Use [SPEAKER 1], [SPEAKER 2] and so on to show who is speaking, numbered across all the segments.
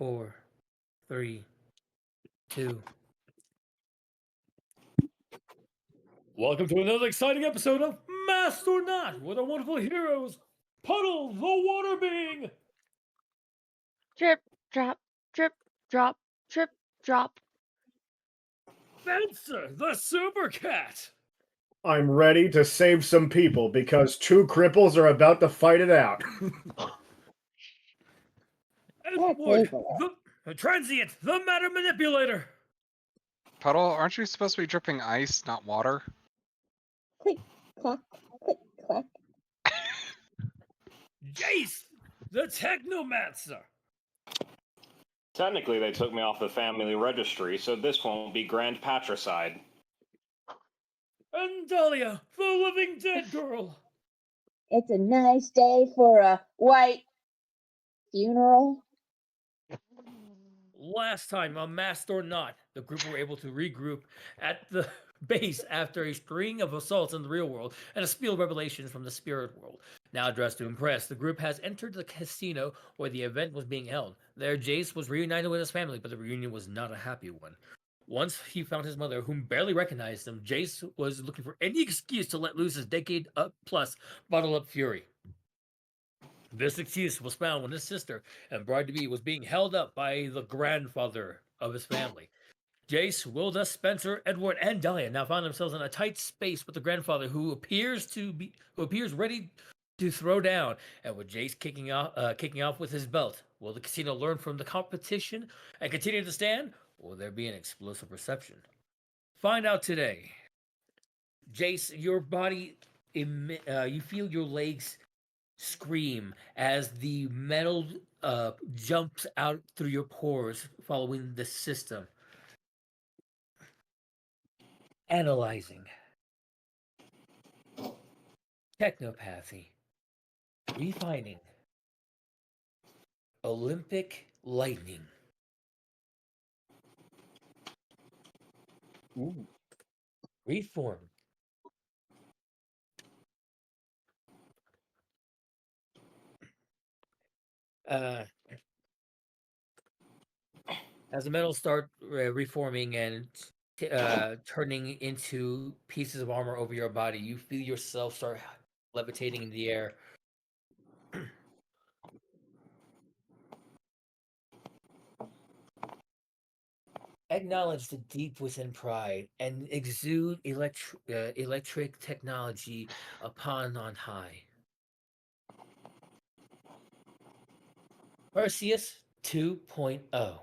[SPEAKER 1] 4, 3, 2. Welcome to another exciting episode of Masked or Not with our wonderful heroes, Puddle the Water Being,
[SPEAKER 2] Drip, drop, drip, drop, drip, drop.
[SPEAKER 1] Fencer the Super Cat,
[SPEAKER 3] I'm ready to save some people because two cripples are about to fight it out.
[SPEAKER 1] Edward the Transient, the Matter Manipulator,
[SPEAKER 4] Puddle, aren't you supposed to be dripping ice, not water?
[SPEAKER 5] Click, clack, click, clack.
[SPEAKER 1] Jace the Technomancer,
[SPEAKER 6] Technically, they took me off the family registry, so this won't be grand patricide.
[SPEAKER 1] and Dahlia the Living Dead Girl.
[SPEAKER 5] It's a nice day for a white funeral.
[SPEAKER 1] Last time on Masked or Not, the group were able to regroup at the base after a string of assaults in the real world and a spiel of revelations from the spirit world. Now dressed to impress, the group has entered the casino where the event was being held. There, Jace was reunited with his family, but the reunion was not a happy one. Once he found his mother, whom barely recognized him, Jace was looking for any excuse to let loose his decade-plus bottle-up fury. This excuse was found when his sister and bride-to-be was being held up by the grandfather of his family. Jace, Wilda, Spencer, Edward, and Dahlia now found themselves in a tight space with the grandfather, who appears ready to throw down. And with Jace kicking off with his belt, will the casino learn from the competition and continue to stand? Or will there be an explosive reception? Find out today. Jace, your body, you feel your legs scream as the metal jumps out through your pores following the system. Analyzing. Technopathy. Refining. Olympic lightning.
[SPEAKER 3] Ooh.
[SPEAKER 1] Reform. As the metals start reforming and turning into pieces of armor over your body, you feel yourself start levitating in the air. Acknowledge the deep within pride and exude electric technology upon on high. Perseus 2.0.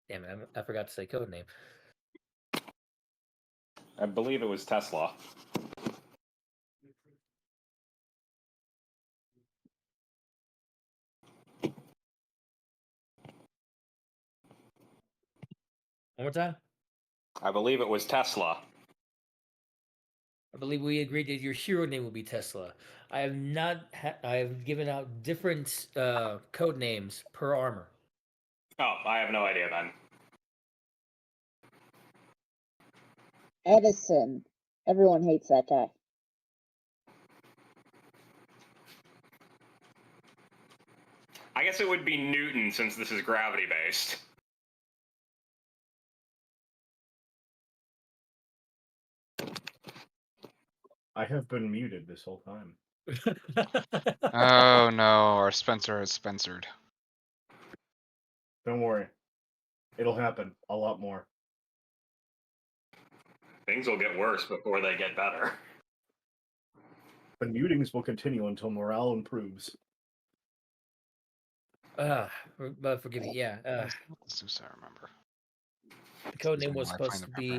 [SPEAKER 1] Damn it, I forgot to say code name.
[SPEAKER 6] I believe it was Tesla.
[SPEAKER 1] One more time.
[SPEAKER 6] I believe it was Tesla.
[SPEAKER 1] I believe we agreed that your hero name will be Tesla. I have not. I have given out different code names per armor.
[SPEAKER 6] Oh, I have no idea then.
[SPEAKER 5] Edison. Everyone hates that guy.
[SPEAKER 6] I guess it would be Newton since this is gravity-based.
[SPEAKER 3] I have been muted this whole time.
[SPEAKER 4] Oh no, our Spencer has Spencered.
[SPEAKER 3] Don't worry. It'll happen a lot more.
[SPEAKER 6] Things will get worse before they get better.
[SPEAKER 3] The mutings will continue until morale improves.
[SPEAKER 1] But forgive me. Yeah.
[SPEAKER 4] That's not the Zeus I remember.
[SPEAKER 1] The code
[SPEAKER 4] This is
[SPEAKER 1] name was
[SPEAKER 4] when I
[SPEAKER 1] supposed
[SPEAKER 4] find
[SPEAKER 1] to
[SPEAKER 4] the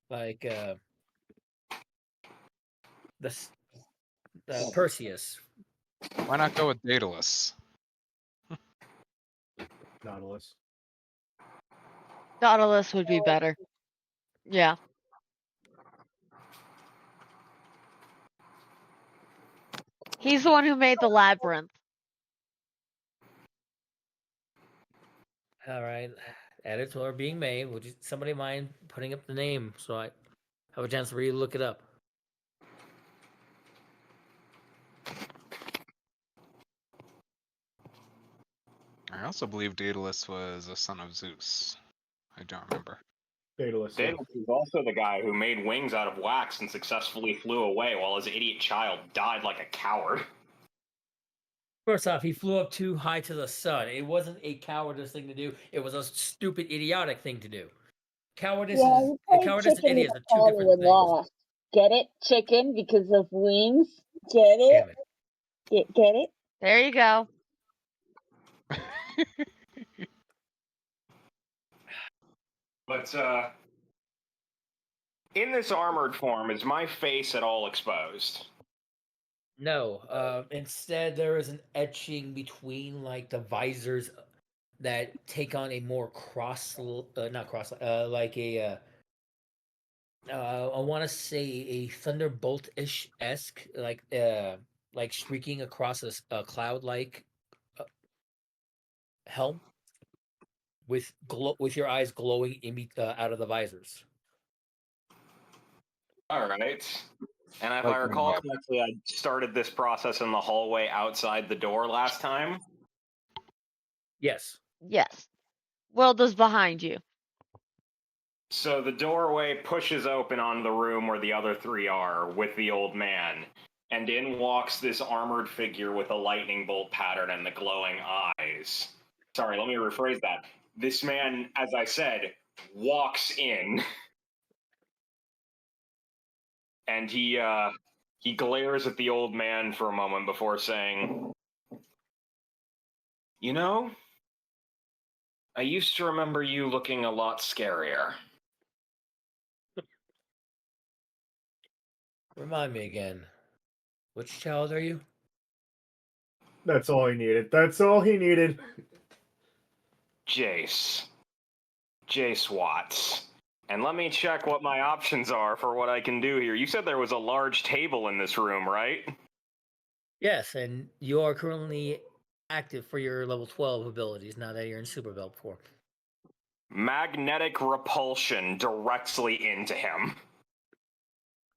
[SPEAKER 4] proper
[SPEAKER 1] be
[SPEAKER 4] range.
[SPEAKER 1] like Perseus.
[SPEAKER 4] Why not go with Daedalus?
[SPEAKER 3] Nautilus.
[SPEAKER 2] Nautilus would be better. Yeah. He's the one who made the labyrinth.
[SPEAKER 1] All right. Edits are being made. Would you, somebody mind putting up the name so I have a chance to really look it up?
[SPEAKER 4] I also believe Daedalus was a son of Zeus. I don't remember.
[SPEAKER 3] Daedalus, yeah.
[SPEAKER 6] Daedalus is also the guy who made wings out of wax and successfully flew away while his idiot child died like a coward.
[SPEAKER 1] First off, he flew up too high to the sun. It wasn't a cowardice thing to do. It was a stupid, idiotic thing to do. Cowardice
[SPEAKER 5] Yeah,
[SPEAKER 1] is
[SPEAKER 5] you played
[SPEAKER 1] cowardice and
[SPEAKER 5] chicken with
[SPEAKER 1] idiots are two
[SPEAKER 5] Apollo
[SPEAKER 1] different
[SPEAKER 5] and
[SPEAKER 1] things.
[SPEAKER 5] lost. Get it? Chicken because of wings. Get it?
[SPEAKER 1] Damn it.
[SPEAKER 5] Get it?
[SPEAKER 2] There you go.
[SPEAKER 6] But, in this armored form, is my face at all exposed?
[SPEAKER 1] No. Instead, there is an etching between like the visors that take on a more not cross, like a. I want to say a thunderbolt-ish esque, like streaking across a cloud-like helm with your eyes glowing out of the visors.
[SPEAKER 6] All right. And if
[SPEAKER 4] Like
[SPEAKER 6] I recall
[SPEAKER 4] when-
[SPEAKER 6] correctly, I started this process in the hallway outside the door last time.
[SPEAKER 1] Yes.
[SPEAKER 2] Yes. Wilda's behind you.
[SPEAKER 6] So the doorway pushes open on the room where the other three are with the old man, and in walks this armored figure with a lightning bolt pattern and the glowing eyes. Sorry, let me rephrase that. This man, as I said, walks in, and he glares at the old man for a moment before saying, "You know, I used to remember you looking a lot scarier."
[SPEAKER 1] Remind me again. Which child are you?
[SPEAKER 3] That's all he needed. That's all he needed.
[SPEAKER 6] Jace Watts. And let me check what my options are for what I can do here. You said there was a large table in this room, right?
[SPEAKER 1] Yes, and you are currently active for your level 12 abilities now that you're in Super Belt form.
[SPEAKER 6] Magnetic repulsion directly into him.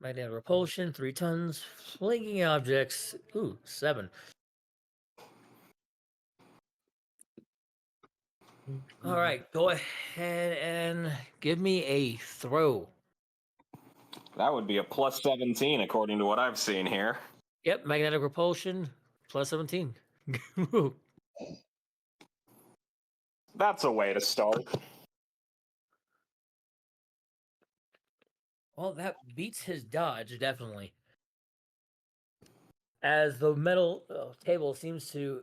[SPEAKER 1] Magnetic repulsion, 3 tons. Flinging objects, 7. All right, go ahead and give me a throw.
[SPEAKER 6] That would be a plus 17 according to what I've seen here.
[SPEAKER 1] Yep, magnetic repulsion, plus 17.
[SPEAKER 6] That's a way to start.
[SPEAKER 1] Well, that beats his dodge, definitely. As the metal table seems to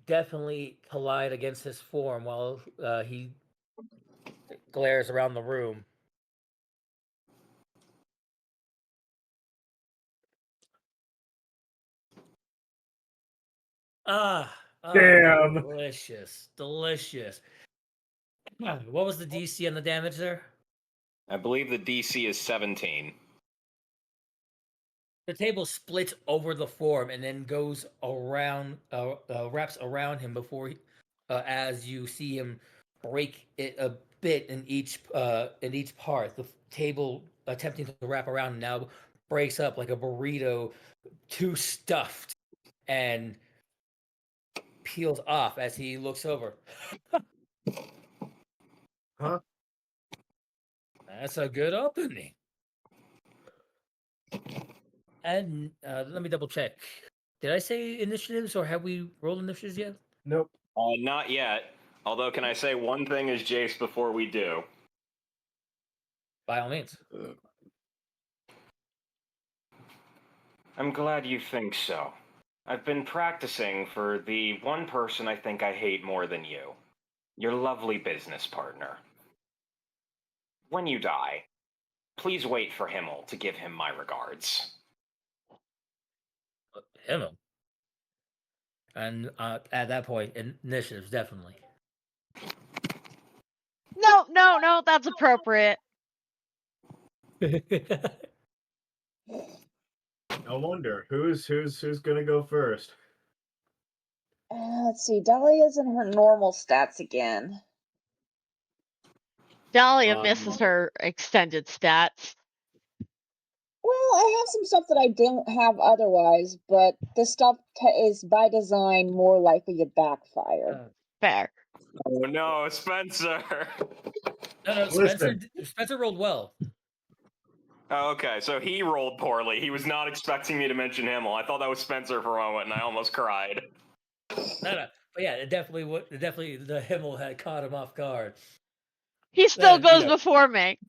[SPEAKER 1] definitely collide against his form while he glares around the room.
[SPEAKER 3] Damn.
[SPEAKER 1] Delicious. What was the DC on the damage there?
[SPEAKER 6] I believe the DC is 17.
[SPEAKER 1] The table splits over the form and then goes around, wraps around him before, as you see him break it a bit in each part. The table attempting to wrap around now breaks up like a burrito, too stuffed, and peels off as he looks over.
[SPEAKER 3] Huh?
[SPEAKER 1] That's a good opening. And let me double check. Did I say initiatives or have we rolled initiatives yet?
[SPEAKER 3] Nope.
[SPEAKER 6] Not yet. Although, can I say one thing as Jace before we do?
[SPEAKER 1] By all means.
[SPEAKER 6] I'm glad you think so. I've been practicing for the one person I think I hate more than you. Your lovely business partner. When you die, please wait for Himmel to give him my regards.
[SPEAKER 1] Himmel. And at that point, initiatives, definitely.
[SPEAKER 2] No, that's appropriate.
[SPEAKER 3] I wonder who's gonna go first.
[SPEAKER 5] Let's see. Dahlia's in her normal stats again.
[SPEAKER 2] Dahlia misses her extended stats.
[SPEAKER 5] Well, I have some stuff that I don't have otherwise, but this stuff is by design more likely to backfire.
[SPEAKER 2] Fair.
[SPEAKER 6] Oh no, Spencer.
[SPEAKER 1] No,
[SPEAKER 3] Listen.
[SPEAKER 1] Spencer rolled well.
[SPEAKER 6] Oh, okay, so he rolled poorly. He was not expecting me to mention Himmel. I thought that was Spencer for a moment, and I almost cried.
[SPEAKER 1] No, but yeah, it definitely the Himmel had caught him off guard.
[SPEAKER 2] He still
[SPEAKER 1] Then,
[SPEAKER 2] goes before me.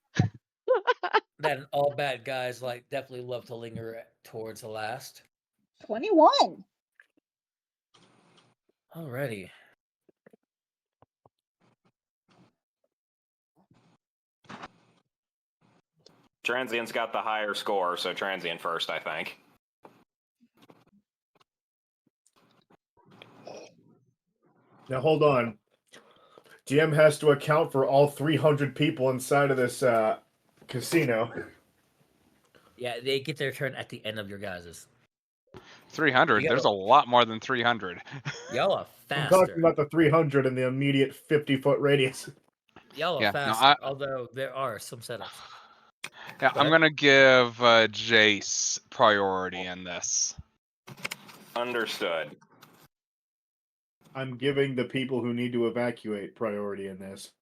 [SPEAKER 1] Then all bad guys like definitely love to linger towards the last.
[SPEAKER 5] 21.
[SPEAKER 1] Alrighty.
[SPEAKER 6] Transient's got the higher score, so Transient first, I think.
[SPEAKER 3] Now hold on. GM has to account for all 300 people inside of this casino.
[SPEAKER 1] Yeah, they get their turn at the end of your guys's.
[SPEAKER 4] 300.
[SPEAKER 1] You
[SPEAKER 4] There's a
[SPEAKER 1] gotta-
[SPEAKER 4] lot more than 300.
[SPEAKER 1] Y'all are
[SPEAKER 3] I'm
[SPEAKER 1] faster.
[SPEAKER 3] talking about the 300 in the immediate 50-foot radius.
[SPEAKER 1] Y'all are
[SPEAKER 4] Yeah, no,
[SPEAKER 1] faster. Although there are some setups.
[SPEAKER 4] Yeah, I'm
[SPEAKER 1] But-
[SPEAKER 4] gonna give Jace priority in this.
[SPEAKER 6] Understood.
[SPEAKER 3] I'm giving the people who need to evacuate priority in this.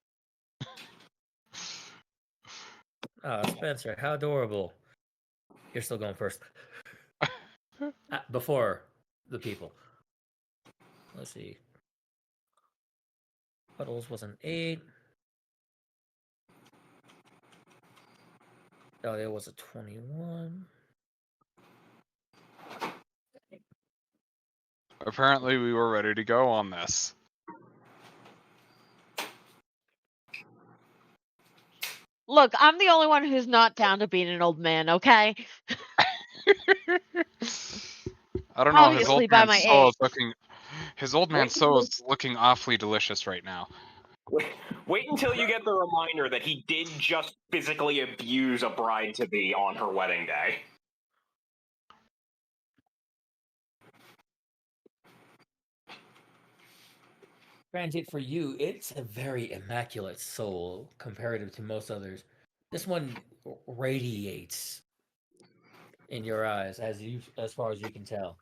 [SPEAKER 1] Oh, Spencer, how adorable. You're still going first. Before the people. Let's see. Puddles was an 8. Oh, it was a 21.
[SPEAKER 4] Apparently, we were ready to go on this.
[SPEAKER 2] Look, I'm the only one who's not down to being an old man, okay?
[SPEAKER 4] I don't know. His
[SPEAKER 2] Obviously
[SPEAKER 4] old
[SPEAKER 2] by
[SPEAKER 4] man
[SPEAKER 2] my
[SPEAKER 4] soul
[SPEAKER 2] age.
[SPEAKER 4] is looking. His old man soul is looking awfully delicious right now.
[SPEAKER 6] Wait until you get the reminder that he did just physically abuse a bride-to-be on her wedding day.
[SPEAKER 1] Granted, for you, it's a very immaculate soul comparative to most others. This one radiates in your eyes, as far as you can tell.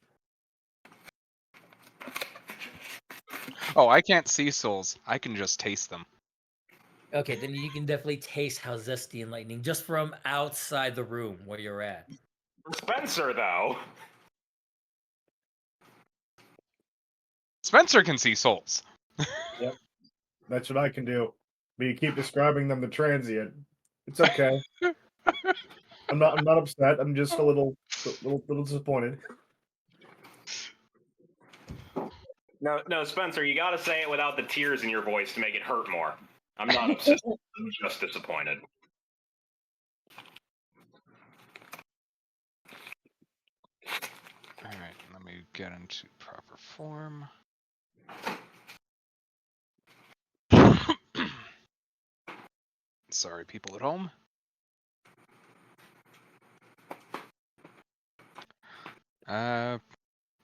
[SPEAKER 4] Oh, I can't see souls. I can just taste them.
[SPEAKER 1] Okay, then you can definitely taste how zesty and lightning just from outside the room where you're at.
[SPEAKER 6] Spencer, though.
[SPEAKER 4] Spencer can see souls.
[SPEAKER 3] That's what I can do. But you keep describing them the transient. It's okay. I'm not upset. I'm just a little disappointed.
[SPEAKER 6] No, Spencer, you gotta say it without the tears in your voice to make it hurt more. I'm not upset. I'm just disappointed.
[SPEAKER 4] All right, let me get into proper form. Sorry, people at home.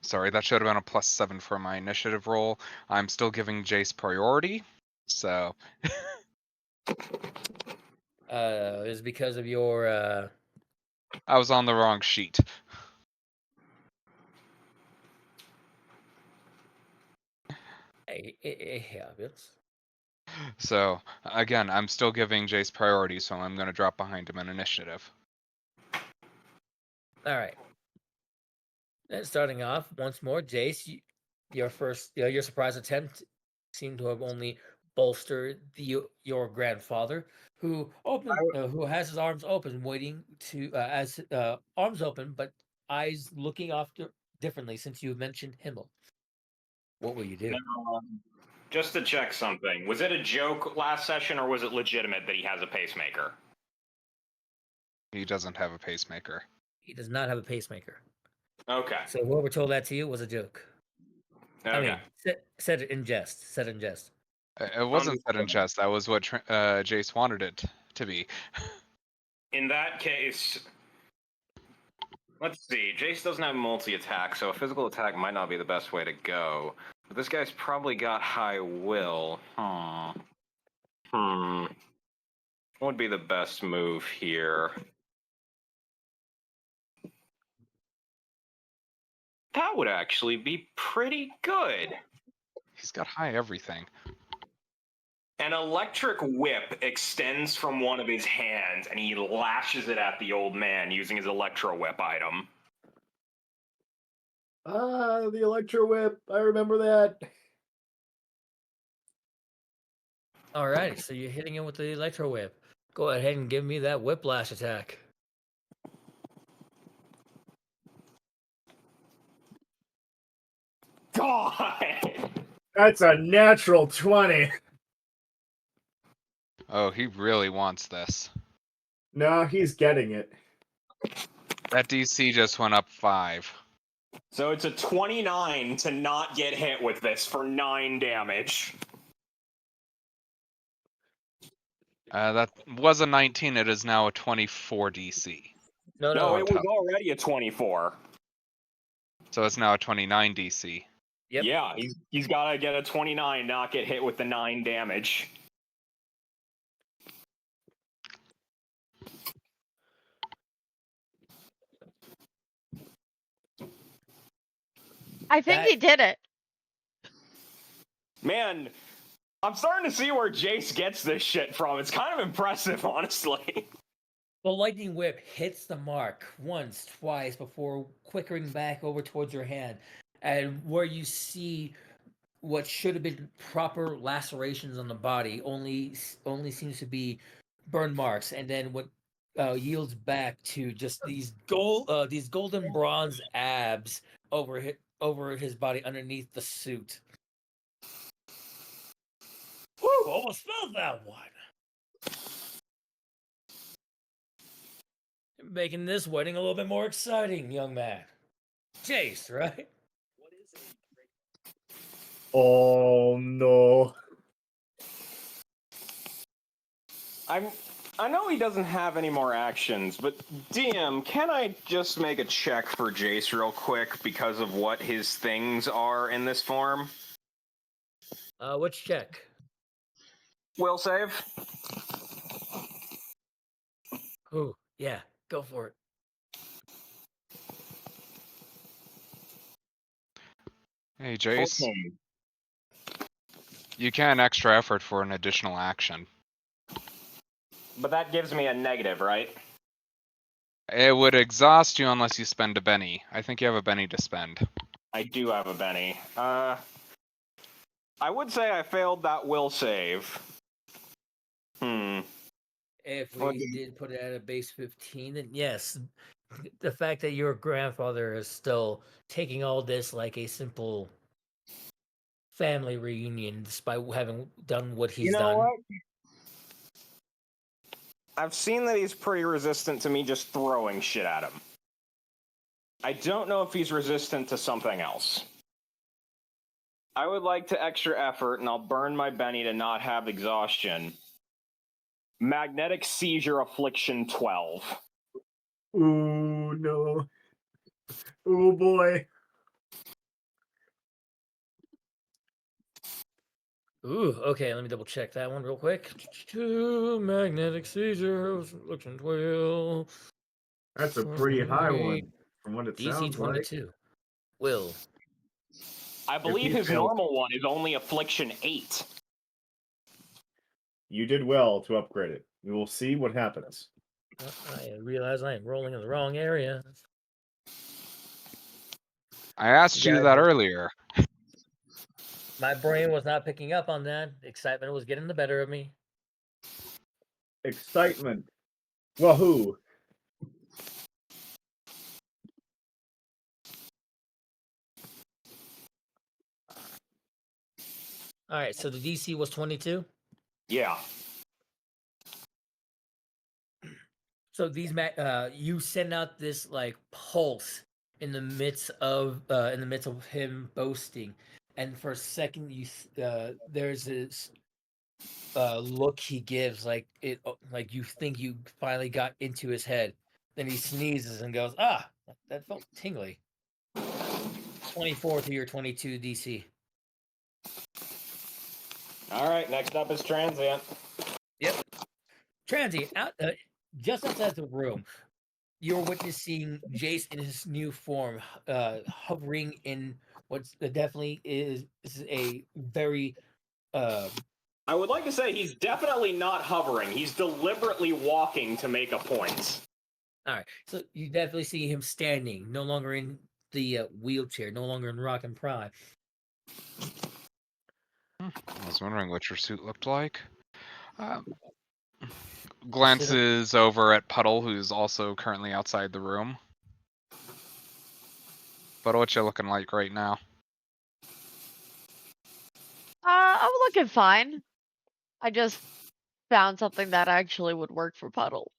[SPEAKER 4] Sorry, that should have been a +7 for my initiative roll. I'm still giving Jace priority, so
[SPEAKER 1] Is because of your
[SPEAKER 4] I was on the wrong sheet.
[SPEAKER 1] it happens.
[SPEAKER 4] So again, I'm still giving Jace priority, so I'm gonna drop behind him in initiative.
[SPEAKER 1] All right. Then starting off once more, Jace, your surprise attempt seemed to have only bolstered your grandfather, who has his arms open, waiting to as arms open, but eyes looking off differently since you mentioned Himmel. What will you do?
[SPEAKER 6] Just to check something, was it a joke last session or was it legitimate that he has a pacemaker?
[SPEAKER 4] He doesn't have a pacemaker.
[SPEAKER 1] He does not have a pacemaker.
[SPEAKER 6] Okay.
[SPEAKER 1] So whoever told that to you was a joke.
[SPEAKER 6] Okay.
[SPEAKER 1] I mean, said it in jest. Said it in jest.
[SPEAKER 4] It wasn't said in chest. That was what Jace wanted it to be.
[SPEAKER 6] In that case, let's see. Jace doesn't have multi-attack, so a physical attack might not be the best way to go. But this guy's probably got high will. What would be the best move here? That would actually be pretty good.
[SPEAKER 4] He's got high everything.
[SPEAKER 6] An electric whip extends from one of his hands, and he lashes it at the old man using his electro whip item.
[SPEAKER 3] Ah, the Electro Whip. I remember that.
[SPEAKER 1] Alrighty, so you're hitting him with the electro whip. Go ahead and give me that whiplash attack.
[SPEAKER 6] God!
[SPEAKER 3] That's a natural 20.
[SPEAKER 4] Oh, he really wants this.
[SPEAKER 3] No, he's getting it.
[SPEAKER 4] That DC just went up 5.
[SPEAKER 6] So it's a 29 to not get hit with this for 9 damage.
[SPEAKER 4] That was a 19. It is now a 24 DC.
[SPEAKER 6] No, it was
[SPEAKER 4] top.
[SPEAKER 6] already a 24.
[SPEAKER 4] So it's now a 29 DC.
[SPEAKER 1] Yep.
[SPEAKER 6] Yeah, he's got to get a 29, not get hit with the 9 damage.
[SPEAKER 2] I think he did it.
[SPEAKER 6] Man, I'm starting to see where Jace gets this shit from. It's kind of impressive, honestly.
[SPEAKER 1] The lightning whip hits the mark once, twice before quickering back over towards your hand, and where you see what should have been proper lacerations on the body only seems to be burn marks, and then what yields back to just these golden bronze abs over his body underneath the suit. Woo! Almost spelled that one. Making this wedding a little bit more exciting, young man. Jace, right?
[SPEAKER 3] Oh no.
[SPEAKER 6] I know he doesn't have any more actions, but DM, can I just make a check for Jace real quick because of what his things are in this form?
[SPEAKER 1] Which check?
[SPEAKER 6] Will save.
[SPEAKER 1] Ooh, yeah, go for it.
[SPEAKER 4] Hey, Jace.
[SPEAKER 6] 14.
[SPEAKER 4] You can extra effort for an additional action.
[SPEAKER 6] But that gives me a negative, right?
[SPEAKER 4] It would exhaust you unless you spend a Benny. I think you have a Benny to spend.
[SPEAKER 6] I do have a Benny. I would say I failed that will save.
[SPEAKER 1] If we
[SPEAKER 6] Okay.
[SPEAKER 1] did put it at a base 15, then yes, the fact that your grandfather is still taking all this like a simple family reunion, despite having done what he's done.
[SPEAKER 6] What? I've seen that he's pretty resistant to me just throwing shit at him. I don't know if he's resistant to something else. I would like to extra effort, and I'll burn my Benny to not have exhaustion. Magnetic Seizure Affliction 12.
[SPEAKER 3] Ooh no. Oh boy.
[SPEAKER 1] Ooh, okay, let me double check that one real quick. Magnetic seizure, affliction 12.
[SPEAKER 3] That's a pretty high one
[SPEAKER 1] Wait,
[SPEAKER 3] from what it
[SPEAKER 1] DC
[SPEAKER 3] sounds like.
[SPEAKER 1] 22. Will.
[SPEAKER 6] I believe
[SPEAKER 3] he
[SPEAKER 6] his
[SPEAKER 3] fails-
[SPEAKER 6] normal one is only Affliction 8.
[SPEAKER 3] You did well to upgrade it. We will see what happens.
[SPEAKER 1] I realize I am rolling in the wrong area.
[SPEAKER 4] I asked you
[SPEAKER 1] Yeah,
[SPEAKER 4] that earlier.
[SPEAKER 1] My brain was not picking up on that. Excitement was getting the better of me.
[SPEAKER 3] Excitement. Wahoo.
[SPEAKER 1] All right, so the DC was 22.
[SPEAKER 6] Yeah.
[SPEAKER 1] So these you send out this like pulse in the midst of him boasting, and for a second there's this look he gives like you think you finally got into his head. Then he sneezes and goes, "Ah, that felt tingly." 24 to your 22 DC.
[SPEAKER 6] All right, next up is Transient.
[SPEAKER 1] Yep. Transient out just outside the room. You're witnessing Jace in his new form, hovering in what's definitely is a very
[SPEAKER 6] I would like to say he's definitely not hovering. He's deliberately walking to make a point.
[SPEAKER 1] All right, so you definitely see him standing, no longer in the wheelchair, no longer in Rock and Prime.
[SPEAKER 4] I was wondering what your suit looked like. Glances over at Puddle, who's also currently outside the room. But what you looking like right now?
[SPEAKER 2] I'm looking fine. I just found something that actually would work for Puddle.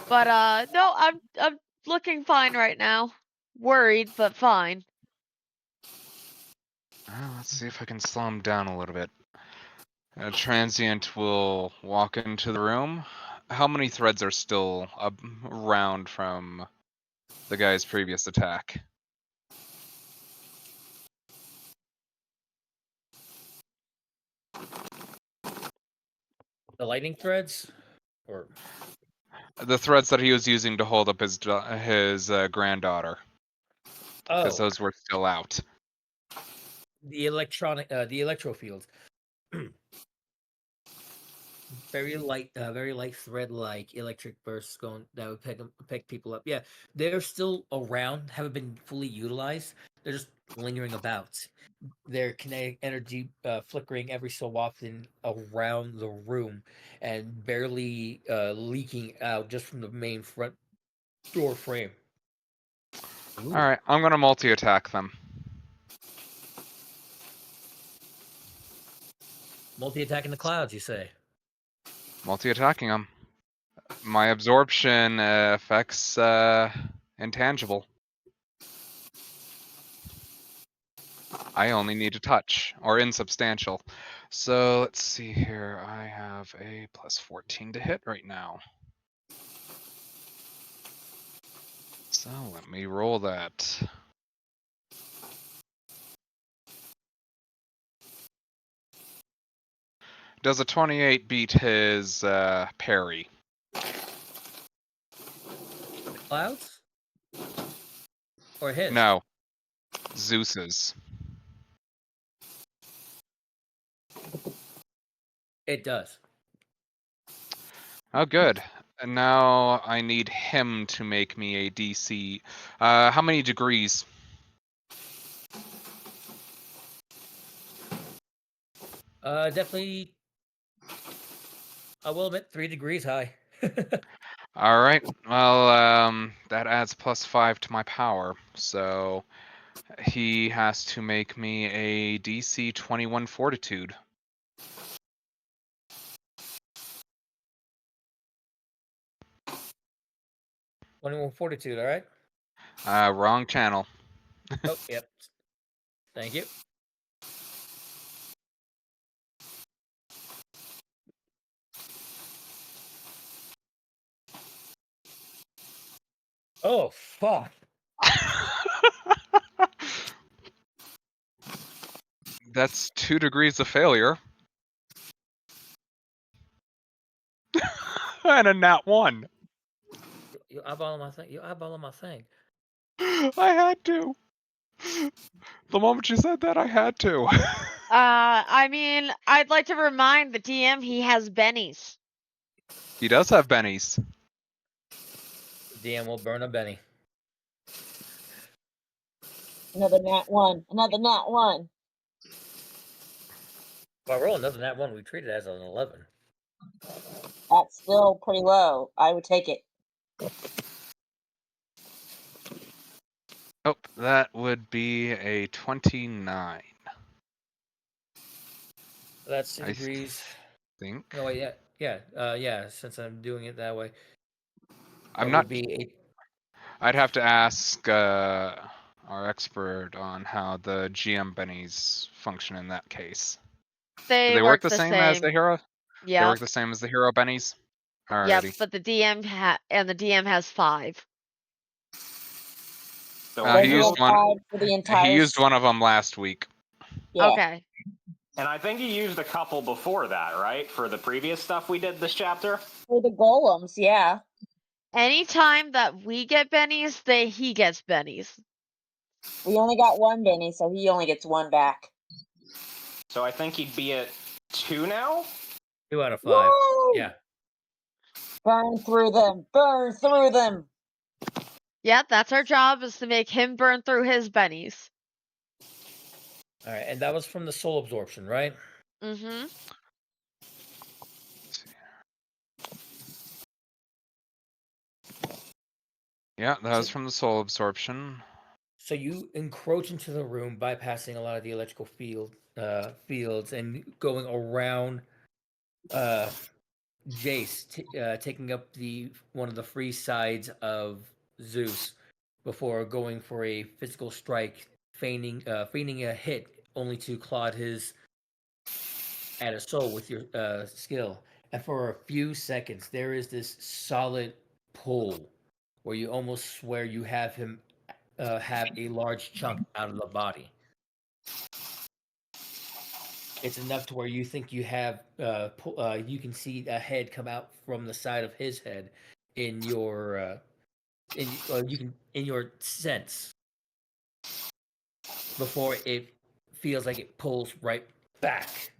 [SPEAKER 2] But no, I'm looking fine right now. Worried, but fine.
[SPEAKER 4] Let's see if I can slow him down a little bit. A transient will walk into the room. How many threads are still around from the guy's previous attack?
[SPEAKER 1] The lightning threads, or
[SPEAKER 4] The threads that he was using to hold up his granddaughter, because those were still out.
[SPEAKER 1] the electro fields. Very light thread-like electric bursts going that would pick people up. Yeah, they're still around, haven't been fully utilized. They're just lingering about. Their kinetic energy flickering every so often around the room and barely leaking out just from the main front door frame. Ooh.
[SPEAKER 4] All right, I'm gonna multi-attack them.
[SPEAKER 1] Multi-attack in the clouds, you say?
[SPEAKER 4] Multi-attacking them. My absorption affects intangible. I only need a touch, or insubstantial. So let's see here. I have a plus 14 to hit right now. So let me roll that. Does a 28 beat his parry?
[SPEAKER 1] The clouds? Or his?
[SPEAKER 4] No. Zeus's.
[SPEAKER 1] It does.
[SPEAKER 4] Oh, good. And now I need him to make me a DC. How many degrees?
[SPEAKER 1] Definitely. I will admit, 3 degrees high.
[SPEAKER 4] All right. Well, that adds +5 to my power. So he has to make me a DC 21 Fortitude.
[SPEAKER 1] Fortitude, all right?
[SPEAKER 4] Wrong channel.
[SPEAKER 1] Oh, yep. Thank you. Oh, fuck.
[SPEAKER 4] That's 2 degrees of failure. And a nat 1.
[SPEAKER 1] You eyeballing my thing. You eyeballing my thing.
[SPEAKER 4] I had to. The moment you said that, I had to.
[SPEAKER 2] I mean, I'd like to remind the DM he has bennies.
[SPEAKER 4] He does have bennies.
[SPEAKER 1] DM will burn a Benny.
[SPEAKER 5] Another nat 1. Another nat 1.
[SPEAKER 1] If I roll another nat 1, we treat it as an 11.
[SPEAKER 5] That's still pretty low. I would take it.
[SPEAKER 4] Oh, that would be a 29.
[SPEAKER 1] That's 2
[SPEAKER 4] I
[SPEAKER 1] degrees.
[SPEAKER 4] think.
[SPEAKER 1] No, wait, yeah. Since I'm doing it that way,
[SPEAKER 4] I'm
[SPEAKER 1] that
[SPEAKER 4] not.
[SPEAKER 1] would be 8.
[SPEAKER 4] I'd have to ask our expert on how the GM bennies function in that case.
[SPEAKER 2] They,
[SPEAKER 4] Do they work the same as the hero? They
[SPEAKER 2] Yeah.
[SPEAKER 4] work the same as the hero bennies?
[SPEAKER 2] Yep,
[SPEAKER 4] Alrighty.
[SPEAKER 2] but the DM has 5.
[SPEAKER 6] So
[SPEAKER 4] He used one.
[SPEAKER 5] For the entire
[SPEAKER 4] He used one of them last week.
[SPEAKER 5] Yeah.
[SPEAKER 2] Okay.
[SPEAKER 6] And I think he used a couple before that, right? For the previous stuff we did this chapter?
[SPEAKER 5] For the golems, yeah.
[SPEAKER 2] Anytime that we get bennies, he gets bennies.
[SPEAKER 5] We only got one Benny, so he only gets one back.
[SPEAKER 6] So I think he'd be at 2 now?
[SPEAKER 1] 2 out of 5.
[SPEAKER 5] Woo!
[SPEAKER 1] Yeah.
[SPEAKER 5] Burn through them. Burn through them.
[SPEAKER 2] Yeah, that's our job, is to make him burn through his bennies.
[SPEAKER 1] All right, and that was from the soul absorption, right?
[SPEAKER 2] Mm-hmm.
[SPEAKER 4] Yeah, that was
[SPEAKER 1] So-
[SPEAKER 4] from the soul absorption.
[SPEAKER 1] So you encroach into the room, bypassing a lot of the electrical fields, and going around Jace, taking up one of the free sides of Zeus before going for a physical strike, feigning a hit, only to clod his at a soul with your skill. And for a few seconds, there is this solid pull where you almost swear you have him have a large chunk out of the body. It's enough to where you think you have you can see a head come out from the side of his head in your you can in your sense before it feels like it pulls right back.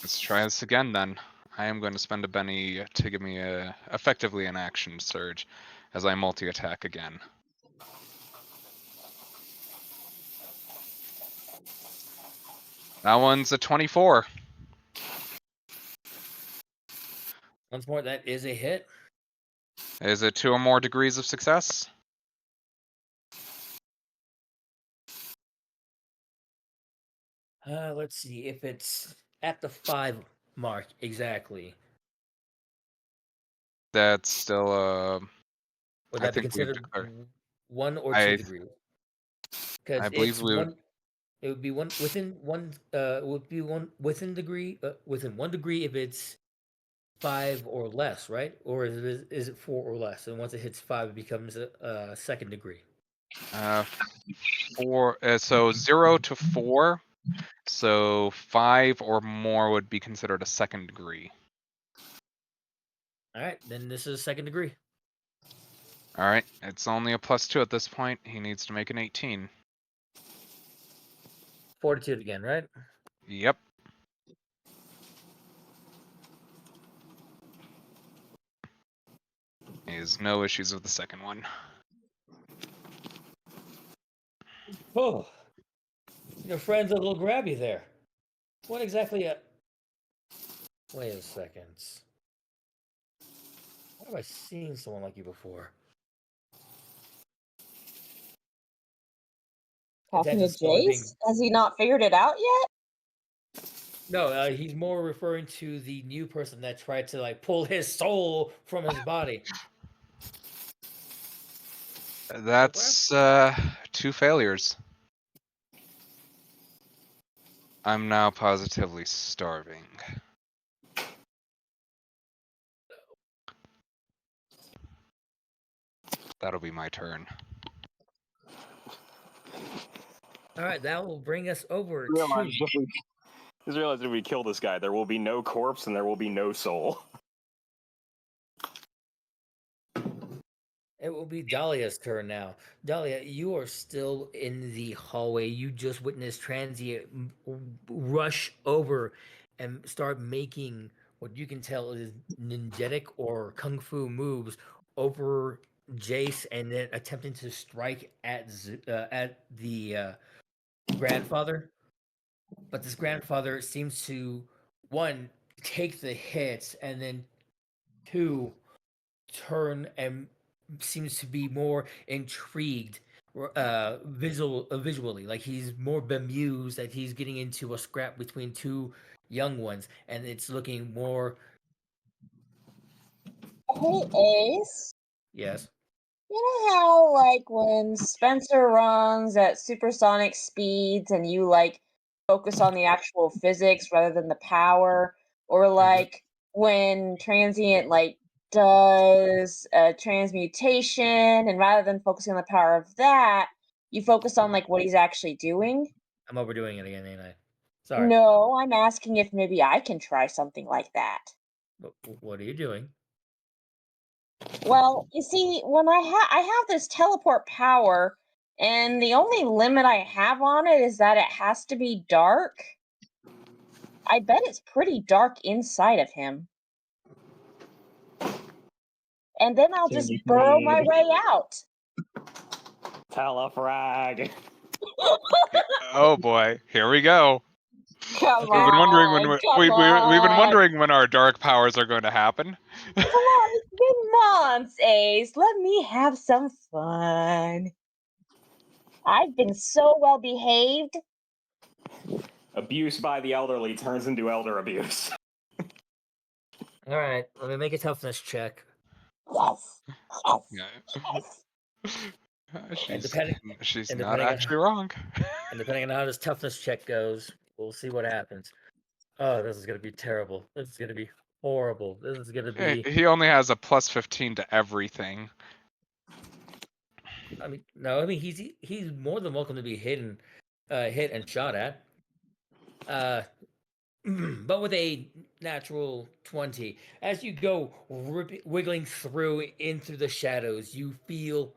[SPEAKER 4] Let's try this again then. I am going to spend a Benny to give me effectively an action surge as I multi-attack again. That one's a 24.
[SPEAKER 1] Once more, that is a hit.
[SPEAKER 4] Is it 2 or more degrees of success?
[SPEAKER 1] Let's see if it's at the 5 mark exactly.
[SPEAKER 4] That's still
[SPEAKER 1] Would
[SPEAKER 4] I
[SPEAKER 1] that be
[SPEAKER 4] think we've
[SPEAKER 1] considered
[SPEAKER 4] declared.
[SPEAKER 1] 1 or 2
[SPEAKER 4] I
[SPEAKER 1] degrees? Because
[SPEAKER 4] I believe
[SPEAKER 1] it's
[SPEAKER 4] we would.
[SPEAKER 1] one. It would be one within one. It would be one within degree. Within 1 degree if it's 5 or less, right? Or is it 4 or less? And once it hits 5, it becomes a second degree.
[SPEAKER 4] 4. So 0 to 4. So 5 or more would be considered a second degree.
[SPEAKER 1] All right, then this is second degree.
[SPEAKER 4] All right, it's only a +2 at this point. He needs to make an 18.
[SPEAKER 1] Fortitude again, right?
[SPEAKER 4] Yep. He has no issues with the second one.
[SPEAKER 1] Oh, your friend's a little grabby there. What exactly? Wait a second. Where have I seen someone like you before?
[SPEAKER 5] Talking to
[SPEAKER 1] Attention score being
[SPEAKER 5] Jace? Has he not figured it out yet?
[SPEAKER 1] no. He's more referring to the new person that tried to like pull his soul from his body.
[SPEAKER 4] That's 2 failures. I'm now positively starving. That'll be my turn.
[SPEAKER 1] All right, that will bring us over
[SPEAKER 6] Realize
[SPEAKER 1] to
[SPEAKER 6] if we, just realize if we kill this guy, there will be no corpse and there will be no soul.
[SPEAKER 1] it will be Dahlia's turn now. Dahlia, you are still in the hallway. You just witnessed Transient rush over and start making what you can tell is ninjetic or kung fu moves over Jace, and then attempting to strike at the grandfather. But this grandfather seems to one take the hits, and then 2 turn and seems to be more intrigued visually, like he's more bemused that he's getting into a scrap between 2 young ones, and it's looking more.
[SPEAKER 5] Hey, Ace.
[SPEAKER 1] Yes.
[SPEAKER 5] You know how, like, when Spencer runs at supersonic speeds and you, like, focus on the actual physics rather than the power? Or, like, when Transient, like, does a transmutation and rather than focusing on the power of that, you focus on, like, what he's actually doing?
[SPEAKER 1] I'm overdoing it again, ain't I? Sorry.
[SPEAKER 5] No, I'm asking if maybe I can try something like that.
[SPEAKER 1] What are you doing?
[SPEAKER 5] Well, you see, when I have this teleport power, and the only limit I have on it is that it has to be dark. I bet it's pretty dark inside of him. And then I'll
[SPEAKER 6] Then
[SPEAKER 5] just
[SPEAKER 6] you
[SPEAKER 5] burrow my
[SPEAKER 6] need-
[SPEAKER 5] way out.
[SPEAKER 6] Telefrag.
[SPEAKER 4] Oh boy, here we go.
[SPEAKER 5] Come
[SPEAKER 1] Okay.
[SPEAKER 4] We've been wondering when
[SPEAKER 5] on,
[SPEAKER 4] we've been wondering when our dark powers are going to happen.
[SPEAKER 5] Come on, it's been months, Ace. Let me have some fun. I've been so well behaved.
[SPEAKER 6] Abuse by the elderly turns into elder abuse.
[SPEAKER 1] All right, let me make a toughness check.
[SPEAKER 5] Yes. Yes.
[SPEAKER 4] Yeah.
[SPEAKER 5] Yes.
[SPEAKER 4] She's
[SPEAKER 1] and
[SPEAKER 4] not
[SPEAKER 1] depending on
[SPEAKER 4] actually wrong.
[SPEAKER 1] And depending on how this toughness check goes, we'll see what happens. Oh, this is gonna be terrible. This is gonna be horrible. This is gonna be.
[SPEAKER 4] He only has a plus 15 to everything.
[SPEAKER 1] I mean, no. I mean, he's more than welcome to be hit and shot at. But with a natural 20, as you go wiggling through into the shadows, you feel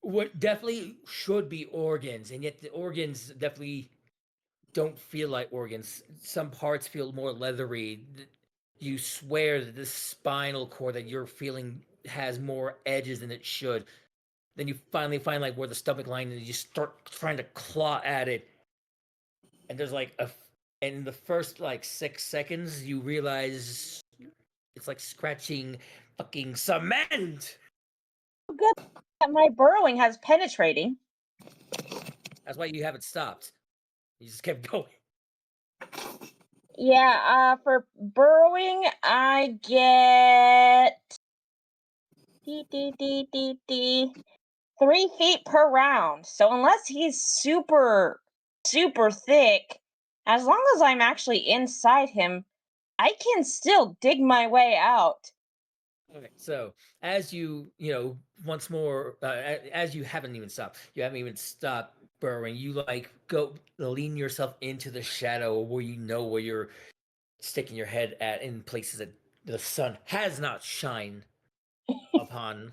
[SPEAKER 1] what definitely should be organs, and yet the organs definitely don't feel like organs. Some parts feel more leathery. You swear that this spinal cord that you're feeling has more edges than it should. Then you finally find like where the stomach line is. You start trying to claw at it, and there's like and in the first like 6 seconds, you realize it's like scratching fucking cement.
[SPEAKER 5] Good that my burrowing has penetrating.
[SPEAKER 1] That's why you haven't stopped. You just kept going.
[SPEAKER 5] Yeah, for burrowing, I get 3 feet per round. So unless he's super, super thick, as long as I'm actually inside him, I can still dig my way out.
[SPEAKER 1] Okay, so as once more, as you haven't even stopped, you haven't even stopped burrowing. You like go lean yourself into the shadow where you know where you're sticking your head at in places that the sun has not shined upon,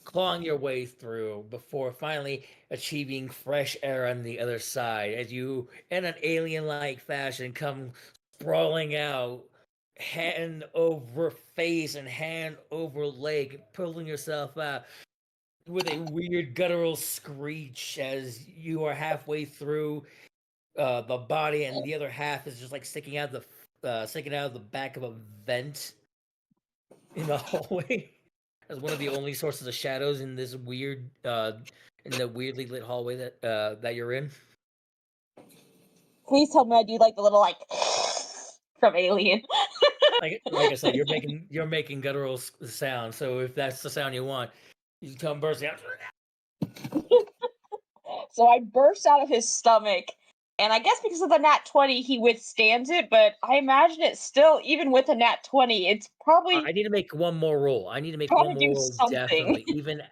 [SPEAKER 1] clawing your way through before finally achieving fresh air on the other side as you, in an alien-like fashion, come sprawling out, hand over face and hand over leg, pulling yourself out with a weird guttural screech as you are halfway through the body, and the other half is just like sticking out of the back of a vent in the hallway. As one of the only sources of shadows in this in the weirdly lit hallway that you're in.
[SPEAKER 5] Please tell me I do like the little from Alien.
[SPEAKER 1] Like I said, you're making guttural sound. So if that's the sound you want, you come bursting out.
[SPEAKER 5] So I burst out of his stomach, and I guess because of the nat 20, he withstands it. But I imagine it's still, even with a nat 20, it's probably
[SPEAKER 1] I need to make one more roll. I need to make
[SPEAKER 5] Probably
[SPEAKER 1] one
[SPEAKER 5] do
[SPEAKER 1] more roll.
[SPEAKER 5] something.
[SPEAKER 1] Definitely,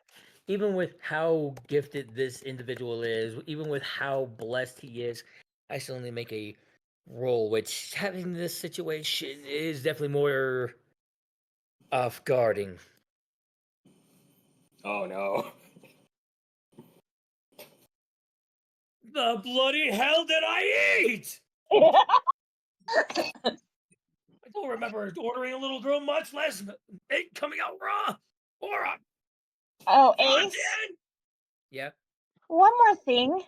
[SPEAKER 1] even with how gifted this individual is, even with how blessed he is, I still need to make a roll. Which, having this situation, is definitely more off guarding.
[SPEAKER 6] Oh no.
[SPEAKER 1] The bloody hell did I eat? I don't remember ordering a little girl, much less it coming out raw or
[SPEAKER 5] Oh,
[SPEAKER 1] content.
[SPEAKER 5] Ace,
[SPEAKER 1] Yeah.
[SPEAKER 5] one more thing.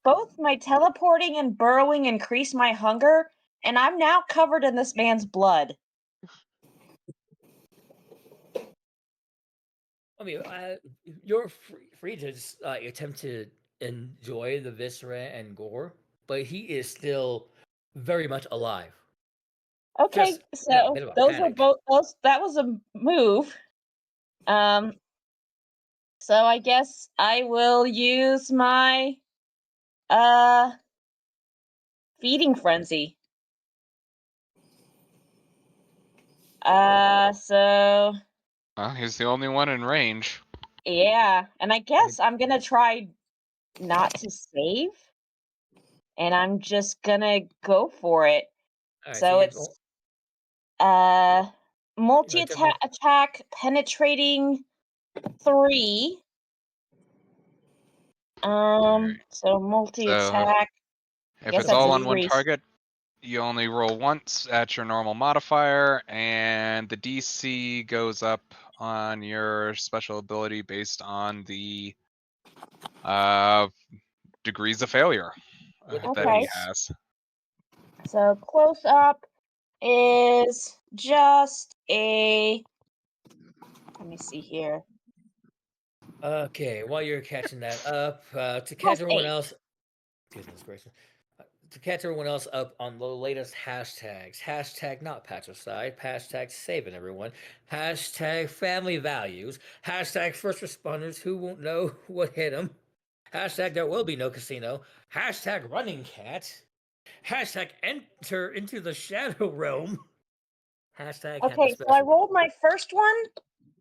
[SPEAKER 5] Both my teleporting and burrowing increase my hunger, and I'm now covered in this man's blood.
[SPEAKER 1] I mean, you're free to just attempt to enjoy the viscera and gore, but he is still very much alive.
[SPEAKER 5] Okay,
[SPEAKER 1] Just in a
[SPEAKER 5] so
[SPEAKER 1] bit of a
[SPEAKER 5] those were
[SPEAKER 1] panic.
[SPEAKER 5] both those. That was a move. So I guess I will use my feeding frenzy. So
[SPEAKER 4] Well, he's the only one in range.
[SPEAKER 5] yeah, and I guess I'm gonna try not to save, and I'm just gonna go for it.
[SPEAKER 1] All right,
[SPEAKER 5] So
[SPEAKER 1] you
[SPEAKER 5] it's uh multi
[SPEAKER 1] Like, I mean-
[SPEAKER 5] attack penetrating 3. So multi attack.
[SPEAKER 4] If
[SPEAKER 5] Guess
[SPEAKER 4] it's
[SPEAKER 5] that's
[SPEAKER 4] all
[SPEAKER 5] a
[SPEAKER 4] on one
[SPEAKER 5] 3.
[SPEAKER 4] target, you only roll once at your normal modifier, and the DC goes up on your special ability based on the degrees of failure
[SPEAKER 1] With the
[SPEAKER 4] that he
[SPEAKER 5] Okay.
[SPEAKER 4] has.
[SPEAKER 5] So close up is just a. Let me see here.
[SPEAKER 1] Okay, while you're catching that up, to catch
[SPEAKER 5] Plus
[SPEAKER 1] everyone
[SPEAKER 5] 8.
[SPEAKER 1] else, goodness gracious, to catch everyone else up on the latest hashtags. Hashtag not patricide. Hashtag saving everyone. Hashtag family values. Hashtag first responders who won't know what hit them. Hashtag there will be no casino. Hashtag running cat. Hashtag enter into the shadow realm. Hashtag have a
[SPEAKER 5] Okay, so I
[SPEAKER 1] special.
[SPEAKER 5] rolled my first one,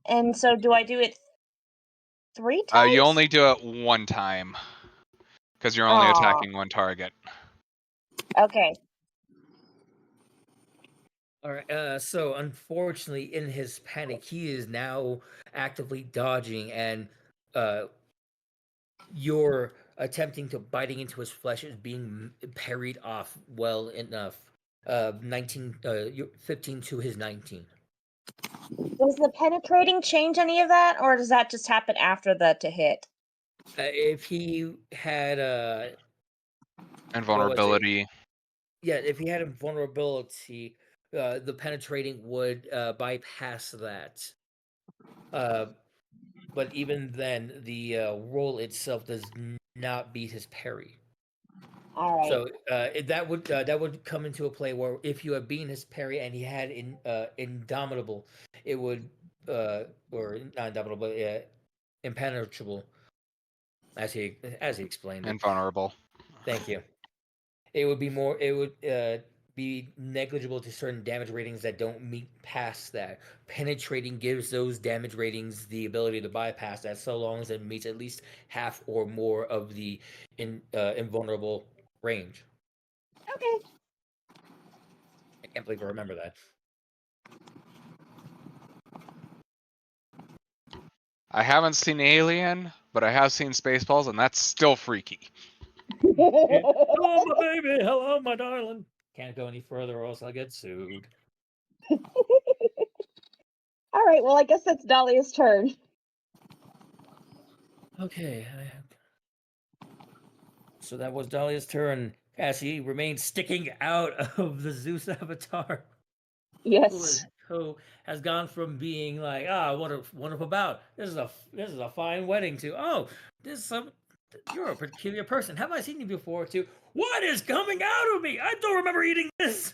[SPEAKER 5] and so do I do it 3 times?
[SPEAKER 4] You only do it one time because you're only
[SPEAKER 5] Aw.
[SPEAKER 4] attacking one target.
[SPEAKER 5] Okay.
[SPEAKER 1] All right. So unfortunately, in his panic, he is now actively dodging, and you're attempting to biting into his flesh is being parried off well enough. 15 to his 19.
[SPEAKER 5] Does the penetrating change any of that, or does that just happen after the to hit?
[SPEAKER 1] If he had
[SPEAKER 4] And
[SPEAKER 1] what was it?
[SPEAKER 4] vulnerability.
[SPEAKER 1] Yeah, if he had invulnerability, the penetrating would bypass that. But even then, the roll itself does not beat his parry.
[SPEAKER 5] All right.
[SPEAKER 1] So that would come into a play where if you had beaten his parry and he had indomitable, it would or not indomitable, but impenetrable, as he explained it.
[SPEAKER 4] Invulnerable.
[SPEAKER 1] Thank you. It would be more. It would be negligible to certain damage ratings that don't meet past that. Penetrating gives those damage ratings the ability to bypass that, so long as it meets at least half or more of the invulnerable range.
[SPEAKER 5] Okay.
[SPEAKER 1] I can't believe I remember that.
[SPEAKER 4] I haven't seen Alien, but I have seen Spaceballs, and that's still freaky.
[SPEAKER 1] Hello, my baby. Hello, my darling. Can't go any further, or else I'll get sued.
[SPEAKER 5] All right. Well, I guess it's Dahlia's turn.
[SPEAKER 1] Okay. So that was Dahlia's turn as he remains sticking out of the Zeus avatar.
[SPEAKER 5] Yes.
[SPEAKER 1] Who has gone from being like, what a wonderful bout. This is a fine wedding to you're a peculiar person. Have I seen you before? To what is coming out of me? I don't remember eating this.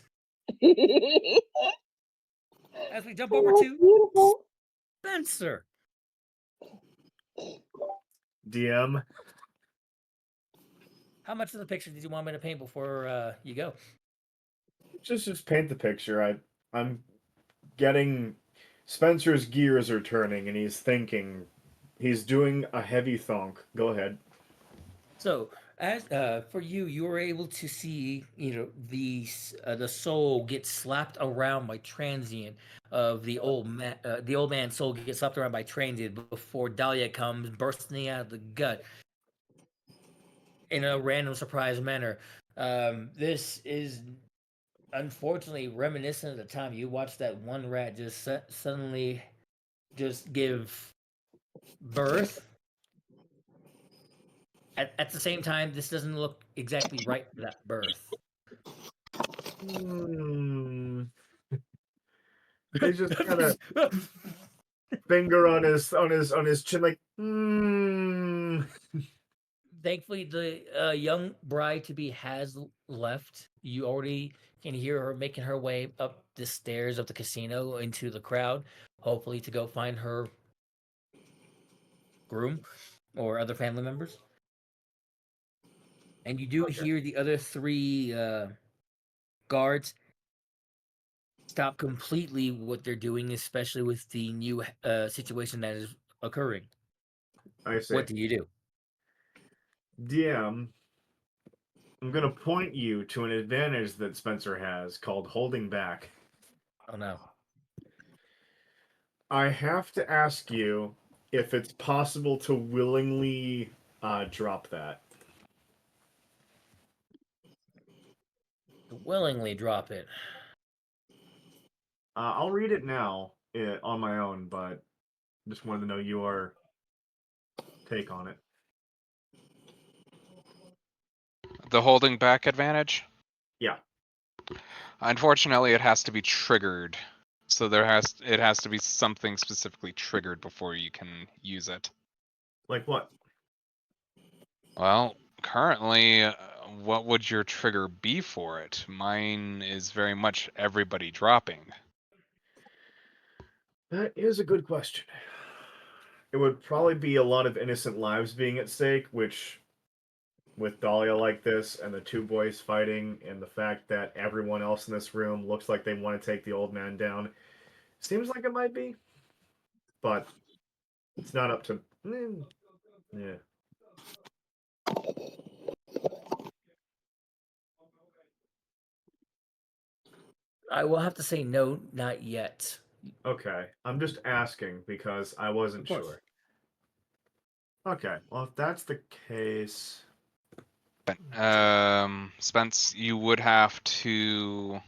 [SPEAKER 1] As we jump over
[SPEAKER 5] Oh,
[SPEAKER 1] to
[SPEAKER 5] beautiful.
[SPEAKER 1] Spencer.
[SPEAKER 3] DM.
[SPEAKER 1] How much of the picture did you want me to paint before you go?
[SPEAKER 3] Just paint the picture. I'm getting Spencer's gears are turning and he's thinking. He's doing a heavy thunk. Go ahead.
[SPEAKER 1] So, as for you, you were able to see, the soul get slapped around by transient of the old man. The old man's soul gets slapped around by transient before Dahlia comes bursting out of the gut in a random surprise manner. This is unfortunately reminiscent of the time you watched that one rat just suddenly just give birth. At the same time, this doesn't look exactly right for that birth.
[SPEAKER 3] Hmm. He's just kind of finger on his chin, like. Hmm.
[SPEAKER 1] Thankfully, the young bride to be has left. You already can hear her making her way up the stairs of the casino into the crowd, hopefully to go find her groom or other family members. And you do hear the other three guards stop completely what they're doing, especially with the new situation that is occurring.
[SPEAKER 3] I see.
[SPEAKER 1] What do you do?
[SPEAKER 3] DM. I'm gonna point you to an advantage that Spencer has called holding back.
[SPEAKER 1] Oh no.
[SPEAKER 3] I have to ask you if it's possible to willingly drop that.
[SPEAKER 1] Willingly drop it.
[SPEAKER 3] I'll read it now on my own, but just wanted to know your take on it.
[SPEAKER 4] The holding back advantage?
[SPEAKER 3] Yeah.
[SPEAKER 4] Unfortunately, it has to be triggered. So it has to be something specifically triggered before you can use it.
[SPEAKER 3] Like what?
[SPEAKER 4] Well, currently, what would your trigger be for it? Mine is very much everybody dropping.
[SPEAKER 3] That is a good question. It would probably be a lot of innocent lives being at stake, which, with Dahlia like this, and the two boys fighting, and the fact that everyone else in this room looks like they want to take the old man down, seems like it might be. But it's not up to. Yeah.
[SPEAKER 1] I will have to say no, not yet.
[SPEAKER 3] Okay. I'm just asking because I wasn't
[SPEAKER 1] Of course.
[SPEAKER 3] sure. Okay. Well, if that's the case.
[SPEAKER 4] Spence, you would have to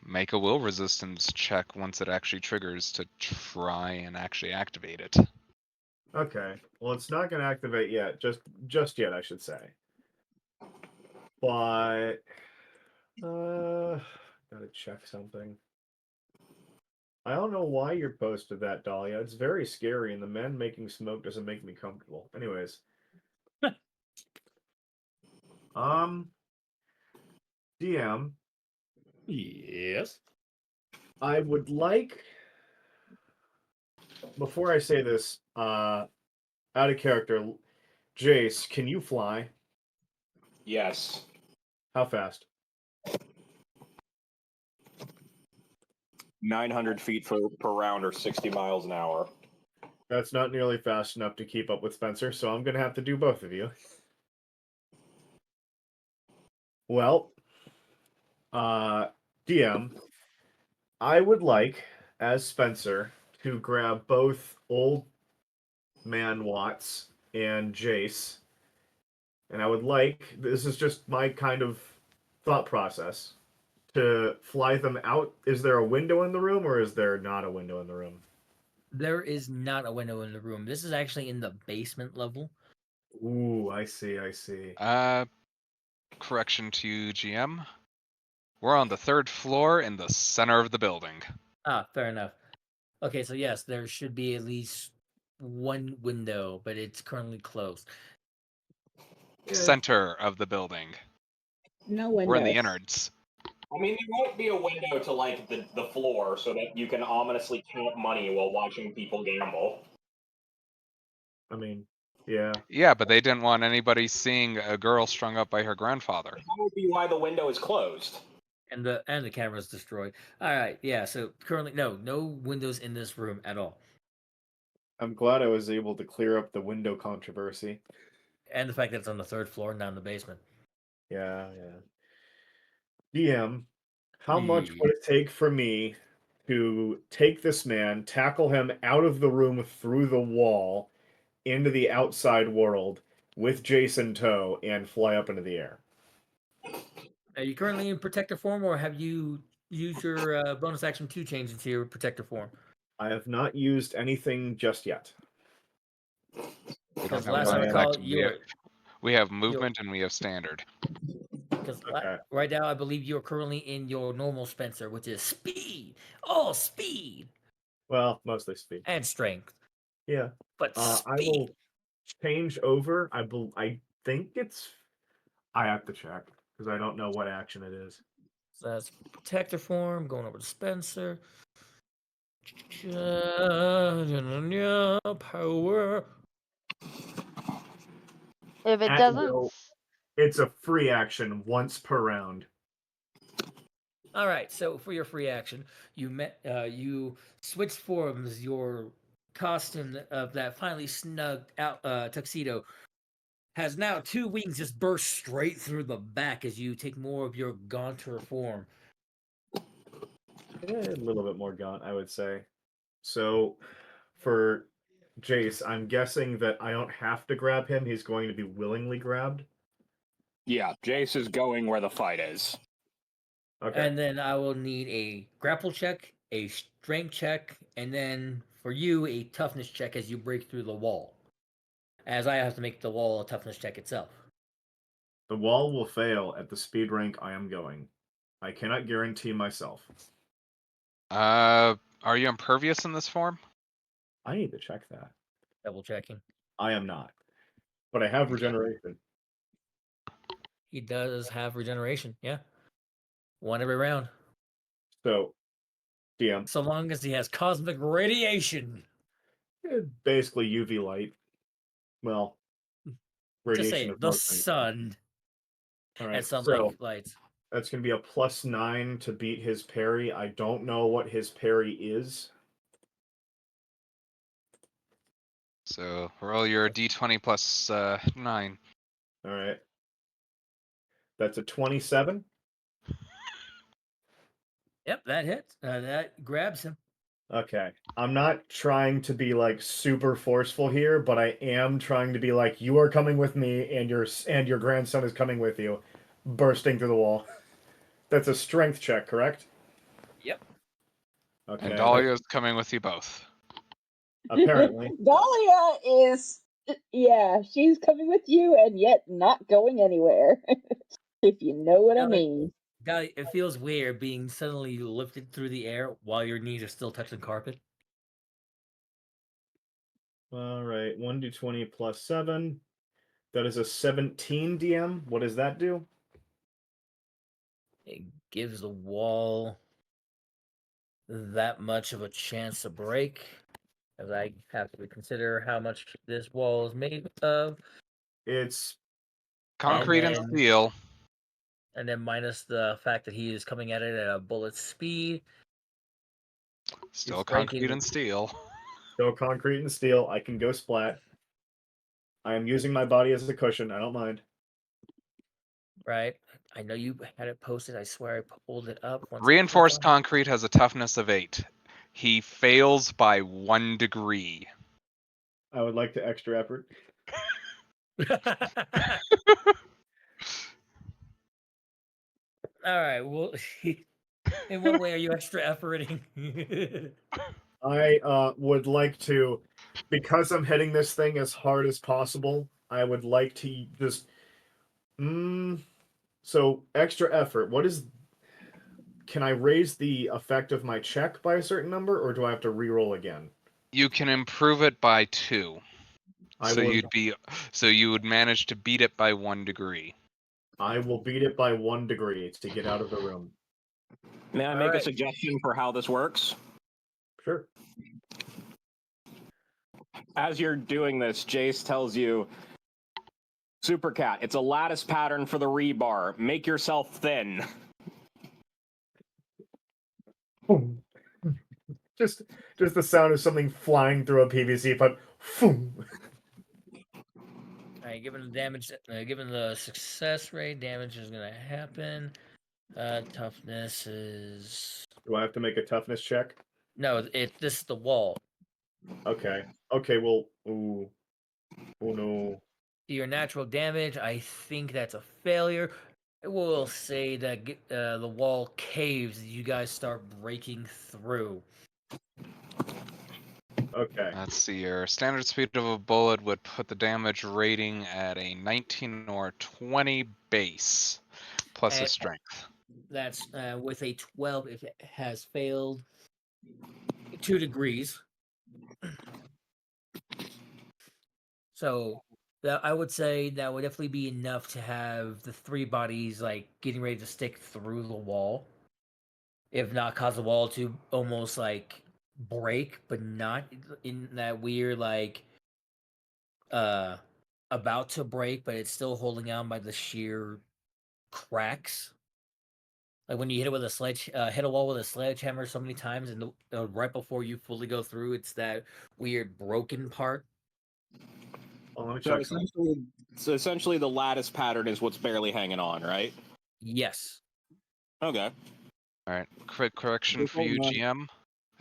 [SPEAKER 4] make a will resistance check once it actually triggers to try and actually activate it.
[SPEAKER 3] Okay. Well, it's not going to activate yet. Just yet, I should say. But gotta check something. I don't know why you're posted that, Dahlia. It's very scary, and the men making smoke doesn't make me comfortable. Anyways. DM,
[SPEAKER 1] Yes.
[SPEAKER 3] I would like, before I say this, out of character, Jace, can you fly?
[SPEAKER 6] Yes.
[SPEAKER 3] How fast?
[SPEAKER 6] 900 feet per round or 60 miles an hour.
[SPEAKER 3] That's not nearly fast enough to keep up with Spencer, so I'm going to have to do both of you. Well, DM, I would like, as Spencer, to grab both Old Man Watts and Jace, and I would like, this is just my kind of thought process, to fly them out. Is there a window in the room, or is there not a window in the room?
[SPEAKER 1] There is not a window in the room. This is actually in the basement level.
[SPEAKER 3] Ooh, I see, I see.
[SPEAKER 4] Correction to GM. We're on the 3rd floor in the center of the building.
[SPEAKER 1] Ah, fair enough. Okay, so yes, there should be at least one window, but it's currently closed.
[SPEAKER 4] Center of the building.
[SPEAKER 5] No
[SPEAKER 4] We're in the
[SPEAKER 5] windows.
[SPEAKER 4] innards.
[SPEAKER 6] I mean, there might be a window to like the floor so that you can ominously count money while watching people gamble.
[SPEAKER 3] I mean, yeah.
[SPEAKER 4] Yeah, but they didn't want anybody seeing a girl strung up by her grandfather.
[SPEAKER 6] That would be why the window is closed.
[SPEAKER 1] And the camera's destroyed. Alright, yeah, so currently no windows in this room at all.
[SPEAKER 3] I'm glad I was able to clear up the window controversy.
[SPEAKER 1] And the fact that it's on the 3rd floor, not in the basement.
[SPEAKER 3] Yeah, yeah. DM, how much would it take for me to take this man, tackle him out of the room through the wall into the outside world with Jason tow and fly up into the air?
[SPEAKER 1] Are you currently in protector form, or have you used your bonus action to change into your protector form?
[SPEAKER 3] I have not used anything just yet.
[SPEAKER 4] We don't
[SPEAKER 1] Because
[SPEAKER 4] have
[SPEAKER 1] last I
[SPEAKER 3] bonus
[SPEAKER 1] recall,
[SPEAKER 4] action.
[SPEAKER 1] you were
[SPEAKER 4] We have movement and we have standard.
[SPEAKER 1] because
[SPEAKER 3] Okay.
[SPEAKER 1] right now I believe you're currently in your normal Spencer, which is speed, all speed
[SPEAKER 3] Well, mostly speed.
[SPEAKER 1] and strength,
[SPEAKER 3] Yeah.
[SPEAKER 1] but
[SPEAKER 3] I
[SPEAKER 1] speed.
[SPEAKER 3] will change over. I think it's. I have to check because I don't know what action it is.
[SPEAKER 1] So that's protector form. Going over to Spencer. Power.
[SPEAKER 2] If it
[SPEAKER 3] At
[SPEAKER 2] doesn't,
[SPEAKER 3] will. It's a free action once per round.
[SPEAKER 1] All right. So for your free action, you switched forms. Your costume of that finely snugged out tuxedo has now 2 wings just burst straight through the back as you take more of your gaunter form.
[SPEAKER 3] A little bit more gaunt, I would say. So, for Jace, I'm guessing that I don't have to grab him. He's going to be willingly grabbed.
[SPEAKER 6] Yeah, Jace is going where the fight is.
[SPEAKER 3] Okay.
[SPEAKER 1] And then I will need a grapple check, a strength check, and then for you, a toughness check as you break through the wall. As I have to make the wall a toughness check itself.
[SPEAKER 3] The wall will fail at the speed rank I am going. I cannot guarantee myself.
[SPEAKER 4] Are you impervious in this form?
[SPEAKER 3] I need to check that.
[SPEAKER 1] Double checking.
[SPEAKER 3] I am not. But I have
[SPEAKER 4] Okay.
[SPEAKER 3] regeneration.
[SPEAKER 1] He does have regeneration, yeah. One every round.
[SPEAKER 3] So, DM,
[SPEAKER 1] So long as he has cosmic radiation.
[SPEAKER 3] basically UV light. Well,
[SPEAKER 1] Just
[SPEAKER 3] radiation
[SPEAKER 1] say
[SPEAKER 3] of
[SPEAKER 1] the
[SPEAKER 3] most things.
[SPEAKER 1] sun
[SPEAKER 3] All
[SPEAKER 1] and
[SPEAKER 3] right.
[SPEAKER 1] sunlight
[SPEAKER 3] So,
[SPEAKER 1] lights.
[SPEAKER 3] that's going to be a +9 to beat his parry. I don't know what his parry is.
[SPEAKER 4] So roll your d20 plus 9.
[SPEAKER 3] All right. That's a 27.
[SPEAKER 1] Yep, that hits. That grabs him.
[SPEAKER 3] Okay. I'm not trying to be like super forceful here, but I am trying to be like, you are coming with me and your grandson is coming with you, bursting through the wall. That's a strength check, correct?
[SPEAKER 1] Yep.
[SPEAKER 3] Okay.
[SPEAKER 4] And
[SPEAKER 3] that's-
[SPEAKER 4] Dahlia's coming with you both.
[SPEAKER 3] apparently.
[SPEAKER 5] Dahlia is, yeah, she's coming with you and yet not going anywhere. If you know what I
[SPEAKER 1] Dahlia-
[SPEAKER 5] mean.
[SPEAKER 1] Guy, it feels weird being suddenly lifted through the air while your knees are still touching carpet.
[SPEAKER 3] All right. 1d20 plus 7. That is a 17 DM. What does that do?
[SPEAKER 1] It gives the wall that much of a chance to break. As I have to consider how much this wall is made of.
[SPEAKER 3] It's
[SPEAKER 4] Concrete and
[SPEAKER 1] then-
[SPEAKER 4] steel.
[SPEAKER 1] And then minus the fact that he is coming at it at a bullet speed.
[SPEAKER 4] Still
[SPEAKER 1] It's
[SPEAKER 4] concrete
[SPEAKER 1] breaking-
[SPEAKER 4] and steel.
[SPEAKER 3] still concrete and steel. I can go splat. I am using my body as a cushion. I don't mind.
[SPEAKER 1] Right? I know you had it posted. I swear I pulled it up. Once
[SPEAKER 4] Reinforced concrete has a toughness of 8. He fails by 1 degree.
[SPEAKER 3] I would like to extra effort.
[SPEAKER 1] All right. Well, in what way are you extra efforting?
[SPEAKER 3] I would like to, because I'm hitting this thing as hard as possible, I would like to just. So, extra effort. What is. Can I raise the effect of my check by a certain number, or do I have to reroll again?
[SPEAKER 4] You can improve it by 2. So you would manage to beat it by 1 degree.
[SPEAKER 3] I will beat it by 1 degree to get out of the room.
[SPEAKER 6] May I
[SPEAKER 1] All
[SPEAKER 6] make a
[SPEAKER 1] right.
[SPEAKER 6] suggestion for how this works?
[SPEAKER 3] Sure.
[SPEAKER 6] As you're doing this, Jace tells you, Supercat, it's a lattice pattern for the rebar. Make yourself thin.
[SPEAKER 3] Boom. Just the sound of something flying through a PVC pipe. Boom.
[SPEAKER 1] All right, given the damage, given the success rate, damage is gonna happen. Toughness is
[SPEAKER 3] Do I have to make a toughness check?
[SPEAKER 1] no. This is the wall.
[SPEAKER 3] Okay. Okay. Well. Ooh. Oh no.
[SPEAKER 1] Your natural damage, I think that's a failure. We'll say that the wall caves. You guys start breaking through.
[SPEAKER 3] Okay.
[SPEAKER 4] Let's see, your standard speed of a bullet would put the damage rating at a 19 or 20 base, plus a
[SPEAKER 1] And-
[SPEAKER 4] strength.
[SPEAKER 1] That's with a 12 if it has failed 2 degrees. So that I would say that would definitely be enough to have the 3 bodies like getting ready to stick through the wall. If not cause the wall to almost like break, but not in that weird like about to break, but it's still holding on by the sheer cracks. Like when you hit it with a hit a wall with a sledgehammer so many times, and right before you fully go through, it's that weird broken part.
[SPEAKER 3] Oh, let me
[SPEAKER 6] So
[SPEAKER 3] check.
[SPEAKER 6] essentially, the lattice pattern is what's barely hanging on, right?
[SPEAKER 1] Yes.
[SPEAKER 6] Okay.
[SPEAKER 4] Alright, quick correction for
[SPEAKER 7] Hold
[SPEAKER 4] you,
[SPEAKER 7] on.
[SPEAKER 4] GM.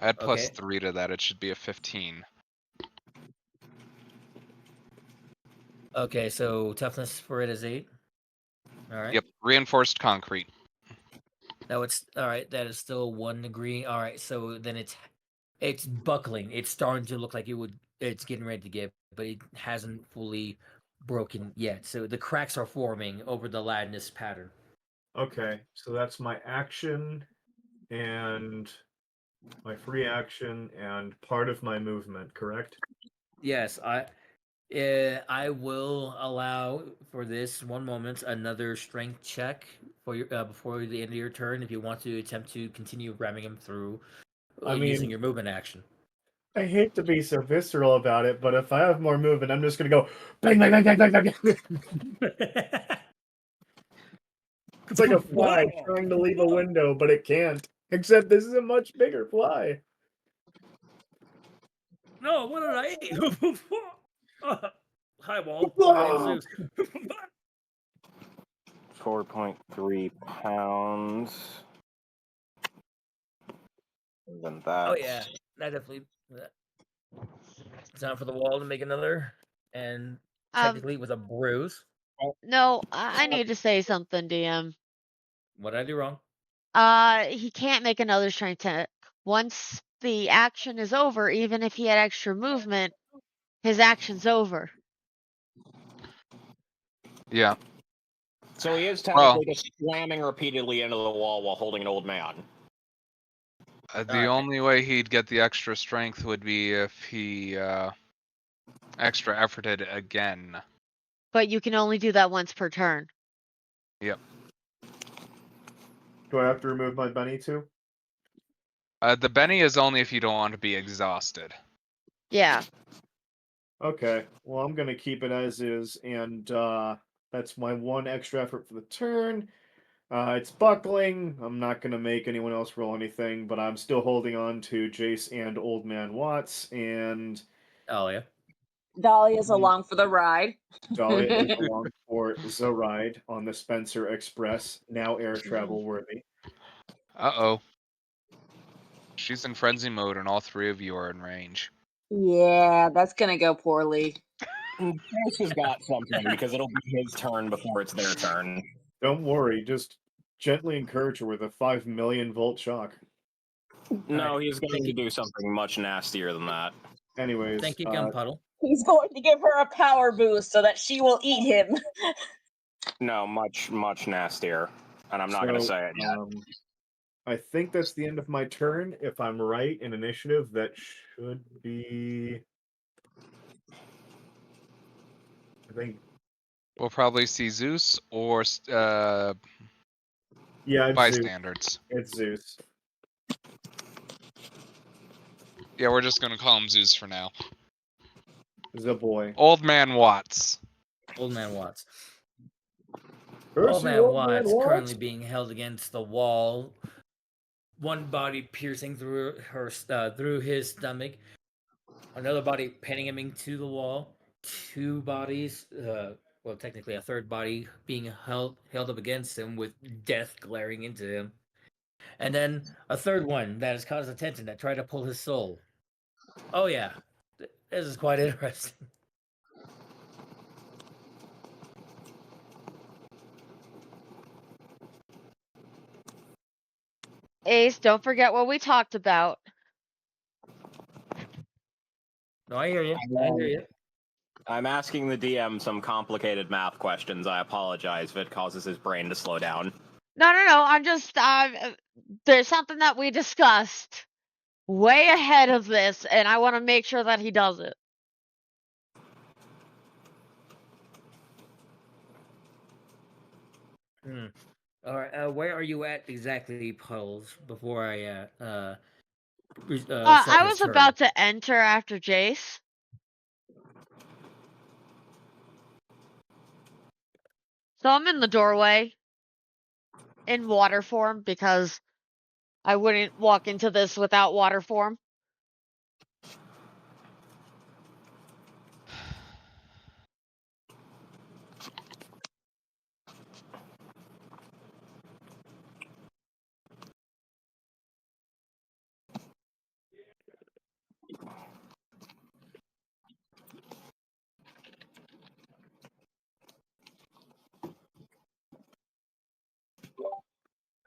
[SPEAKER 4] Add plus
[SPEAKER 1] Okay.
[SPEAKER 4] 3 to that, it should be a 15.
[SPEAKER 1] Okay, so toughness for it is 8. All right.
[SPEAKER 4] Yep, reinforced concrete.
[SPEAKER 1] No, it's all right. That is still 1 degree. All right, so then it's buckling. It's starting to look like it's getting ready to give, but it hasn't fully broken yet. So the cracks are forming over the lattice pattern.
[SPEAKER 3] Okay, so that's my action and my free action and part of my movement, correct?
[SPEAKER 1] Yes, I will allow for this one moment another strength check for your before the end of your turn if you want to attempt to continue ramming him through
[SPEAKER 3] I
[SPEAKER 1] using
[SPEAKER 3] mean-
[SPEAKER 1] your movement action.
[SPEAKER 3] I hate to be so visceral about it, but if I have more movement, I'm just gonna go bang, bang, bang, bang, bang, bang. It's like a fly trying to leave a window, but it can't. Except this is a much bigger fly.
[SPEAKER 1] No, what did I eat? Hi, Wall. My name's Zeus.
[SPEAKER 6] 4.3 pounds. And then that.
[SPEAKER 1] Oh yeah, that definitely. Time for the wall to make another, and technically it was a bruise.
[SPEAKER 2] No, I need to say something, DM.
[SPEAKER 1] What did I do wrong?
[SPEAKER 2] He can't make another strength check. Once the action is over, even if he had extra movement, his action's over.
[SPEAKER 4] Yeah,
[SPEAKER 6] So he is
[SPEAKER 4] Well-
[SPEAKER 6] technically just slamming repeatedly into the wall while holding an old man.
[SPEAKER 4] the
[SPEAKER 1] Alright.
[SPEAKER 4] only way he'd get the extra strength would be if he extra efforted again.
[SPEAKER 2] But you can only do that once per turn.
[SPEAKER 3] Do I have to remove my bunny too?
[SPEAKER 4] The Benny is only if you don't want to be exhausted.
[SPEAKER 2] Yeah.
[SPEAKER 3] Okay. Well, I'm gonna keep it as is, and that's my one extra effort for the turn. It's buckling. I'm not gonna make anyone else roll anything, but I'm still holding on to Jace and Old Man Watts, and
[SPEAKER 1] Oh yeah.
[SPEAKER 5] Dahlia's along for the ride.
[SPEAKER 3] Dahlia is along for the ride on the Spencer Express, now air travel worthy.
[SPEAKER 4] Uh-oh. She's in frenzy mode and all 3 of you are in range.
[SPEAKER 5] Yeah, that's gonna go poorly.
[SPEAKER 6] Chris has got something because it'll be his turn before it's their turn.
[SPEAKER 3] Don't worry, just gently encourage her with a 5 million volt shock.
[SPEAKER 6] No, he's going to do something much nastier than that.
[SPEAKER 3] Anyways,
[SPEAKER 1] Thank you, Gunpuddle.
[SPEAKER 5] He's going to give her a power boost so that she will eat him.
[SPEAKER 6] No, much, much nastier. And I'm not going to
[SPEAKER 3] so,
[SPEAKER 6] say it yet.
[SPEAKER 3] I think that's the end of my turn. If I'm right in initiative, that should be. I think.
[SPEAKER 4] We'll probably see Zeus or
[SPEAKER 3] Yeah, it's Zeus.
[SPEAKER 4] bystanders.
[SPEAKER 3] It's Zeus.
[SPEAKER 4] Yeah, we're just gonna call him Zeus for now.
[SPEAKER 3] The boy.
[SPEAKER 4] Old Man Watts.
[SPEAKER 1] Old Man Watts.
[SPEAKER 3] Percy,
[SPEAKER 1] Old Man
[SPEAKER 3] Old
[SPEAKER 1] Watts
[SPEAKER 3] Man
[SPEAKER 1] currently
[SPEAKER 3] Watts.
[SPEAKER 1] being held against the wall. One body piercing through through his stomach. Another body pinning him into the wall. 2 bodies, well, technically a third body being held up against him with death glaring into him. And then a third one that has caused attention that tried to pull his soul. Oh yeah, this is quite interesting.
[SPEAKER 2] Ace, don't forget what we talked about.
[SPEAKER 1] No, I hear you. I hear you.
[SPEAKER 6] I'm asking the DM some complicated math questions. I apologize if it causes his brain to slow down.
[SPEAKER 2] No. I'm just, there's something that we discussed way ahead of this, and I want to make sure that he does it.
[SPEAKER 1] All right, where are you at exactly, Pulse? Before I
[SPEAKER 2] I was about to enter after Jace. So I'm in the doorway in water form because I wouldn't walk into this without water form.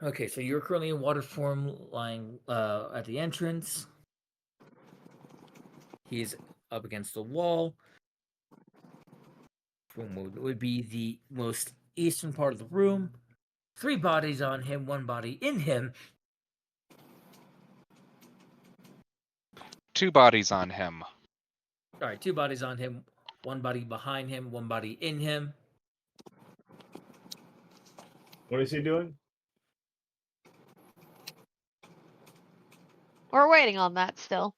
[SPEAKER 1] Okay, so you're currently in water form, lying at the entrance. He's up against the wall. Room would be the most eastern part of the room. 3 bodies on him, 1 body in him.
[SPEAKER 4] 2 bodies on him.
[SPEAKER 1] All right, 2 bodies on him, 1 body behind him, 1 body in him.
[SPEAKER 3] What is he doing?
[SPEAKER 2] We're waiting on that still.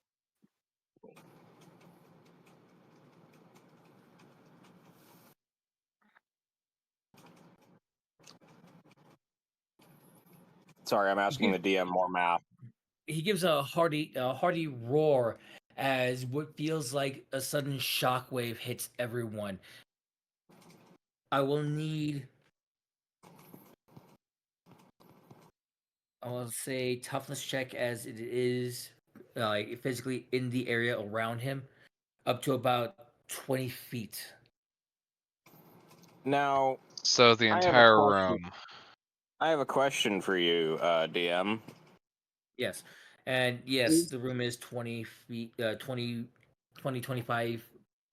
[SPEAKER 6] Sorry, I'm asking the DM more math.
[SPEAKER 1] He gives a hearty roar as what feels like a sudden shockwave hits everyone. I will say toughness check as it is physically in the area around him, up to about 20 feet.
[SPEAKER 6] Now,
[SPEAKER 4] So the
[SPEAKER 6] I have a
[SPEAKER 4] entire
[SPEAKER 6] question.
[SPEAKER 4] room.
[SPEAKER 6] I have a question for you, DM.
[SPEAKER 1] Yes. And yes, the room is 20 feet, 25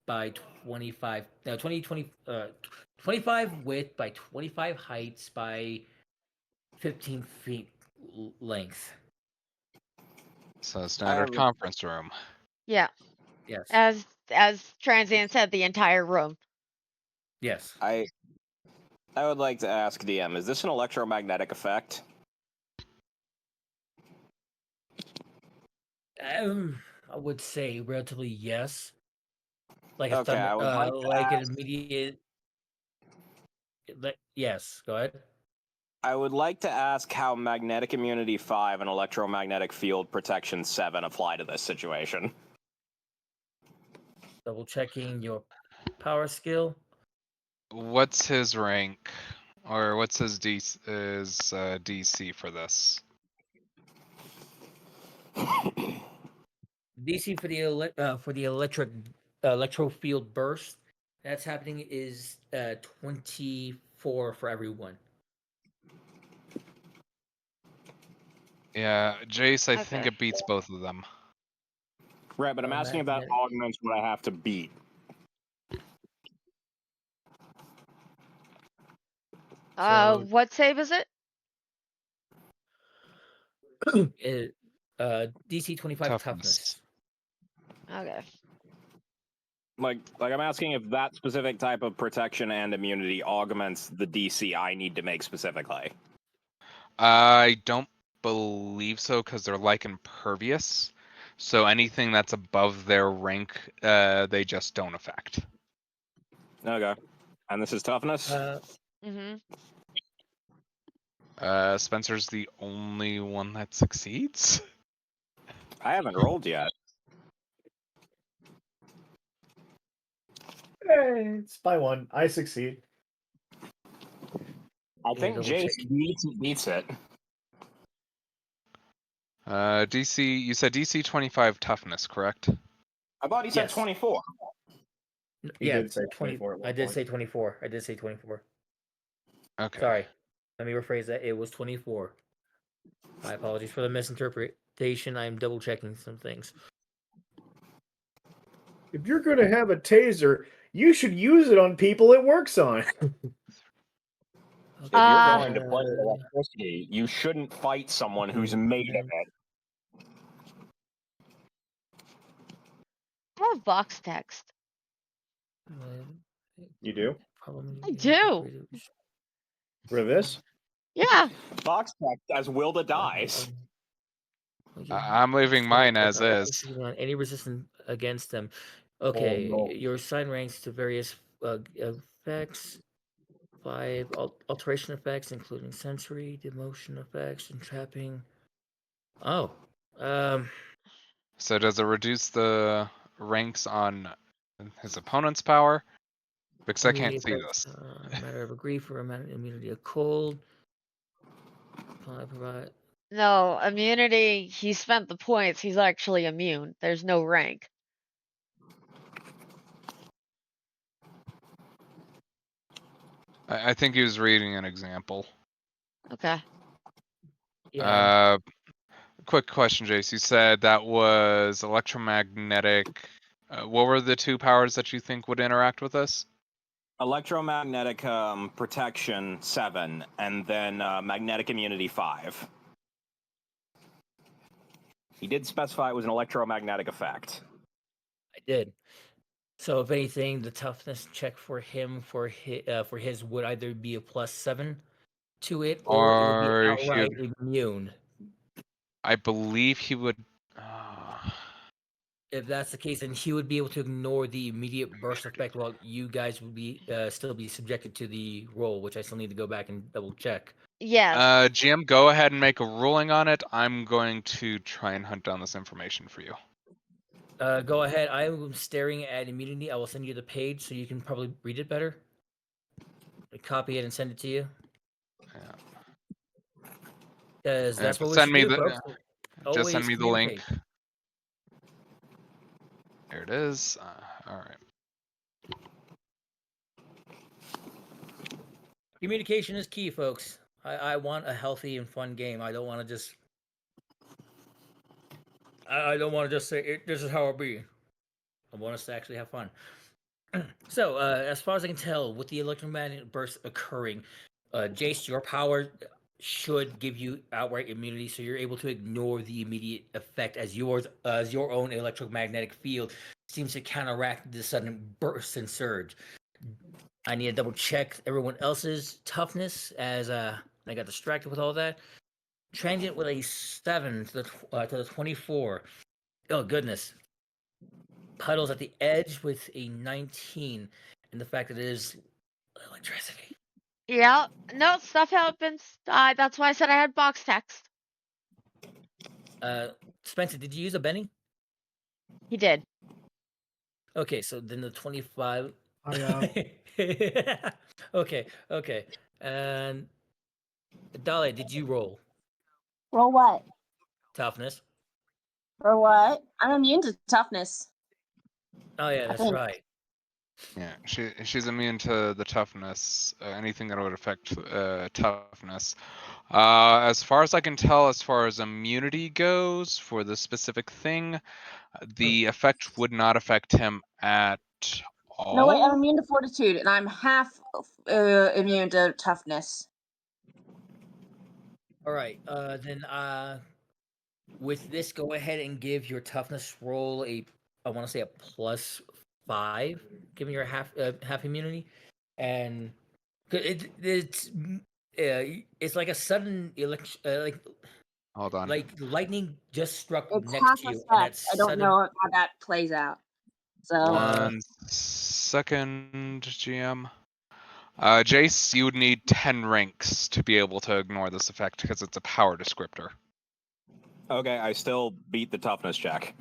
[SPEAKER 1] by 25, no, 25 width by 25 heights by 15 feet length.
[SPEAKER 4] So standard conference room.
[SPEAKER 2] Yeah,
[SPEAKER 1] Yes.
[SPEAKER 2] as Transient said, the entire room.
[SPEAKER 1] Yes.
[SPEAKER 6] I would like to ask DM, is this an electromagnetic effect?
[SPEAKER 1] I would say relatively yes. Like a
[SPEAKER 6] Okay,
[SPEAKER 1] thunder,
[SPEAKER 6] I would like to
[SPEAKER 1] like an
[SPEAKER 6] ask-
[SPEAKER 1] immediate. Yes, go ahead.
[SPEAKER 6] I would like to ask how Magnetic Immunity 5 and Electromagnetic Field Protection 7 apply to this situation.
[SPEAKER 1] Double checking your power skill.
[SPEAKER 4] What's his rank? Or what's his DC for this?
[SPEAKER 1] DC for the electro field burst that's happening is 24 for everyone.
[SPEAKER 4] Yeah, Jace, I think
[SPEAKER 2] Okay.
[SPEAKER 4] it beats both of them.
[SPEAKER 6] Right, but I'm asking if that
[SPEAKER 1] Magnetic.
[SPEAKER 6] augments what I have to beat.
[SPEAKER 1] So-
[SPEAKER 2] What save is it?
[SPEAKER 1] DC 25 toughness.
[SPEAKER 2] Okay.
[SPEAKER 6] Like I'm asking if that specific type of protection and immunity augments the DC I need to make specifically.
[SPEAKER 4] I don't believe so because they're like impervious. So anything that's above their rank, they just don't affect.
[SPEAKER 6] Okay. And this is toughness?
[SPEAKER 2] Mm-hmm.
[SPEAKER 4] Spencer's the only one that succeeds.
[SPEAKER 6] I haven't rolled yet.
[SPEAKER 3] It's by 1. I succeed.
[SPEAKER 6] I think
[SPEAKER 1] double
[SPEAKER 6] Jace
[SPEAKER 1] check.
[SPEAKER 6] beats it.
[SPEAKER 4] DC, you said DC 25 toughness, correct?
[SPEAKER 6] I thought he said
[SPEAKER 1] Yes.
[SPEAKER 6] 24.
[SPEAKER 3] He
[SPEAKER 1] Yeah,
[SPEAKER 3] did say
[SPEAKER 1] 20.
[SPEAKER 3] 24 at one
[SPEAKER 1] I did
[SPEAKER 3] point.
[SPEAKER 1] say 24. I did say 24.
[SPEAKER 4] Okay.
[SPEAKER 1] Sorry. Let me rephrase that. It was 24. My apologies for the misinterpretation. I'm double checking some things.
[SPEAKER 3] If you're going to have a taser, you should use it on people it works on.
[SPEAKER 6] If you're going to play with
[SPEAKER 1] Uh,
[SPEAKER 6] electricity, you shouldn't fight someone who's made of it.
[SPEAKER 2] I have box text.
[SPEAKER 3] You do?
[SPEAKER 2] I do.
[SPEAKER 3] For this?
[SPEAKER 2] Yeah.
[SPEAKER 6] Box text as Wilda dies.
[SPEAKER 4] I'm leaving mine as is.
[SPEAKER 1] On any resistance against them. Okay,
[SPEAKER 3] no.
[SPEAKER 1] your sign ranks to various effects. 5 alteration effects, including sensory, demotion effects, and trapping. Oh,
[SPEAKER 4] So does it reduce the ranks on his opponent's power? Because I can't see this.
[SPEAKER 1] A matter of a grief or a matter of immunity of cold. Provide.
[SPEAKER 2] No, immunity, he spent the points. He's actually immune. There's no rank.
[SPEAKER 4] I think he was reading an example.
[SPEAKER 2] Okay.
[SPEAKER 1] Yeah.
[SPEAKER 4] Quick question, Jace. You said that was electromagnetic. What were the two powers that you think would interact with us?
[SPEAKER 6] Electromagnetic protection 7, and then magnetic immunity 5. He did specify it was an electromagnetic effect.
[SPEAKER 1] I did. So if anything, the toughness check for him for his would either be a +7 to it, or it would be
[SPEAKER 4] Or
[SPEAKER 1] outright immune.
[SPEAKER 4] I believe he would.
[SPEAKER 1] If that's the case, then he would be able to ignore the immediate burst effect, while you guys would be still be subjected to the roll, which I still need to go back and double check.
[SPEAKER 2] Yes.
[SPEAKER 4] GM, go ahead and make a ruling on it. I'm going to try and hunt down this information for you.
[SPEAKER 1] Go ahead. I am staring at immunity. I will send you the page so you can probably read it better. Copy it and send it to you.
[SPEAKER 4] Yeah.
[SPEAKER 1] Because that's what we
[SPEAKER 4] send
[SPEAKER 1] should
[SPEAKER 4] me
[SPEAKER 1] do,
[SPEAKER 4] the.
[SPEAKER 1] folks.
[SPEAKER 4] Just send
[SPEAKER 1] Always
[SPEAKER 4] me the link.
[SPEAKER 1] communicate.
[SPEAKER 4] There it is. All right.
[SPEAKER 1] Communication is key, folks. I want a healthy and fun game. I don't want to just. I don't want to just say this is how it be. I want us to actually have fun. So, as far as I can tell, with the electromagnetic burst occurring, Jace, your power should give you outright immunity, so you're able to ignore the immediate effect, as your own electromagnetic field seems to counteract the sudden burst and surge. I need to double check everyone else's toughness, as I got distracted with all that. Transient with a 7 to the 24. Oh goodness. Puddles at the edge with a 19, and the fact that it is electricity.
[SPEAKER 2] Yeah. No, stuff happens. That's why I said I had box text.
[SPEAKER 1] Spencer, did you use a Benny?
[SPEAKER 2] He did.
[SPEAKER 1] Okay, so then the 25.
[SPEAKER 7] I
[SPEAKER 1] Okay. And Dale, did you roll
[SPEAKER 5] Roll what?
[SPEAKER 1] toughness?
[SPEAKER 5] For what? I'm immune to toughness.
[SPEAKER 1] Oh yeah,
[SPEAKER 5] I
[SPEAKER 1] that's
[SPEAKER 5] think-
[SPEAKER 1] right.
[SPEAKER 4] Yeah, she's immune to the toughness, anything that would affect toughness. As far as I can tell, as far as immunity goes for the specific thing, the effect would not affect him at all.
[SPEAKER 5] No, wait, I'm immune to fortitude, and I'm half immune to toughness.
[SPEAKER 1] All right. Then with this, go ahead and give your toughness roll I want to say a +5, giving your half immunity, and it's like a sudden
[SPEAKER 4] Hold on.
[SPEAKER 1] like lightning just struck
[SPEAKER 5] It's
[SPEAKER 1] next
[SPEAKER 5] half
[SPEAKER 1] to you, and
[SPEAKER 5] effect.
[SPEAKER 1] that's
[SPEAKER 5] I don't know how that plays out. So
[SPEAKER 4] One second, GM. Jace, you would need 10 ranks to be able to ignore this effect because it's a power descriptor.
[SPEAKER 6] Okay, I still beat the toughness check.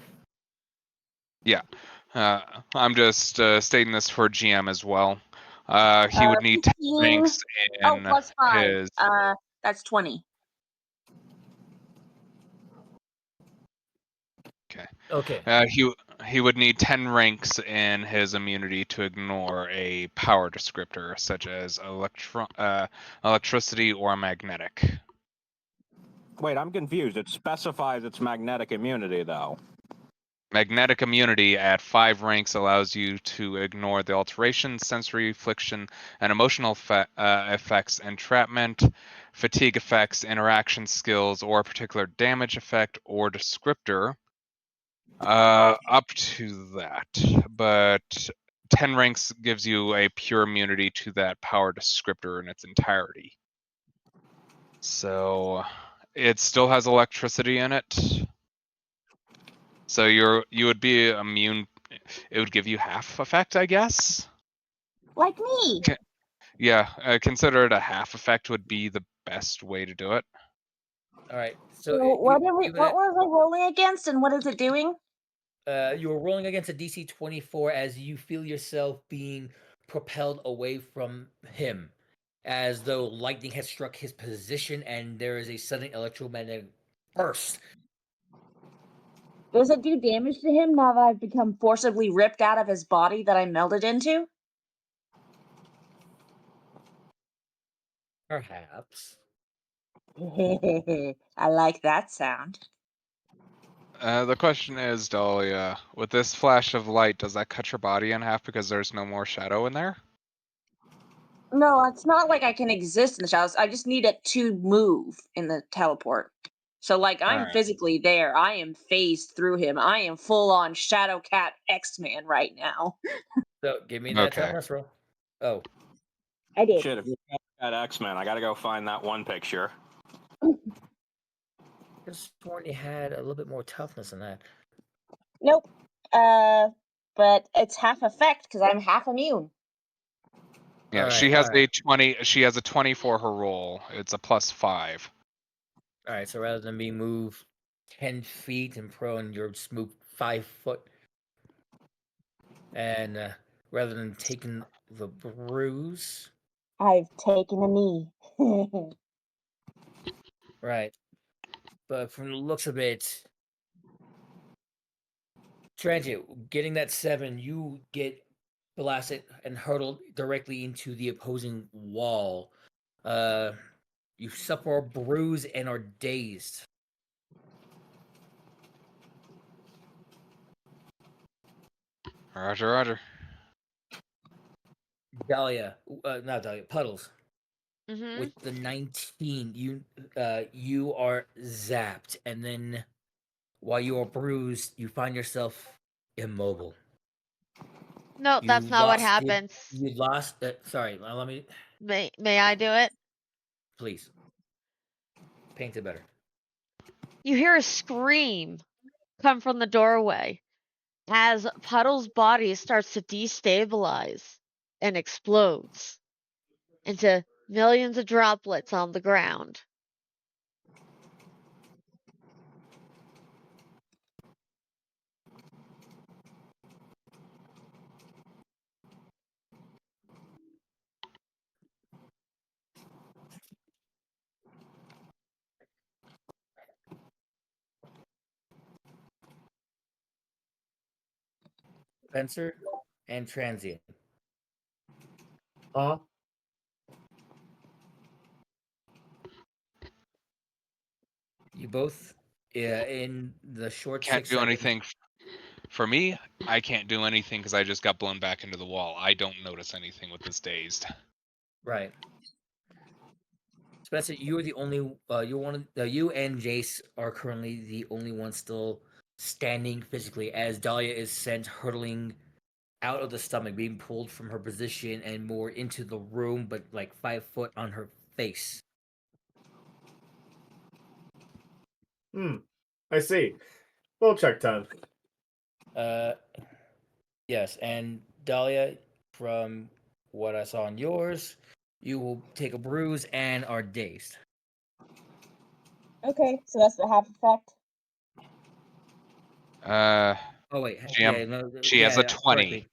[SPEAKER 4] Yeah. I'm just stating this for GM as well. He would need 10
[SPEAKER 5] 15.
[SPEAKER 4] ranks in
[SPEAKER 5] plus 5.
[SPEAKER 4] his.
[SPEAKER 5] That's 20.
[SPEAKER 1] okay.
[SPEAKER 4] He would need 10 ranks in his immunity to ignore a power descriptor such as electricity or magnetic.
[SPEAKER 6] Wait, I'm confused. It specifies it's magnetic immunity, though.
[SPEAKER 4] Magnetic immunity at 5 ranks allows you to ignore the alteration, sensory affliction, and emotional effects, entrapment, fatigue effects, interaction skills, or a particular damage effect or descriptor. Up to that, but 10 ranks gives you a pure immunity to that power descriptor in its entirety. So it still has electricity in it. So you would be immune. It would give you half effect, I guess.
[SPEAKER 5] Like me.
[SPEAKER 4] Yeah, consider it a half effect would be the best way to do it.
[SPEAKER 1] All right.
[SPEAKER 5] So
[SPEAKER 1] So
[SPEAKER 5] what was I rolling against, and what is it doing?
[SPEAKER 1] you were rolling against a DC 24 as you feel yourself being propelled away from him, as though lightning has struck his position and there is a sudden electromagnetic burst.
[SPEAKER 5] Does it do damage to him now that I've become forcibly ripped out of his body that I melded into?
[SPEAKER 1] Perhaps.
[SPEAKER 5] I like that sound.
[SPEAKER 4] The question is, Dahlia, with this flash of light, does that cut your body in half because there's no more shadow in there?
[SPEAKER 5] No, it's not like I can exist in the shadows. I just need it to move in the teleport. So, like, I'm
[SPEAKER 4] Alright.
[SPEAKER 5] physically there. I am phased through him. I am full on Shadow Cat X-Man right now.
[SPEAKER 1] So give me that
[SPEAKER 4] Okay.
[SPEAKER 1] Thomas roll. Oh,
[SPEAKER 5] I did.
[SPEAKER 6] Shit, if you're at X-Men, I gotta go find that one picture.
[SPEAKER 1] just sworn you had a little bit more toughness than that.
[SPEAKER 5] Nope. But it's half effect because I'm half immune.
[SPEAKER 4] Yeah, she has a 20. She has a 20 for her roll. It's a +5.
[SPEAKER 1] All right, so rather than being moved 10 feet and prone, you're just moved 5 foot. And rather than taking the bruise,
[SPEAKER 5] I've taken a knee.
[SPEAKER 1] right? But from the looks of it, Transient, getting that 7, you get blasted and hurtled directly into the opposing wall. You suffer a bruise and are dazed.
[SPEAKER 4] Roger, roger.
[SPEAKER 1] Dahlia, not Dahlia, Puddles.
[SPEAKER 2] Mm-hmm.
[SPEAKER 1] With the 19, you are zapped, and then while you are bruised, you find yourself immobile.
[SPEAKER 2] No,
[SPEAKER 1] You
[SPEAKER 2] that's not what
[SPEAKER 1] lost.
[SPEAKER 2] happens.
[SPEAKER 1] You lost. Sorry, let me
[SPEAKER 2] May I do it?
[SPEAKER 1] please paint it better.
[SPEAKER 2] You hear a scream come from the doorway as Puddle's body starts to destabilize and explodes into millions of droplets on the ground.
[SPEAKER 1] Spencer and Transient.
[SPEAKER 3] Huh?
[SPEAKER 1] You both, in the short
[SPEAKER 4] Can't
[SPEAKER 1] 6
[SPEAKER 4] do
[SPEAKER 1] seconds.
[SPEAKER 4] anything. For me, I can't do anything because I just got blown back into the wall. I don't notice anything with this dazed.
[SPEAKER 1] Right. Spencer, you are the only. You're one of. You and Jace are currently the only ones still standing physically, as Dahlia is sent hurtling out of the stomach, being pulled from her position and more into the room, but like 5 foot on her face.
[SPEAKER 3] I see. Well, check time.
[SPEAKER 1] Yes, and Dahlia, from what I saw on yours, you will take a bruise and are dazed.
[SPEAKER 5] Okay, so that's the half effect.
[SPEAKER 1] Oh wait,
[SPEAKER 4] GM,
[SPEAKER 1] yeah, no,
[SPEAKER 4] she has a
[SPEAKER 1] yeah,
[SPEAKER 4] 20.
[SPEAKER 1] correctly.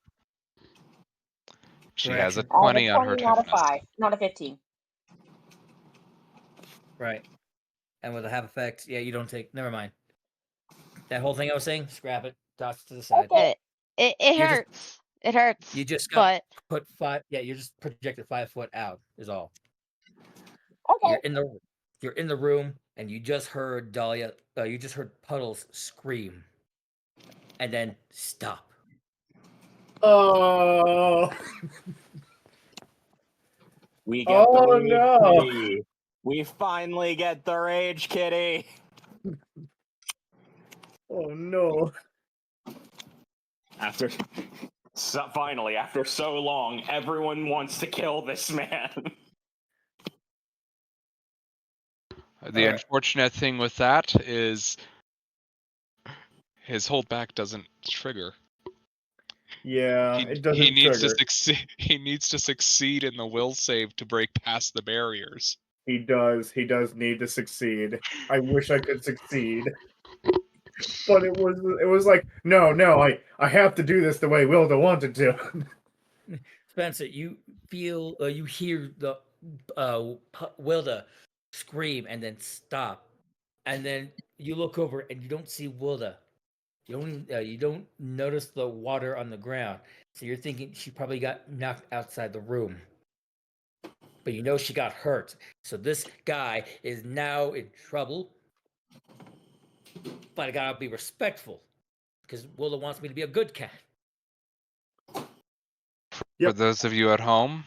[SPEAKER 4] She has a
[SPEAKER 1] Correction.
[SPEAKER 5] I have a
[SPEAKER 4] 20 on her
[SPEAKER 5] 20, not a
[SPEAKER 4] toughness.
[SPEAKER 5] 5, not a 15.
[SPEAKER 1] Right. And with a half effect, yeah, you don't take. Never mind. That whole thing I was saying, scrap it. Toss it to the side.
[SPEAKER 5] Okay.
[SPEAKER 2] It
[SPEAKER 1] You just-
[SPEAKER 2] hurts. It hurts.
[SPEAKER 1] You just got
[SPEAKER 2] but
[SPEAKER 1] put 5. Yeah, you just projected 5 foot out. Is all.
[SPEAKER 5] Okay.
[SPEAKER 1] You're in the room, and you just heard Dahlia. You just heard Puddles scream, and then stop.
[SPEAKER 3] Oh.
[SPEAKER 6] We get
[SPEAKER 3] Oh,
[SPEAKER 6] the rage
[SPEAKER 3] no.
[SPEAKER 6] kitty. We finally get the rage kitty.
[SPEAKER 3] Oh no.
[SPEAKER 6] Finally, after so long, everyone wants to kill this man.
[SPEAKER 4] The
[SPEAKER 1] Alright.
[SPEAKER 4] unfortunate thing with that is his holdback doesn't trigger.
[SPEAKER 3] Yeah,
[SPEAKER 4] He,
[SPEAKER 3] it doesn't
[SPEAKER 4] he needs
[SPEAKER 3] trigger.
[SPEAKER 4] to succeed. He needs to succeed in the will save to break past the barriers.
[SPEAKER 3] He does. He does need to succeed. I wish I could succeed. But it was like, no, I have to do this the way Wilda wanted to.
[SPEAKER 1] Spencer, you feel, you hear the Wilda scream and then stop, and then you look over and you don't see Wilda. You don't notice the water on the ground, so you're thinking she probably got knocked outside the room. but you know she got hurt. So this guy is now in trouble. But I gotta be respectful because Willow wants me to be a good cat.
[SPEAKER 4] For
[SPEAKER 3] Yep.
[SPEAKER 4] those of you at home,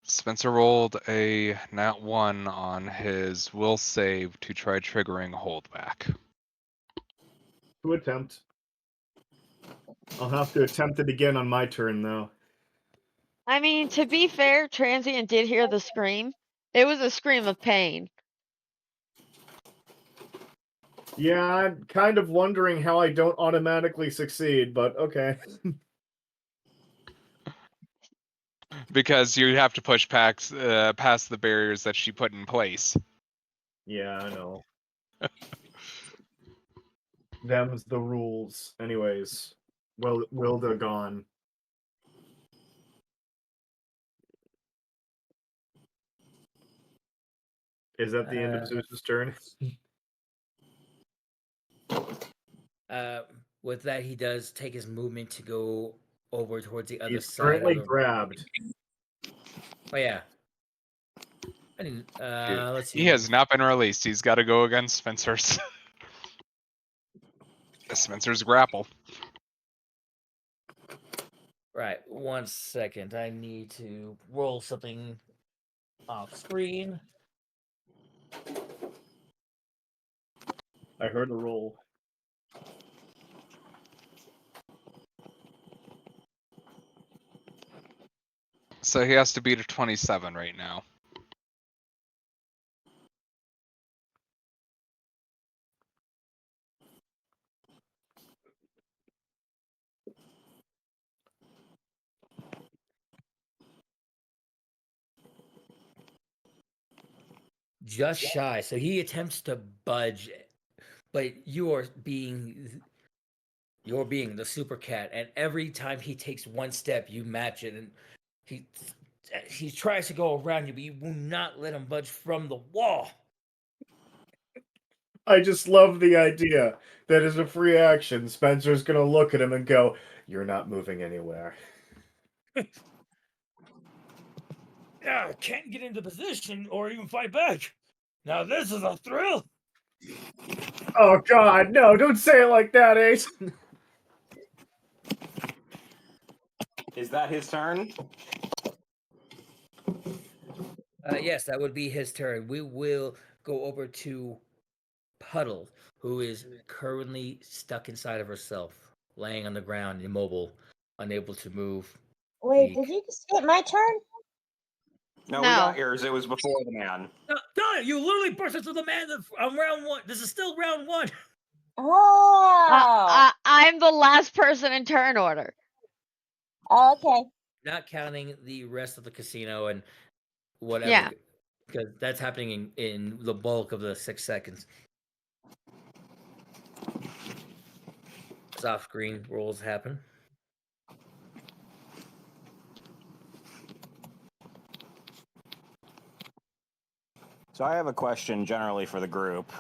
[SPEAKER 4] Spencer rolled a nat 1 on his will save to try triggering holdback.
[SPEAKER 3] To attempt. I'll have to attempt it again on my turn, though.
[SPEAKER 2] I mean, to be fair, Transient did hear the scream. It was a scream of pain.
[SPEAKER 3] Yeah, I'm kind of wondering how I don't automatically succeed, but okay.
[SPEAKER 4] Because you have to push past the barriers that she put in place.
[SPEAKER 3] Yeah, I know. Them's the rules. Anyways, Wilda gone. Is that the end of Zeus's turn?
[SPEAKER 1] With that, he does take his movement to go over towards the other
[SPEAKER 3] He's
[SPEAKER 1] side.
[SPEAKER 3] currently
[SPEAKER 1] Of the...
[SPEAKER 3] grabbed.
[SPEAKER 1] Oh yeah. I didn't. Let's see.
[SPEAKER 4] He has not been released. He's got to go against Spencer's. Spencer's grapple.
[SPEAKER 1] Right. 1 second. I need to roll something off screen.
[SPEAKER 3] I heard a roll.
[SPEAKER 4] So he has to beat a 27 right now.
[SPEAKER 1] Just shy. So he attempts to budge, but you're being the super cat, and every time he takes one step, you match it, and he tries to go around you, but you will not let him budge from the wall.
[SPEAKER 3] I just love the idea that as a free action, Spencer's gonna look at him and go, "You're not moving anywhere."
[SPEAKER 1] Yeah, can't get into position or even fight back. Now this is a thrill.
[SPEAKER 3] Oh God, no! Don't say it like that, Ace.
[SPEAKER 6] Is that his turn?
[SPEAKER 1] Yes, that would be his turn. We will go over to Puddle, who is currently stuck inside of herself, laying on the ground, immobile, unable to move.
[SPEAKER 5] Wait,
[SPEAKER 1] weak.
[SPEAKER 5] did you just skip my turn?
[SPEAKER 6] No,
[SPEAKER 2] No.
[SPEAKER 6] we got yours. It was before the man.
[SPEAKER 1] No, Donna, you literally burst into the man on round one. This is still round one.
[SPEAKER 5] Oh.
[SPEAKER 2] I'm the last person in turn order.
[SPEAKER 5] Okay.
[SPEAKER 1] Not counting the rest of the casino and whatever.
[SPEAKER 2] Yeah.
[SPEAKER 1] Because that's happening in the bulk of the 6 seconds. Soft screen rolls happen.
[SPEAKER 6] So I have a question generally for the group.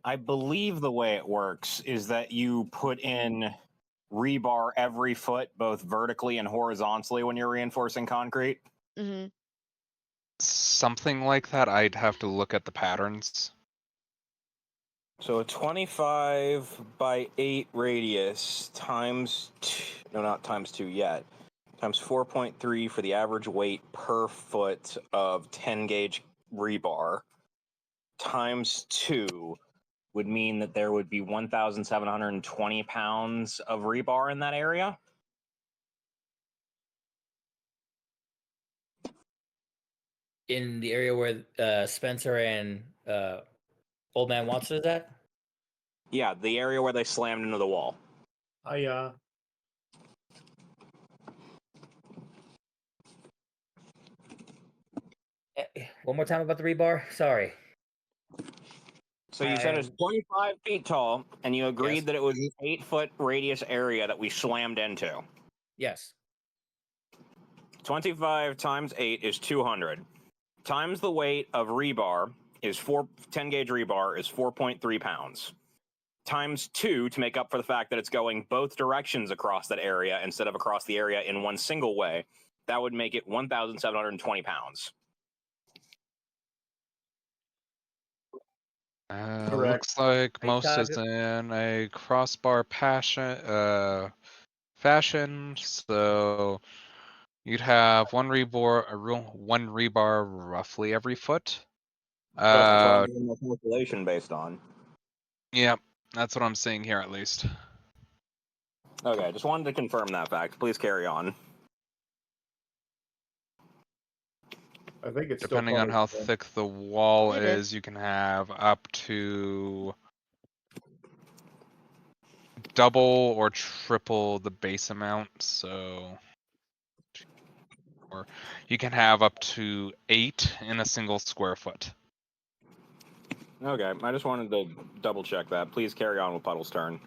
[SPEAKER 6] I believe the way it works is that you put in rebar every foot, both vertically and horizontally, when you're reinforcing concrete.
[SPEAKER 2] Hmm.
[SPEAKER 4] Something like that. I'd have to look at the patterns.
[SPEAKER 8] So a 25 by 8 radius times no, not times 2 yet. Times 4.3 for the average weight per foot of 10 gauge rebar. Times 2 would mean that there would be 1,720 pounds of rebar in that area.
[SPEAKER 1] In the area where Spencer and Old Man Watson is at?
[SPEAKER 6] Yeah, the area where they slammed into the wall.
[SPEAKER 1] One more time about the rebar? Sorry.
[SPEAKER 6] So you said it's 25 feet tall, and you agreed
[SPEAKER 1] Yes.
[SPEAKER 6] that it was an 8-foot radius area that we slammed into.
[SPEAKER 1] Yes.
[SPEAKER 6] 25 times 8 is 200. Times the weight of rebar is 10 gauge rebar is 4.3 pounds. Times 2 to make up for the fact that it's going both directions across that area instead of across the area in one single way
[SPEAKER 8] That would make it 1,720 pounds.
[SPEAKER 3] Correct.
[SPEAKER 4] Looks like
[SPEAKER 1] Hey,
[SPEAKER 4] most is
[SPEAKER 1] Todd.
[SPEAKER 4] in a crossbar fashion, so you'd have one rebar roughly every foot.
[SPEAKER 8] That's what I'm doing my calculation based on.
[SPEAKER 4] Yeah, that's what I'm seeing here at least.
[SPEAKER 8] Okay, just wanted to confirm that fact. Please carry on.
[SPEAKER 3] I think it's
[SPEAKER 4] Depending
[SPEAKER 3] still
[SPEAKER 4] on how
[SPEAKER 3] probably-
[SPEAKER 4] thick the wall
[SPEAKER 2] It
[SPEAKER 4] is,
[SPEAKER 2] is.
[SPEAKER 4] you can have up to double or triple the base amount. So, or you can have up to 8 in a single square foot.
[SPEAKER 8] Okay, I just wanted to double check that. Please carry on with Puddle's turn.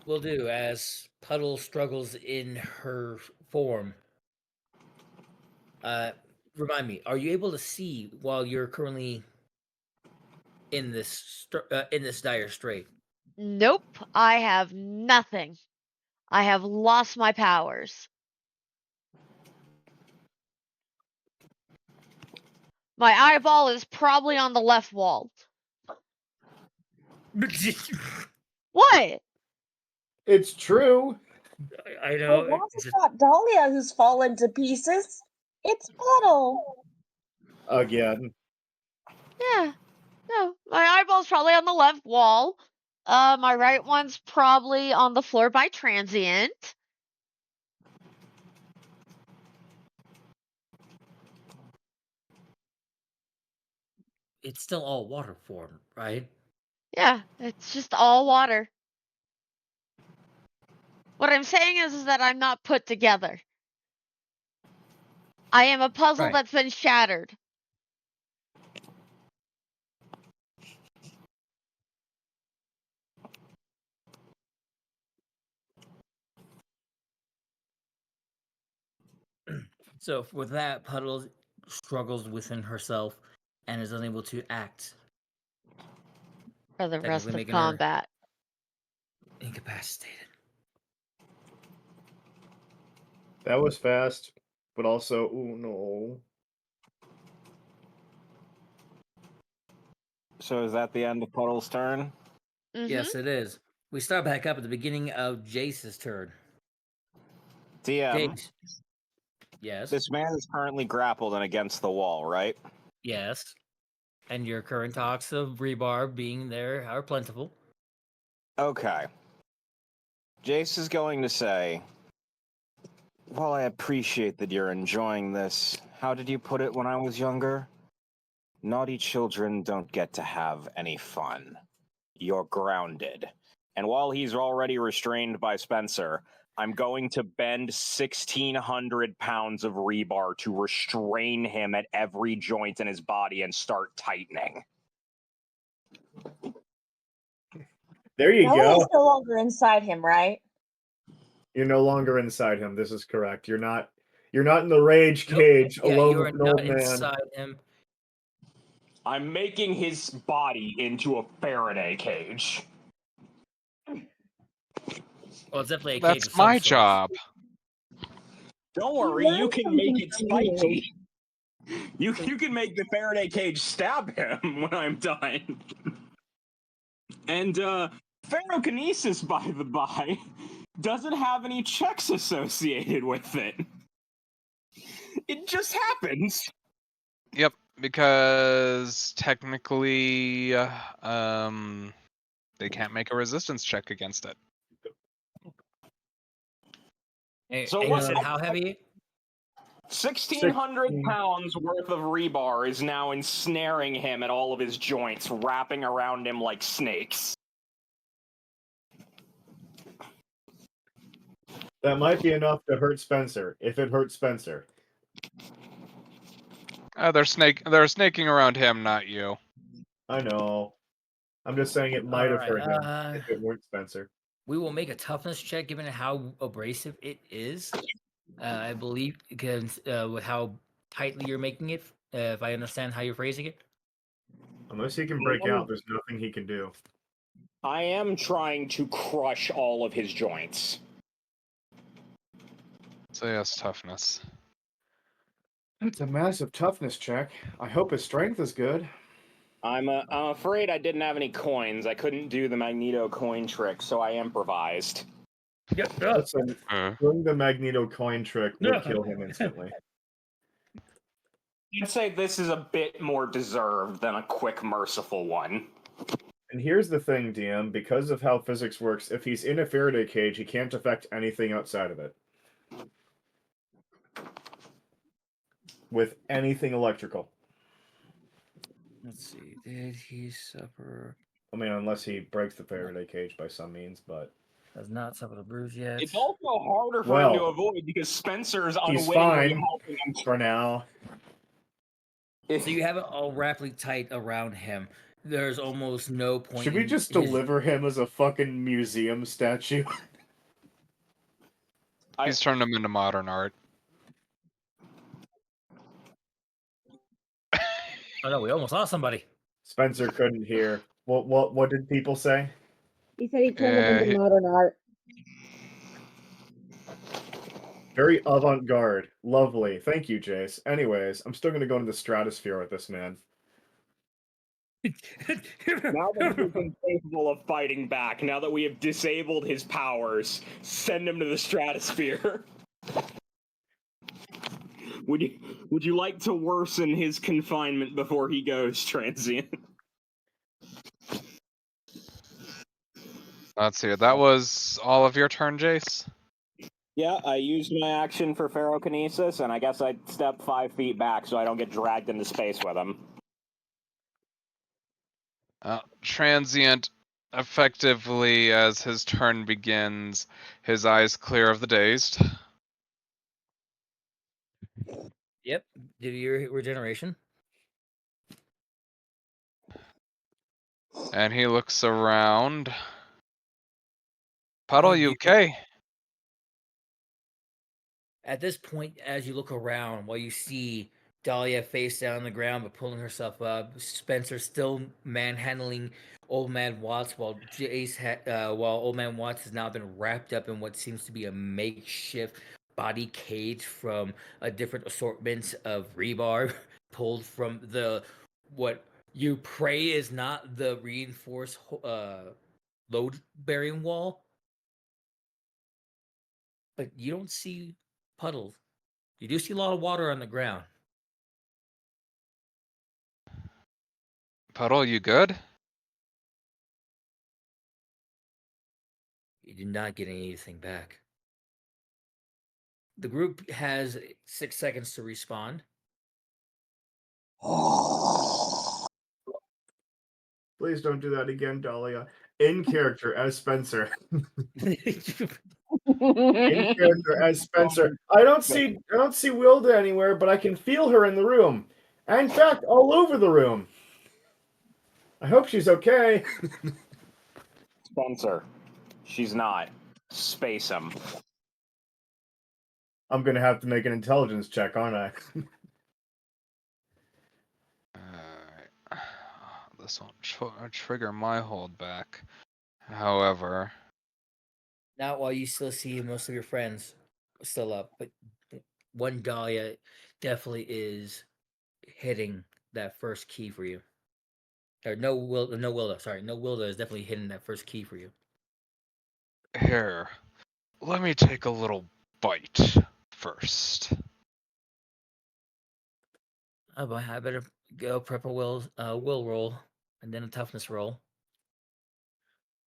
[SPEAKER 1] Will do as Puddle struggles in her form. Remind me, are you able to see while you're currently in this dire strait?
[SPEAKER 2] Nope, I have nothing. I have lost my powers. My eyeball is probably on the left wall. What?
[SPEAKER 3] It's true.
[SPEAKER 1] I
[SPEAKER 5] Oh,
[SPEAKER 1] know.
[SPEAKER 5] that's not Dahlia who's fallen to pieces. It's Puddle.
[SPEAKER 3] Again.
[SPEAKER 2] Yeah. No, my eyeball's probably on the left wall. My right one's probably on the floor by transient.
[SPEAKER 1] It's still all water form, right?
[SPEAKER 2] Yeah, it's just all water. What I'm saying is that I'm not put together. I am a puzzle
[SPEAKER 1] Right.
[SPEAKER 2] that's been shattered.
[SPEAKER 1] So with that, Puddle struggles within herself and is unable to act,
[SPEAKER 2] For the rest
[SPEAKER 1] technically
[SPEAKER 2] of
[SPEAKER 1] making her
[SPEAKER 2] combat.
[SPEAKER 1] incapacitated.
[SPEAKER 3] That was fast, but also, ooh, no.
[SPEAKER 8] So is that the end of Puddle's turn?
[SPEAKER 1] Yes, it is. We start back up at the beginning of Jace's turn.
[SPEAKER 8] TM,
[SPEAKER 1] Jace. Yes.
[SPEAKER 8] this man is currently grappled and against the wall, right?
[SPEAKER 1] Yes. And your current talks of rebar being there are plentiful.
[SPEAKER 8] Okay. Jace is going to say, while I appreciate that you're enjoying this, how did you put it when I was younger? Naughty children don't get to have any fun. You're grounded. And while he's already restrained by Spencer, I'm going to bend 1,600 pounds of rebar to restrain him at every joint in his body and start tightening.
[SPEAKER 3] There you
[SPEAKER 5] Dahlia's
[SPEAKER 3] go.
[SPEAKER 5] no longer inside him, right?
[SPEAKER 3] You're no longer inside him. This is correct. You're not in the rage
[SPEAKER 1] Nope.
[SPEAKER 3] cage
[SPEAKER 1] Yeah,
[SPEAKER 3] alone
[SPEAKER 1] you are
[SPEAKER 3] with an old
[SPEAKER 1] not
[SPEAKER 3] man.
[SPEAKER 1] inside him.
[SPEAKER 6] I'm making his body into a Faraday cage.
[SPEAKER 1] Well, it's definitely a cage
[SPEAKER 4] That's
[SPEAKER 1] of some
[SPEAKER 4] my
[SPEAKER 1] sort.
[SPEAKER 4] job.
[SPEAKER 6] Don't worry, you can make it spiky. You can make the Faraday cage stab him when I'm done. And Ferrokinesis, by the by, doesn't have any checks associated with it. It just happens.
[SPEAKER 4] Yep, because technically, they can't make a resistance check against it.
[SPEAKER 6] So
[SPEAKER 1] And
[SPEAKER 6] what-
[SPEAKER 1] you said how heavy?
[SPEAKER 6] 1,600 pounds worth of rebar is now ensnaring him at all of his joints, wrapping around him like snakes.
[SPEAKER 3] That might be enough to hurt Spencer, if it hurts Spencer.
[SPEAKER 4] They're snaking around him, not you.
[SPEAKER 3] I know. I'm just saying it might have
[SPEAKER 1] Alright,
[SPEAKER 3] hurt him if it weren't Spencer.
[SPEAKER 1] We will make a toughness check given how abrasive it is. I believe because with how tightly you're making it, if I understand how you're phrasing it.
[SPEAKER 3] Unless he can break out, there's nothing he can do.
[SPEAKER 6] I am trying to crush all of his joints.
[SPEAKER 4] So yes, toughness.
[SPEAKER 3] It's a massive toughness check. I hope his strength is good.
[SPEAKER 6] I'm afraid I didn't have any coins. I couldn't do the Magneto coin trick, so I improvised.
[SPEAKER 1] Yep.
[SPEAKER 3] Listen,
[SPEAKER 4] Uh,
[SPEAKER 3] doing the Magneto coin trick would kill him instantly.
[SPEAKER 6] I'd say this is a bit more deserved than a quick, merciful one.
[SPEAKER 3] And here's the thing, DM, because of how physics works, if he's in a Faraday cage, he can't affect anything outside of it. With anything electrical.
[SPEAKER 1] Let's see. Did he suffer?
[SPEAKER 3] I mean, unless he breaks the Faraday cage by some means, but...
[SPEAKER 1] Has not suffered a bruise yet.
[SPEAKER 6] It's also harder for him to
[SPEAKER 3] Well,
[SPEAKER 6] avoid because Spencer's
[SPEAKER 3] he's
[SPEAKER 6] unwittingly
[SPEAKER 3] fine
[SPEAKER 6] helping him.
[SPEAKER 3] for now.
[SPEAKER 1] So you have it all wrappedly tight around him. There's almost no point.
[SPEAKER 3] Should we
[SPEAKER 1] in
[SPEAKER 3] just
[SPEAKER 1] his-
[SPEAKER 3] deliver him as a fucking museum statue?
[SPEAKER 4] he's turned him into modern art.
[SPEAKER 1] Oh no, we almost lost somebody.
[SPEAKER 3] Spencer couldn't hear. What did people say?
[SPEAKER 5] He said he turned
[SPEAKER 4] Yeah,
[SPEAKER 5] it into modern art.
[SPEAKER 3] Very avant-garde. Lovely. Thank you, Jace. Anyways, I'm still gonna go into the stratosphere with this man.
[SPEAKER 6] Now that he's incapable of fighting back, now that we have disabled his powers, send him to the stratosphere. Would you like to worsen his confinement before he goes transient?
[SPEAKER 4] Let's see. That was all of your turn, Jace.
[SPEAKER 6] Yeah, I used my action for Ferrokinesis, and I guess I'd step 5 feet back so I don't get dragged into space with him.
[SPEAKER 4] Transient, effectively, as his turn begins, his eyes clear of the dazed.
[SPEAKER 1] Yep. Did your regeneration?
[SPEAKER 4] And he looks around. Puddle, you okay?
[SPEAKER 1] At this point, as you look around, while you see Dahlia face down on the ground but pulling herself up, Spencer still manhandling Old Man Watts, while while Old Man Watts has now been wrapped up in what seems to be a makeshift body cage from a different assortment of rebar pulled from the what you pray is not the reinforced load bearing wall. But you don't see puddles. You do see a lot of water on the ground.
[SPEAKER 4] Puddle, you good?
[SPEAKER 1] You did not get anything back. The group has 6 seconds to respond.
[SPEAKER 3] Please don't do that again, Dahlia. In character as Spencer. In character as Spencer. I don't see Wilda anywhere, but I can feel her in the room. And in fact, all over the room. I hope she's okay.
[SPEAKER 6] Spencer, she's not. Space him.
[SPEAKER 3] I'm gonna have to make an intelligence check, aren't I?
[SPEAKER 4] Alright. This won't trigger my holdback. However,
[SPEAKER 1] Not while you still see most of your friends still up, but one Dahlia definitely is hitting that first key for you. Or no Wilda, sorry. No Wilda is definitely hitting that first key for you.
[SPEAKER 4] here, let me take a little bite first.
[SPEAKER 1] Oh boy, I better go prep a will roll and then a toughness roll.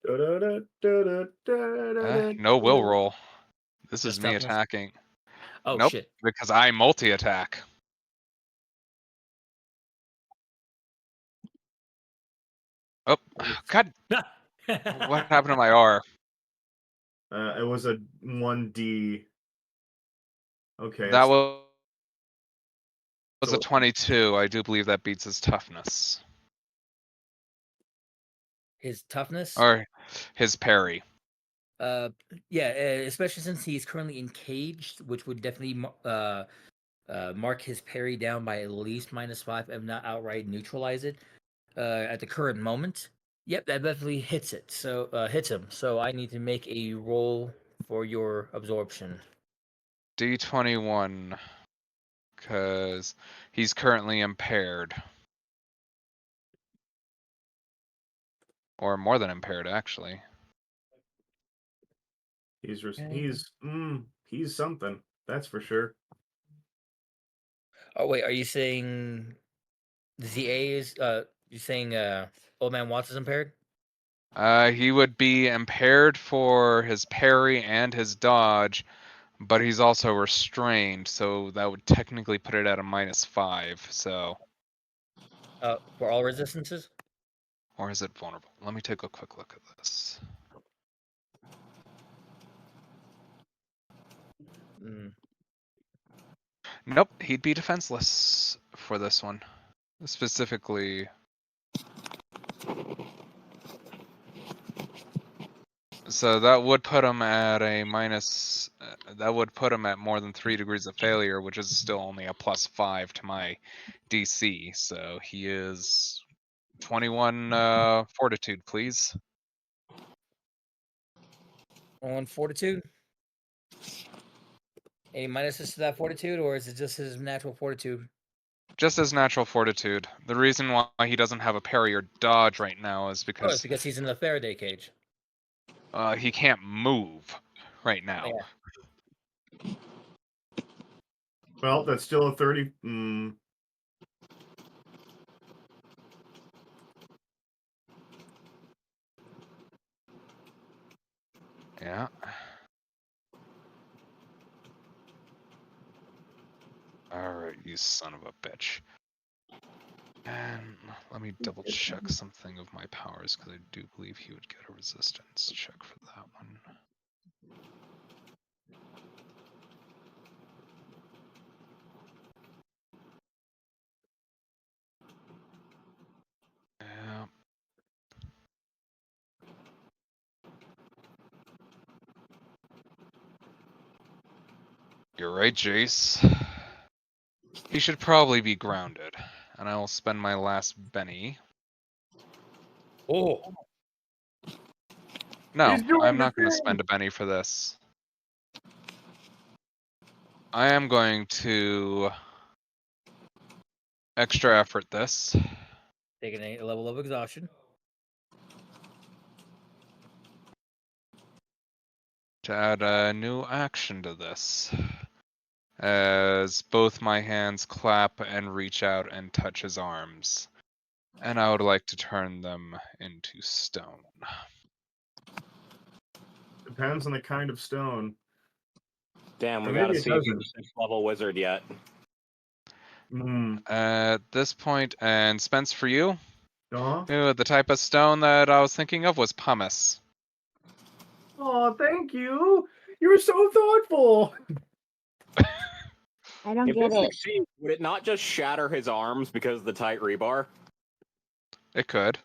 [SPEAKER 4] No will roll. This is
[SPEAKER 1] Just
[SPEAKER 4] me
[SPEAKER 1] toughness?
[SPEAKER 4] attacking.
[SPEAKER 1] Oh
[SPEAKER 4] Nope,
[SPEAKER 1] shit.
[SPEAKER 4] because I multi-attack. Oh, God, what happened to my R?
[SPEAKER 3] It was a 1D. Okay.
[SPEAKER 4] That
[SPEAKER 3] it's-
[SPEAKER 4] was a 22. I do believe that beats his toughness.
[SPEAKER 1] His toughness?
[SPEAKER 4] Or his parry.
[SPEAKER 1] Yeah, especially since he's currently encaged, which would definitely mark his parry down by at least -5, if not outright neutralize it. At the current moment, Yep, that definitely hits it. So hits him. So I need to make a roll for your absorption.
[SPEAKER 4] D21, because he's currently impaired. Or more than impaired, actually.
[SPEAKER 3] He's something. That's for sure.
[SPEAKER 1] Oh wait, are you saying ZA is you saying Old Man Watts is impaired?
[SPEAKER 4] He would be impaired for his parry and his dodge, but he's also restrained, so that would technically put it at a -5. So,
[SPEAKER 1] For all resistances?
[SPEAKER 4] or is it vulnerable? Let me take a quick look at this.
[SPEAKER 1] Mm.
[SPEAKER 4] Nope, he'd be defenseless for this one. Specifically. So that would put him at a minus, that would put him at more than 3 degrees of failure, which is still only a +5 to my DC. So he is 21 fortitude, please.
[SPEAKER 1] On fortitude? Any minuses to that fortitude, or is it just his natural fortitude?
[SPEAKER 4] Just as natural fortitude. The reason why he doesn't have a parry or dodge right now is
[SPEAKER 1] Oh, it's
[SPEAKER 4] because
[SPEAKER 1] because he's in the Faraday cage.
[SPEAKER 4] he can't move right now.
[SPEAKER 1] Yeah.
[SPEAKER 3] Well, that's still a 30.
[SPEAKER 4] Yeah. Alright, you son of a bitch. And let me double check something of my powers, because I do believe he would get a resistance check for that one. Yeah. You're right, Jace. He should probably be grounded. And I will spend my last Benny.
[SPEAKER 1] Oh,
[SPEAKER 4] No,
[SPEAKER 3] He's doing
[SPEAKER 4] I'm
[SPEAKER 3] the
[SPEAKER 4] not going to
[SPEAKER 3] thing!
[SPEAKER 4] spend a Benny for this. I am going to extra effort this.
[SPEAKER 1] taking a level of exhaustion.
[SPEAKER 4] To add a new action to this. As both my hands clap and reach out and touch his arms. And I would like to turn them into stone.
[SPEAKER 3] Depends on the kind of stone.
[SPEAKER 8] Damn, we
[SPEAKER 3] Or
[SPEAKER 8] gotta
[SPEAKER 3] maybe it
[SPEAKER 8] see if he's
[SPEAKER 3] doesn't.
[SPEAKER 8] a 6th level wizard yet.
[SPEAKER 4] At this point, and Spence, for you,
[SPEAKER 3] Uh-huh.
[SPEAKER 4] the type of stone that I was thinking of was pumice.
[SPEAKER 3] Oh, thank you. You were so thoughtful.
[SPEAKER 5] I don't
[SPEAKER 8] If
[SPEAKER 5] get
[SPEAKER 8] this
[SPEAKER 5] it.
[SPEAKER 8] succeeds, would it not just shatter his arms because of the tight rebar?
[SPEAKER 4] It could.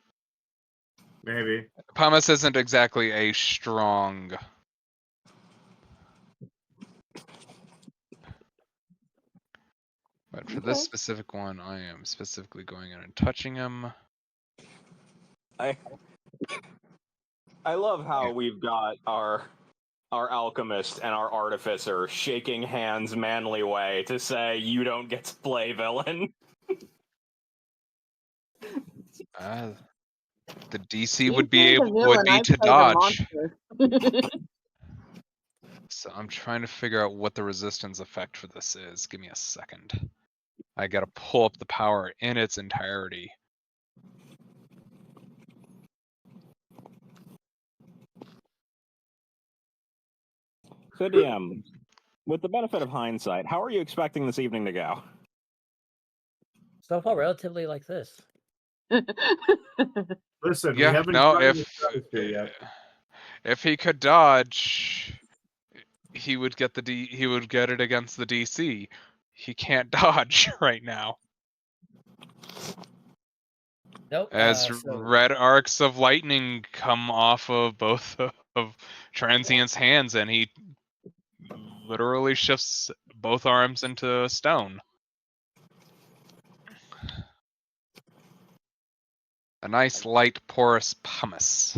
[SPEAKER 3] Maybe.
[SPEAKER 4] Pumice isn't exactly a strong. But for this
[SPEAKER 5] Okay.
[SPEAKER 4] specific one, I am specifically going in and touching him.
[SPEAKER 8] I love how we've got our alchemist and our artificer shaking hands manly way to say you don't get to play villain.
[SPEAKER 4] The DC
[SPEAKER 5] You
[SPEAKER 4] would
[SPEAKER 5] play
[SPEAKER 4] be
[SPEAKER 5] the
[SPEAKER 4] able
[SPEAKER 5] villain, I
[SPEAKER 4] to
[SPEAKER 5] play the
[SPEAKER 4] dodge.
[SPEAKER 5] monster.
[SPEAKER 4] So I'm trying to figure out what the resistance effect for this is. Give me a second. I gotta pull up the power in its entirety.
[SPEAKER 8] So DM, with the benefit of hindsight, how are you expecting this evening to go?
[SPEAKER 1] So far, relatively like this.
[SPEAKER 3] Listen, we
[SPEAKER 4] Yeah,
[SPEAKER 3] haven't
[SPEAKER 4] no,
[SPEAKER 3] gotten the stratosphere yet.
[SPEAKER 4] if he could dodge, he would get he would get it against the DC. He can't dodge right now.
[SPEAKER 1] Nope.
[SPEAKER 4] As
[SPEAKER 1] So
[SPEAKER 4] red arcs of lightning come off of both of Transient's hands, and he literally shifts both arms into stone. A nice light porous pumice.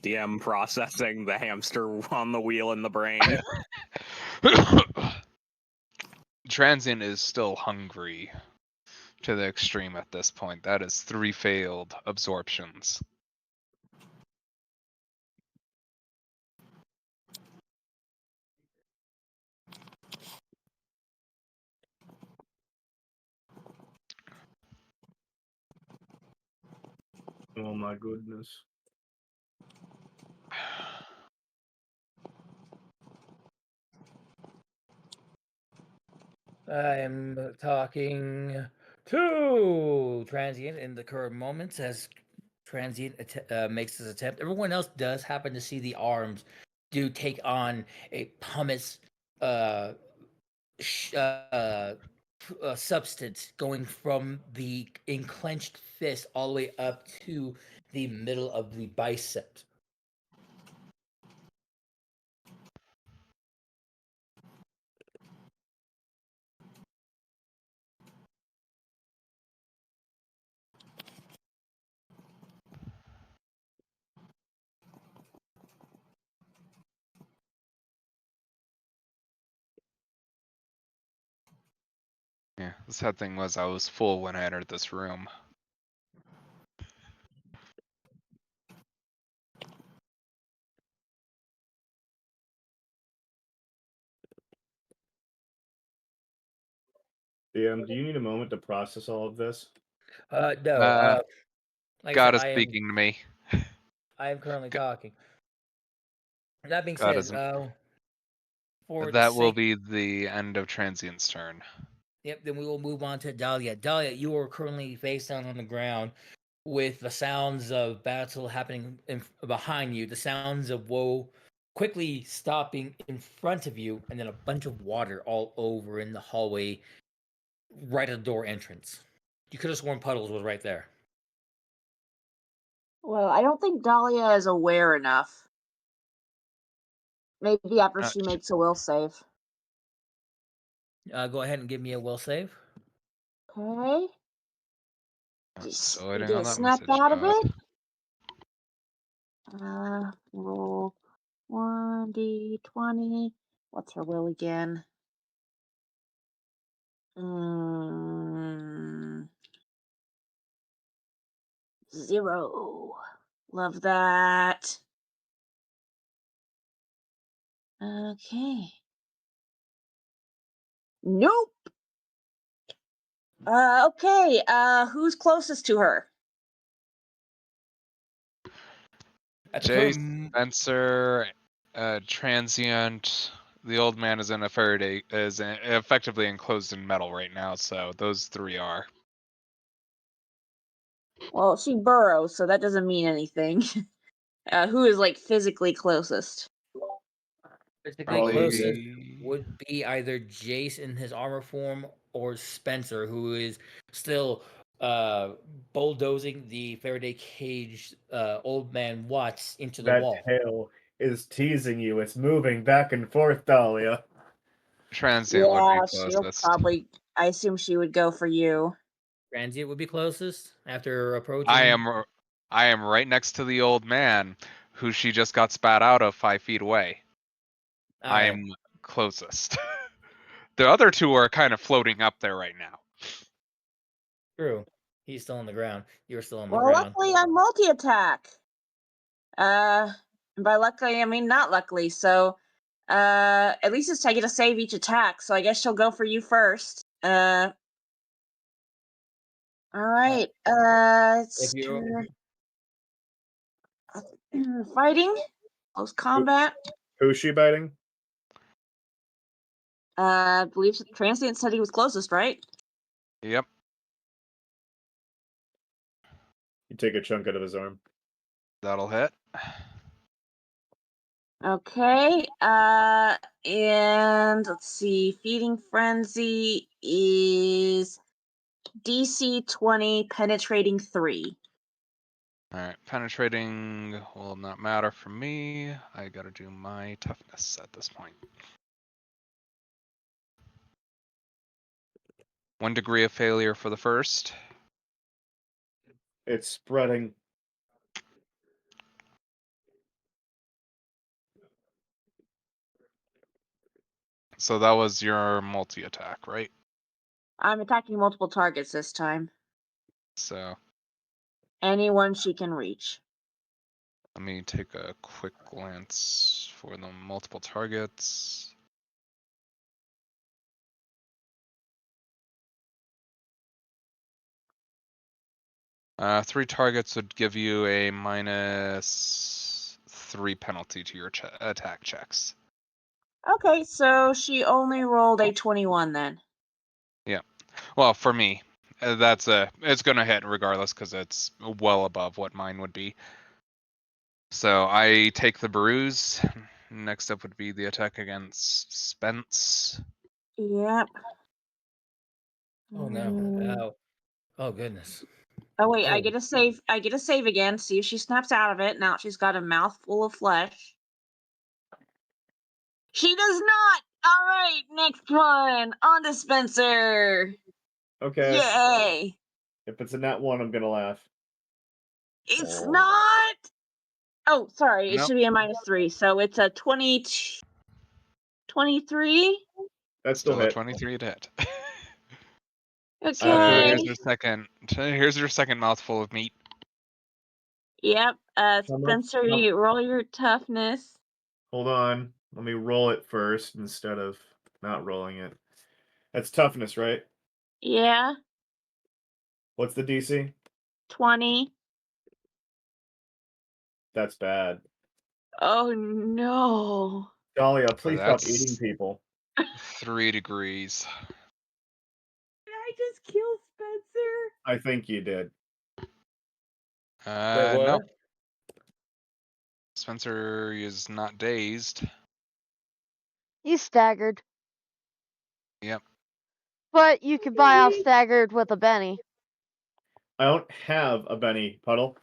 [SPEAKER 9] DM processing the hamster on the wheel in the brain.
[SPEAKER 4] Transient is still hungry to the extreme at this point. That is 3 failed absorptions.
[SPEAKER 3] Oh my goodness.
[SPEAKER 1] I am talking to Transient in the current moments as Transient makes his attempt. Everyone else does happen to see the arms do take on a pumice substance going from the enclenched fist all the way up to the middle of the bicep.
[SPEAKER 4] Yeah, the sad thing was I was full when I entered this room.
[SPEAKER 3] DM, do you need a moment to process all of this?
[SPEAKER 1] No, like I
[SPEAKER 4] God
[SPEAKER 1] said,
[SPEAKER 4] is speaking to me.
[SPEAKER 1] I am currently
[SPEAKER 4] G-
[SPEAKER 1] talking. That being
[SPEAKER 4] God
[SPEAKER 1] said,
[SPEAKER 4] is.
[SPEAKER 1] for the
[SPEAKER 4] That will
[SPEAKER 1] sake,
[SPEAKER 4] be the end of Transient's turn.
[SPEAKER 1] yep, then we will move on to Dahlia. Dahlia, you are currently face down on the ground with the sounds of battle happening behind you, the sounds of woe quickly stopping in front of you, and then a bunch of water all over in the hallway right at the door entrance. You could have sworn Puddles was right there.
[SPEAKER 5] Well, I don't think Dahlia is aware enough. Maybe after she makes a will save.
[SPEAKER 1] Go ahead and give me a will save.
[SPEAKER 5] Okay.
[SPEAKER 4] Still
[SPEAKER 5] You
[SPEAKER 4] waiting
[SPEAKER 5] get
[SPEAKER 4] on
[SPEAKER 5] a
[SPEAKER 4] that
[SPEAKER 5] snap
[SPEAKER 4] message,
[SPEAKER 5] out of
[SPEAKER 4] God.
[SPEAKER 5] it. Roll 1d20. What's her will again? 0. Love that. Okay. Nope. Okay. Who's closest to her?
[SPEAKER 1] At the
[SPEAKER 4] Jay,
[SPEAKER 1] current
[SPEAKER 4] Spencer, Transient. The old man is in a Faraday, effectively enclosed in metal right now, so those 3 are.
[SPEAKER 5] Well, she burrows, so that doesn't mean anything. Who is like physically closest?
[SPEAKER 1] physically closest
[SPEAKER 4] Probably.
[SPEAKER 1] would be either Jace in his armor form or Spencer, who is still bulldozing the Faraday cage old man Watts into the
[SPEAKER 3] That
[SPEAKER 1] wall.
[SPEAKER 3] tail is teasing you. It's moving back and forth, Dahlia.
[SPEAKER 4] Transient would be
[SPEAKER 5] She'll
[SPEAKER 4] closest.
[SPEAKER 5] probably. I assume she would go for you.
[SPEAKER 1] Transient would be closest after approaching.
[SPEAKER 4] I am right next to the old man who she just got spat out of 5 feet away.
[SPEAKER 1] Alright,
[SPEAKER 4] I'm closest. The other 2 are kind of floating up there right now.
[SPEAKER 1] true. He's still on the ground. You're still on the
[SPEAKER 5] Well,
[SPEAKER 1] ground.
[SPEAKER 5] luckily I'm multi-attack. And by luckily I mean not luckily. So, at least I get to save each attack. So I guess she'll go for you first. All right. It's
[SPEAKER 1] If you're
[SPEAKER 5] fighting, close combat.
[SPEAKER 3] Who's she biting?
[SPEAKER 5] I believe Transient said he was closest, right?
[SPEAKER 4] Yep.
[SPEAKER 3] You take a chunk out of his arm.
[SPEAKER 4] That'll hit.
[SPEAKER 5] Okay. And let's see. Feeding Frenzy is DC 20, penetrating 3.
[SPEAKER 4] Alright, penetrating will not matter for me. I gotta do my toughness at this point. 1 degree of failure for the first.
[SPEAKER 3] It's spreading.
[SPEAKER 4] So that was your multi-attack, right?
[SPEAKER 5] I'm attacking multiple targets this time.
[SPEAKER 4] So
[SPEAKER 5] Anyone she can reach.
[SPEAKER 4] let me take a quick glance for the multiple targets. Three targets would give you a -3 penalty to your attack checks.
[SPEAKER 5] Okay, so she only rolled a 21 then.
[SPEAKER 4] Yeah. Well, for me, it's gonna hit regardless because it's well above what mine would be. So I take the bruise. Next up would be the attack against Spence.
[SPEAKER 5] Yep.
[SPEAKER 1] Oh no.
[SPEAKER 5] Mm.
[SPEAKER 1] Oh. Oh goodness.
[SPEAKER 5] Oh wait, I
[SPEAKER 1] Oh.
[SPEAKER 5] get a save. I get a save again. See if she snaps out of it. Now she's got a mouthful of flesh. She does not. All right, next one. On to Spencer.
[SPEAKER 3] Okay.
[SPEAKER 5] Yay!
[SPEAKER 3] If it's a nat 1, I'm gonna laugh.
[SPEAKER 5] It's
[SPEAKER 3] Oh.
[SPEAKER 5] not. Oh, sorry. It
[SPEAKER 4] Nope.
[SPEAKER 5] should be a -3. So it's a 23.
[SPEAKER 3] That's still
[SPEAKER 4] Still a
[SPEAKER 3] hit.
[SPEAKER 4] 23 to hit.
[SPEAKER 5] Okay.
[SPEAKER 4] Here's your second mouthful of meat.
[SPEAKER 5] Yep.
[SPEAKER 3] much?
[SPEAKER 5] Spencer, you roll your toughness.
[SPEAKER 3] Hold on. Let me roll it first instead of not rolling it. That's toughness, right?
[SPEAKER 5] Yeah.
[SPEAKER 3] What's the DC?
[SPEAKER 5] 20.
[SPEAKER 3] That's bad.
[SPEAKER 5] Oh no.
[SPEAKER 3] Dahlia, please stop
[SPEAKER 4] That's
[SPEAKER 3] eating people.
[SPEAKER 4] 3 degrees.
[SPEAKER 5] Did I just kill Spencer?
[SPEAKER 3] I think you did.
[SPEAKER 1] Wait,
[SPEAKER 4] No.
[SPEAKER 1] what?
[SPEAKER 4] Spencer is not dazed.
[SPEAKER 2] He's staggered.
[SPEAKER 4] Yep.
[SPEAKER 2] But you can buy off staggered with a Benny.
[SPEAKER 3] I don't have a Benny Puddle.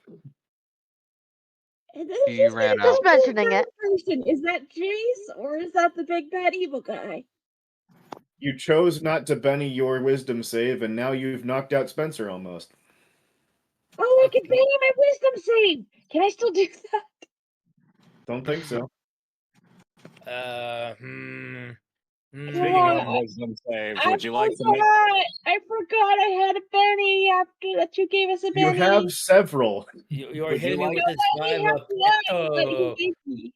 [SPEAKER 5] And
[SPEAKER 4] He ran
[SPEAKER 2] Just
[SPEAKER 4] out.
[SPEAKER 2] mentioning it.
[SPEAKER 5] person. Is that Jace or is that the big bad evil guy?
[SPEAKER 3] You chose not to Benny your wisdom save, and now you've knocked out Spencer almost.
[SPEAKER 5] Oh, I can Benny my wisdom save. Can I still do that?
[SPEAKER 3] Don't think so.
[SPEAKER 9] Speaking of wisdom saves,
[SPEAKER 5] I
[SPEAKER 9] would you like to
[SPEAKER 5] forgot.
[SPEAKER 9] make
[SPEAKER 5] I forgot I had a Benny after that you gave us a
[SPEAKER 3] You
[SPEAKER 5] Benny.
[SPEAKER 3] have several.
[SPEAKER 1] You're
[SPEAKER 9] Would you
[SPEAKER 1] hitting me
[SPEAKER 9] like-
[SPEAKER 1] with this
[SPEAKER 5] I
[SPEAKER 1] vibe
[SPEAKER 5] have
[SPEAKER 1] of
[SPEAKER 5] one that he gave me.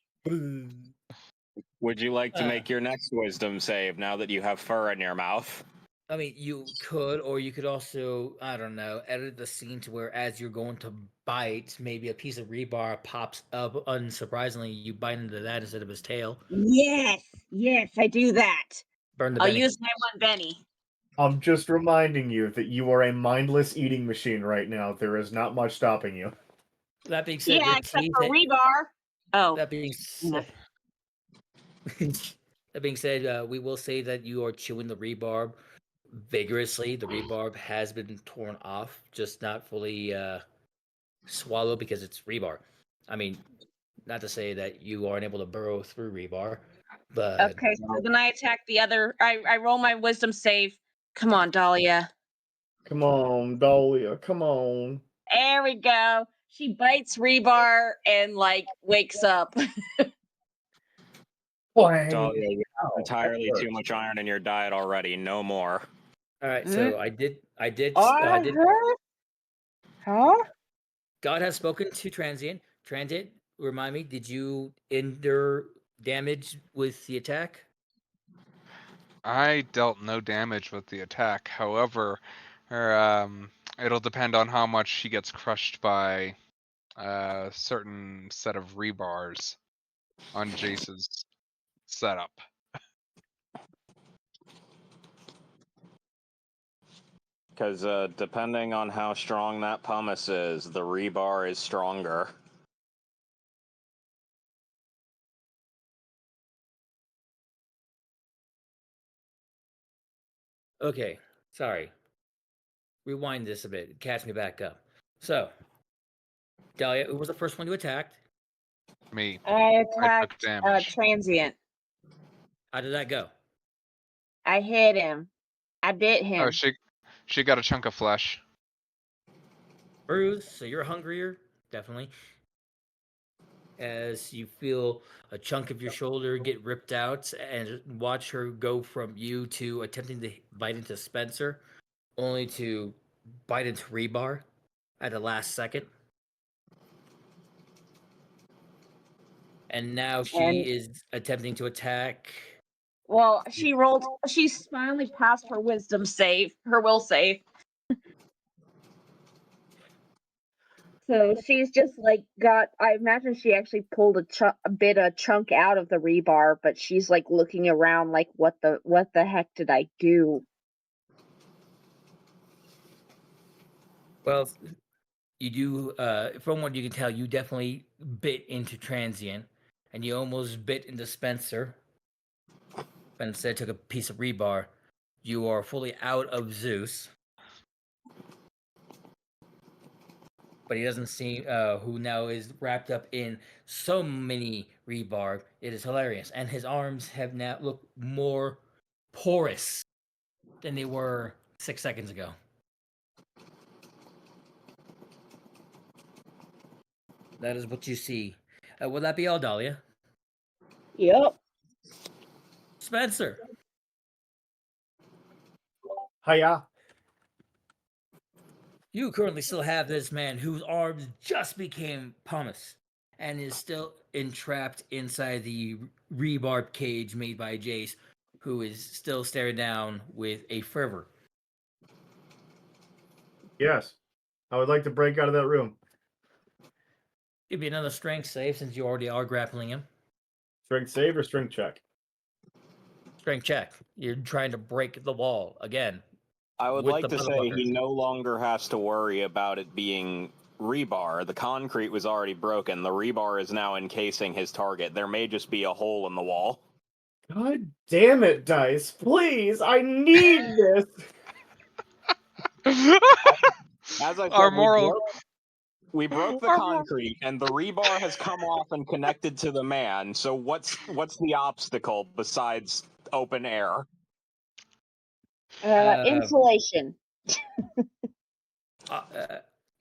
[SPEAKER 9] would you like to make your next wisdom save now that you have fur in your mouth?
[SPEAKER 1] I mean, you could, or you could also, I don't know, edit the scene to where as you're going to bite, maybe a piece of rebar pops up. Unsurprisingly, you bite into that instead of his tail.
[SPEAKER 5] Yes, I do that.
[SPEAKER 1] Burn the
[SPEAKER 5] I'll
[SPEAKER 1] Benny.
[SPEAKER 5] use my one Benny.
[SPEAKER 3] I'm just reminding you that you are a mindless eating machine right now. There is not much stopping you.
[SPEAKER 1] That being said,
[SPEAKER 5] Yeah,
[SPEAKER 1] you're
[SPEAKER 5] except
[SPEAKER 1] pleased
[SPEAKER 5] for
[SPEAKER 1] that-
[SPEAKER 5] rebar. Oh,
[SPEAKER 1] that being said, that being said, we will say that you are chewing the rebarb vigorously. The rebarb has been torn off, just not fully swallowed because it's rebar. I mean, not to say that you aren't able to burrow through rebar, but
[SPEAKER 5] okay. So then I attack the other. I roll my wisdom save. Come on, Dahlia.
[SPEAKER 3] Come on, Dahlia. Come on.
[SPEAKER 5] There we go. She bites rebar and like wakes up.
[SPEAKER 3] Why?
[SPEAKER 9] Dahlia, you have
[SPEAKER 3] Ow,
[SPEAKER 9] entirely
[SPEAKER 3] that
[SPEAKER 9] too
[SPEAKER 3] hurts.
[SPEAKER 9] much iron in your diet already. No more.
[SPEAKER 1] all right. So I did.
[SPEAKER 5] Huh?
[SPEAKER 1] God has spoken to Transient. Transient, remind me, did you endure damage with the attack?
[SPEAKER 4] I dealt no damage with the attack. However, it'll depend on how much he gets crushed by a certain set of rebars on Jace's setup.
[SPEAKER 8] Because depending on how strong that pumice is, the rebar is stronger.
[SPEAKER 1] Okay, sorry. rewind this a bit. Catch me back up. So, Dahlia, who was the first one to attack?
[SPEAKER 4] Me.
[SPEAKER 5] I
[SPEAKER 4] took
[SPEAKER 5] attacked
[SPEAKER 4] damage.
[SPEAKER 5] Transient.
[SPEAKER 1] How did that go?
[SPEAKER 5] I hit him. I bit him.
[SPEAKER 4] Oh, she got a chunk of flesh.
[SPEAKER 1] Bruise, so you're hungrier, definitely. As you feel a chunk of your shoulder get ripped out and watch her go from you to attempting to bite into Spencer, only to bite into Rebar at the last second. And now she
[SPEAKER 5] And-
[SPEAKER 1] is attempting to attack.
[SPEAKER 5] Well, she's finally passed her wisdom save, her will save. So she's just like I imagine she actually pulled a chunk out of the rebar, but she's like looking around like what the heck did I do?
[SPEAKER 1] Well, you do, from what you can tell, you definitely bit into Transient, and you almost bit into Spencer, but instead took a piece of rebar. You are fully out of Zeus, but he doesn't seem, who now is wrapped up in so many rebar. It is hilarious, and his arms have now look more porous than they were 6 seconds ago. That is what you see. Will that be all, Dahlia?
[SPEAKER 5] Yep.
[SPEAKER 1] Spencer,
[SPEAKER 3] Hiya.
[SPEAKER 1] you currently still have this man whose arms just became pumice and is still entrapped inside the rebar cage made by Jace, who is still staring down with a fervor.
[SPEAKER 3] Yes. I would like to break out of that room.
[SPEAKER 1] It'd be another strength save since you already are grappling him.
[SPEAKER 3] Strength save or strength check?
[SPEAKER 1] Strength check. You're trying to break the wall again.
[SPEAKER 8] I would
[SPEAKER 1] With
[SPEAKER 8] like
[SPEAKER 1] the
[SPEAKER 8] to say
[SPEAKER 1] motherfucker.
[SPEAKER 8] he no longer has to worry about it being rebar. The concrete was already broken. The rebar is now encasing his target. There may just be a hole in the wall.
[SPEAKER 3] God damn it, Dice. Please, I need this.
[SPEAKER 8] As I
[SPEAKER 4] Our
[SPEAKER 8] said,
[SPEAKER 4] moral.
[SPEAKER 8] we broke the
[SPEAKER 4] Our moral-
[SPEAKER 8] concrete, and the rebar has come off and connected to the man. So what's the obstacle besides open air?
[SPEAKER 5] Insulation.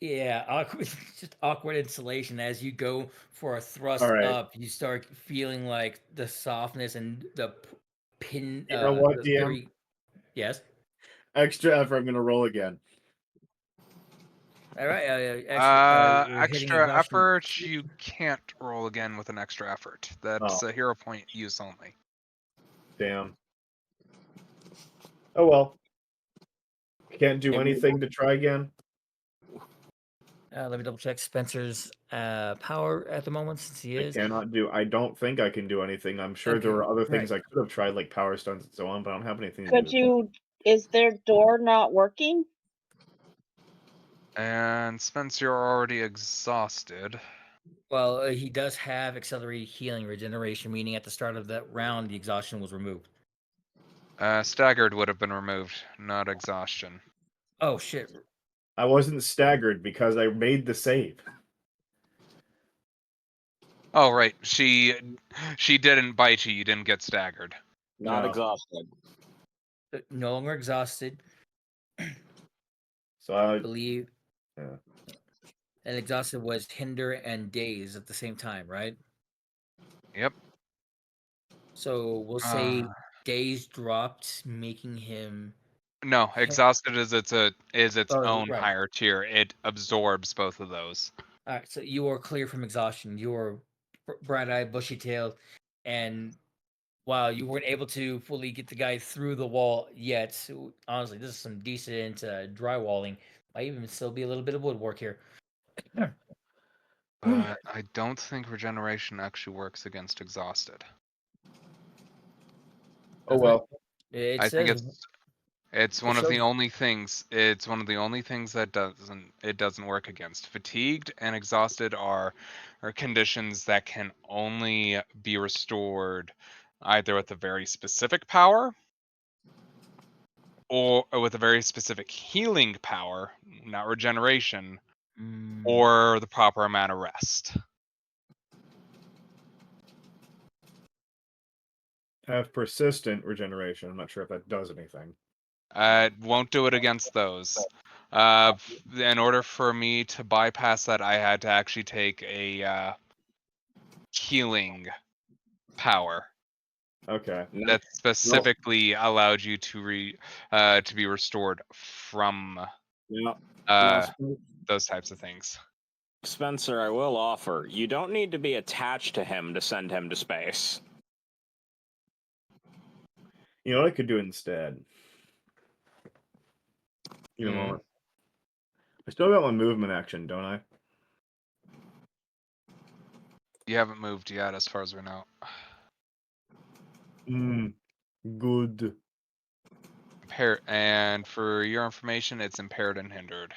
[SPEAKER 1] Yeah, awkward, just awkward insulation. As you go for a thrust
[SPEAKER 3] All right.
[SPEAKER 1] up, you start feeling like the softness and the pin.
[SPEAKER 3] You know what,
[SPEAKER 1] the
[SPEAKER 3] DM?
[SPEAKER 1] Yes.
[SPEAKER 3] Extra effort. I'm going to roll again.
[SPEAKER 1] All right. You're hitting
[SPEAKER 4] Extra
[SPEAKER 1] exhaustion.
[SPEAKER 4] effort. You can't roll again with an extra effort. That's
[SPEAKER 3] Oh.
[SPEAKER 4] a hero point use only.
[SPEAKER 3] Damn. Oh well. Can't do
[SPEAKER 8] It-
[SPEAKER 3] anything to try again.
[SPEAKER 1] Let me double check Spencer's power at the moment, since he
[SPEAKER 3] I
[SPEAKER 1] is.
[SPEAKER 3] cannot do. I don't think I can do anything. I'm sure there
[SPEAKER 1] Okay,
[SPEAKER 3] were other things
[SPEAKER 1] right.
[SPEAKER 3] I could have tried, like power stones and so on, but I don't have anything to
[SPEAKER 5] Could
[SPEAKER 3] do.
[SPEAKER 5] you? Is their door not working?
[SPEAKER 4] And Spence, you're already exhausted.
[SPEAKER 1] Well, he does have accelerated healing regeneration, meaning at the start of that round, the exhaustion was removed.
[SPEAKER 4] Staggered would have been removed, not exhaustion.
[SPEAKER 1] Oh shit!
[SPEAKER 3] I wasn't staggered because I made the save.
[SPEAKER 4] Oh right, she didn't bite you. You didn't get staggered.
[SPEAKER 8] Not
[SPEAKER 3] No.
[SPEAKER 8] exhausted.
[SPEAKER 1] No longer exhausted.
[SPEAKER 3] So
[SPEAKER 1] I
[SPEAKER 3] I
[SPEAKER 1] believe.
[SPEAKER 3] Yeah.
[SPEAKER 1] And exhausted was hinder and daze at the same time, right?
[SPEAKER 4] Yep.
[SPEAKER 1] So we'll say daze dropped, making him.
[SPEAKER 4] No, exhausted is its
[SPEAKER 1] Oh,
[SPEAKER 4] own
[SPEAKER 1] right.
[SPEAKER 4] higher tier. It absorbs both of those.
[SPEAKER 1] All right, so you are clear from exhaustion. You are bright-eyed, bushy-tailed, and while you weren't able to fully get the guy through the wall yet, so honestly, this is some decent drywalling. Might even still be a little bit of woodwork here.
[SPEAKER 4] But I don't think regeneration actually works against exhausted.
[SPEAKER 3] Oh well.
[SPEAKER 1] It
[SPEAKER 4] I think
[SPEAKER 1] says
[SPEAKER 4] it's one of the
[SPEAKER 1] shows-
[SPEAKER 4] only things. It's one of the only things that doesn't work against. Fatigued and exhausted are conditions that can only be restored either with a very specific power or with a very specific healing power, not regeneration,
[SPEAKER 1] Mm,
[SPEAKER 4] or the proper amount of rest.
[SPEAKER 3] Have persistent regeneration. I'm not sure if that does anything.
[SPEAKER 4] Won't do it against those. In order for me to bypass that, I had to actually take a healing power
[SPEAKER 3] Okay.
[SPEAKER 4] that specifically allowed you to be restored from
[SPEAKER 8] No,
[SPEAKER 4] uh, those types of things.
[SPEAKER 8] Spencer, I will offer. You don't need to be attached to him to send him to space.
[SPEAKER 3] You know what I could do instead? You know
[SPEAKER 4] Hmm.
[SPEAKER 3] what? I still got my movement action, don't I?
[SPEAKER 4] You haven't moved yet, as far as we know.
[SPEAKER 3] Good.
[SPEAKER 4] And for your information, it's impaired and hindered.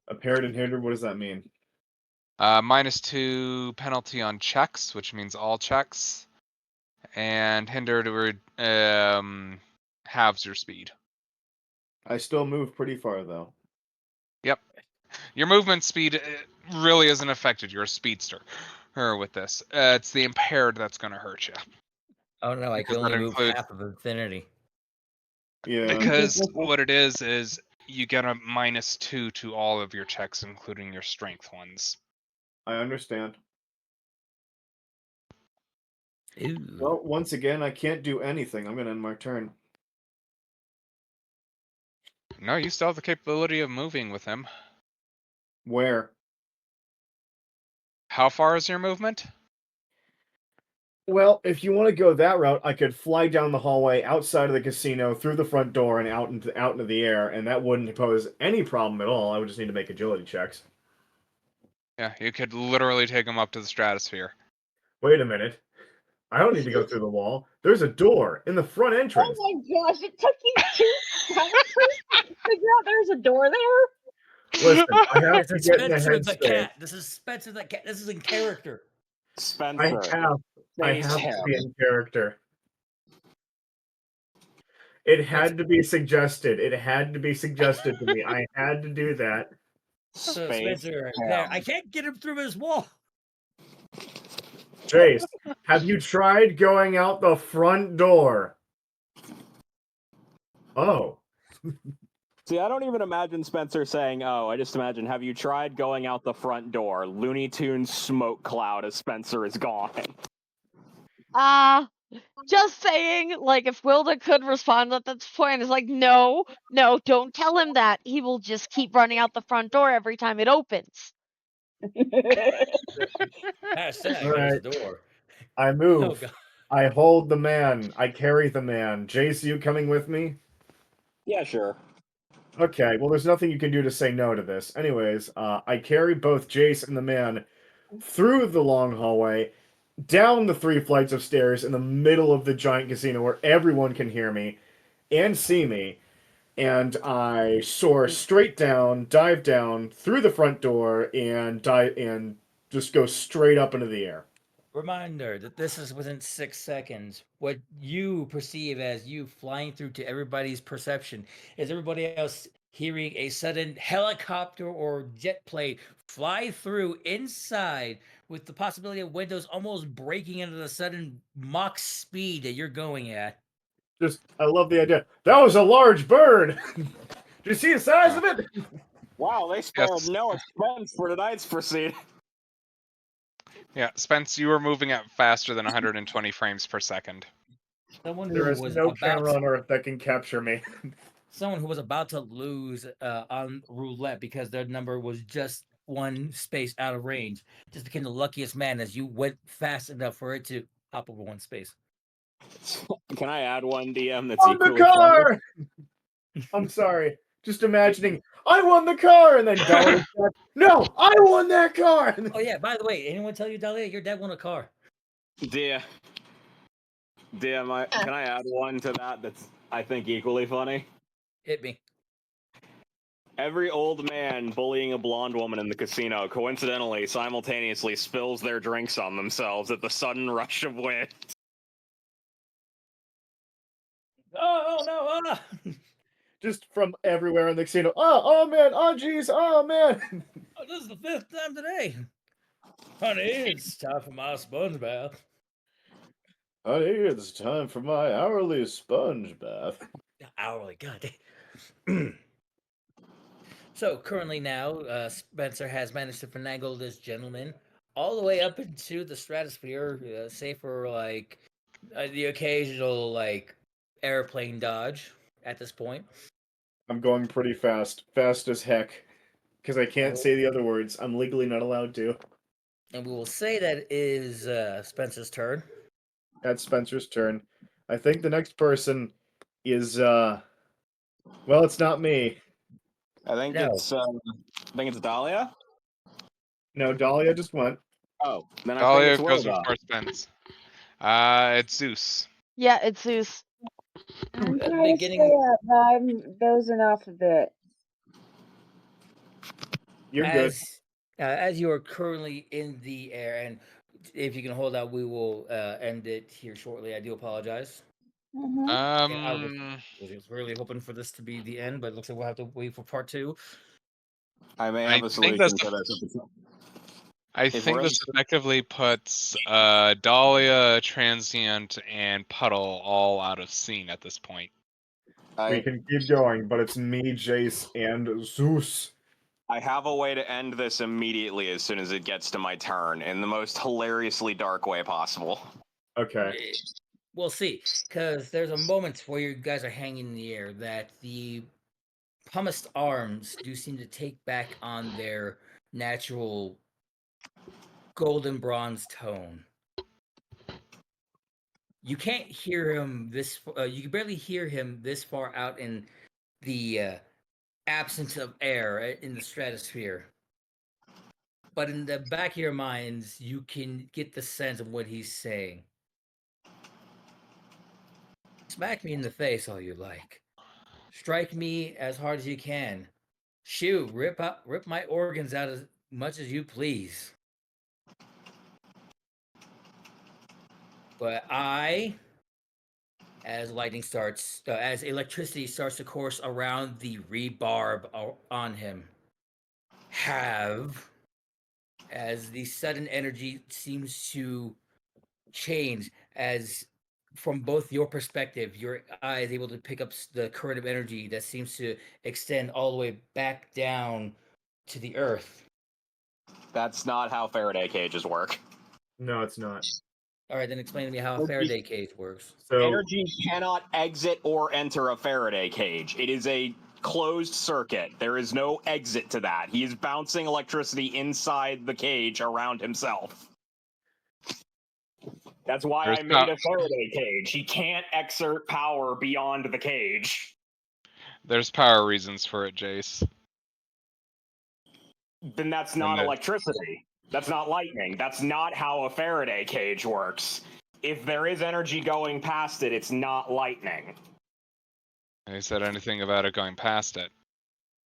[SPEAKER 3] Impaired and hindered, what does that mean?
[SPEAKER 4] -2 penalty on checks, which means all checks, and hindered halves your speed.
[SPEAKER 3] I still move pretty far, though.
[SPEAKER 4] Yep. Your movement speed really isn't affected. You're a speedster with this. It's the impaired that's going to hurt you.
[SPEAKER 1] oh no, I
[SPEAKER 4] Because
[SPEAKER 1] can only
[SPEAKER 4] that
[SPEAKER 1] move
[SPEAKER 4] includes-
[SPEAKER 1] half of infinity.
[SPEAKER 3] Yeah.
[SPEAKER 4] Because what it is you get a -2 to all of your checks, including your strength ones.
[SPEAKER 3] I understand.
[SPEAKER 1] Ew.
[SPEAKER 3] Well, once again, I can't do anything. I'm going to end my turn.
[SPEAKER 4] No, you still have the capability of moving with him.
[SPEAKER 3] Where?
[SPEAKER 4] How far is your movement?
[SPEAKER 3] Well, if you want to go that route, I could fly down the hallway outside of the casino, through the front door, and out into the air, and that wouldn't pose any problem at all. I would just need to make agility checks.
[SPEAKER 4] Yeah, you could literally take him up to the stratosphere.
[SPEAKER 3] Wait a minute. I don't need to go through the wall. There's a door in the front entrance.
[SPEAKER 5] Oh my gosh, it took you 2 times to figure out there's a door there?
[SPEAKER 3] Listen, I have
[SPEAKER 1] This
[SPEAKER 3] to
[SPEAKER 1] is
[SPEAKER 3] get in the
[SPEAKER 1] Spencer the
[SPEAKER 3] headspace.
[SPEAKER 1] cat. This is Spencer the cat. This is in character.
[SPEAKER 8] Spencer.
[SPEAKER 3] I
[SPEAKER 8] face
[SPEAKER 3] have
[SPEAKER 8] him.
[SPEAKER 3] to be in character. It had to be suggested. It had to be suggested to me. I had to do that.
[SPEAKER 1] So
[SPEAKER 8] Space
[SPEAKER 1] Spencer,
[SPEAKER 8] him.
[SPEAKER 1] there. I can't get him through his wall.
[SPEAKER 3] Jace, have you tried going out the front door? Oh.
[SPEAKER 8] See, I don't even imagine Spencer saying, "Oh," I just imagine, "Have you tried going out the front door?" Looney Tunes smoke cloud as Spencer is gone.
[SPEAKER 2] Just saying, like, if Wilda could respond at this point, it's like, no, don't tell him that. He will just keep running out the front door every time it opens.
[SPEAKER 1] Hashtag
[SPEAKER 3] Alright.
[SPEAKER 1] there's the door.
[SPEAKER 3] I
[SPEAKER 1] Oh
[SPEAKER 3] move.
[SPEAKER 1] god.
[SPEAKER 3] I hold the man. I carry the man. Jace, you coming with me?
[SPEAKER 8] Yeah, sure.
[SPEAKER 3] Okay, well, there's nothing you can do to say no to this. Anyways, I carry both Jace and the man through the long hallway, down the 3 flights of stairs in the middle of the giant casino where everyone can hear me and see me, and I soar straight down, dive down through the front door, and just go straight up into the air.
[SPEAKER 1] Reminder that this is within 6 seconds. What you perceive as you flying through to everybody's perception is everybody else hearing a sudden helicopter or jet plane fly through inside with the possibility of windows almost breaking into the sudden Mach speed that you're going at.
[SPEAKER 3] I love the idea. That was a large bird! Did you see the size of it?
[SPEAKER 8] Wow, they spared
[SPEAKER 4] Yes.
[SPEAKER 8] no expense for tonight's proceed.
[SPEAKER 4] Yeah, Spence, you were moving at faster than 120 frames per second.
[SPEAKER 1] Someone who
[SPEAKER 3] There is
[SPEAKER 1] was
[SPEAKER 3] no
[SPEAKER 1] about
[SPEAKER 3] camera on Earth that can capture me.
[SPEAKER 1] someone who was about to lose on roulette because their number was just one space out of range just became the luckiest man as you went fast enough for it to hop over one space.
[SPEAKER 8] Can I add one, DM? That's
[SPEAKER 3] On the
[SPEAKER 8] equally funny?
[SPEAKER 3] car! I'm sorry. Just imagining, I won the car! And then Dolly said, no, I won that car!
[SPEAKER 1] Oh yeah, by the way, anyone tell you, Dahlia, your dad won a car?
[SPEAKER 8] DM, can I add one to that that's, I think, equally funny?
[SPEAKER 1] Hit me.
[SPEAKER 8] Every old man bullying a blonde woman in the casino coincidentally simultaneously spills their drinks on themselves at the sudden rush of wind.
[SPEAKER 1] Ah,
[SPEAKER 3] Just from everywhere in the casino. Oh man, oh jeez, oh man.
[SPEAKER 1] oh, this is the 5th time today. Honey, it's time for my sponge bath.
[SPEAKER 3] Honey, it's time for my hourly sponge bath.
[SPEAKER 1] Hourly, goddamn. So currently now, Spencer has managed to finagle this gentleman all the way up into the stratosphere, save for like the occasional like airplane dodge at this point.
[SPEAKER 3] I'm going pretty fast, fast as heck, because I can't say the other words. I'm legally not allowed to.
[SPEAKER 1] And we will say that is Spencer's turn.
[SPEAKER 3] That's Spencer's turn. I think the next person is well, it's not me.
[SPEAKER 8] I think
[SPEAKER 1] No.
[SPEAKER 8] it's Dahlia.
[SPEAKER 3] No, Dahlia just went.
[SPEAKER 8] Oh, then I
[SPEAKER 4] Dahlia
[SPEAKER 8] think
[SPEAKER 4] goes
[SPEAKER 8] it's Rosa.
[SPEAKER 4] before Spence. It's Zeus.
[SPEAKER 2] Yeah, it's Zeus.
[SPEAKER 5] I'm
[SPEAKER 1] At the
[SPEAKER 5] trying to
[SPEAKER 1] beginning-
[SPEAKER 5] stay up, but I'm dozing off a bit.
[SPEAKER 3] You're good.
[SPEAKER 1] As you are currently in the air, and if you can hold out, we will end it here shortly. I do apologize.
[SPEAKER 5] Mhm.
[SPEAKER 1] I was really hoping for this to be the end, but it looks like we'll have to wait for part 2.
[SPEAKER 8] I may
[SPEAKER 4] I
[SPEAKER 8] have a
[SPEAKER 4] think
[SPEAKER 8] solution
[SPEAKER 4] that's
[SPEAKER 8] for
[SPEAKER 4] the-
[SPEAKER 8] this.
[SPEAKER 4] I
[SPEAKER 8] If
[SPEAKER 4] think
[SPEAKER 8] we're
[SPEAKER 4] this effectively puts Dahlia, Transient, and Puddle all out of scene at this point.
[SPEAKER 3] We can keep going, but it's me, Jace, and Zeus.
[SPEAKER 8] I have a way to end this immediately as soon as it gets to my turn in the most hilariously dark way possible.
[SPEAKER 3] Okay.
[SPEAKER 1] We'll see, because there's a moment where you guys are hanging in the air that the pumice arms do seem to take back on their natural golden bronze tone. You can't hear him this. You can barely hear him this far out in the absence of air in the stratosphere. But in the back of your minds, you can get the sense of what he's saying. Smack me in the face all you like. Strike me as hard as you can. Shoot, rip my organs out as much as you please. But as electricity starts to course around the rebarb on him, as the sudden energy seems to change, as from both your perspective, your eye is able to pick up the current of energy that seems to extend all the way back down to the earth.
[SPEAKER 8] That's not how Faraday cages work.
[SPEAKER 3] No, it's not.
[SPEAKER 1] All right, then explain to me how a
[SPEAKER 8] Would be-
[SPEAKER 1] Faraday cage works.
[SPEAKER 3] So
[SPEAKER 8] Energy cannot exit or enter a Faraday cage. It is a closed circuit. There is no exit to that. He is bouncing electricity inside the cage around himself. That's why
[SPEAKER 4] There's
[SPEAKER 8] I made a Faraday cage. He can't exert power beyond the cage.
[SPEAKER 4] There's power reasons for it, Jace.
[SPEAKER 8] Then that's not
[SPEAKER 4] the-
[SPEAKER 8] electricity. That's not lightning. That's not how a Faraday cage works. If there is energy going past it, it's not lightning.
[SPEAKER 4] He said anything about it going past it.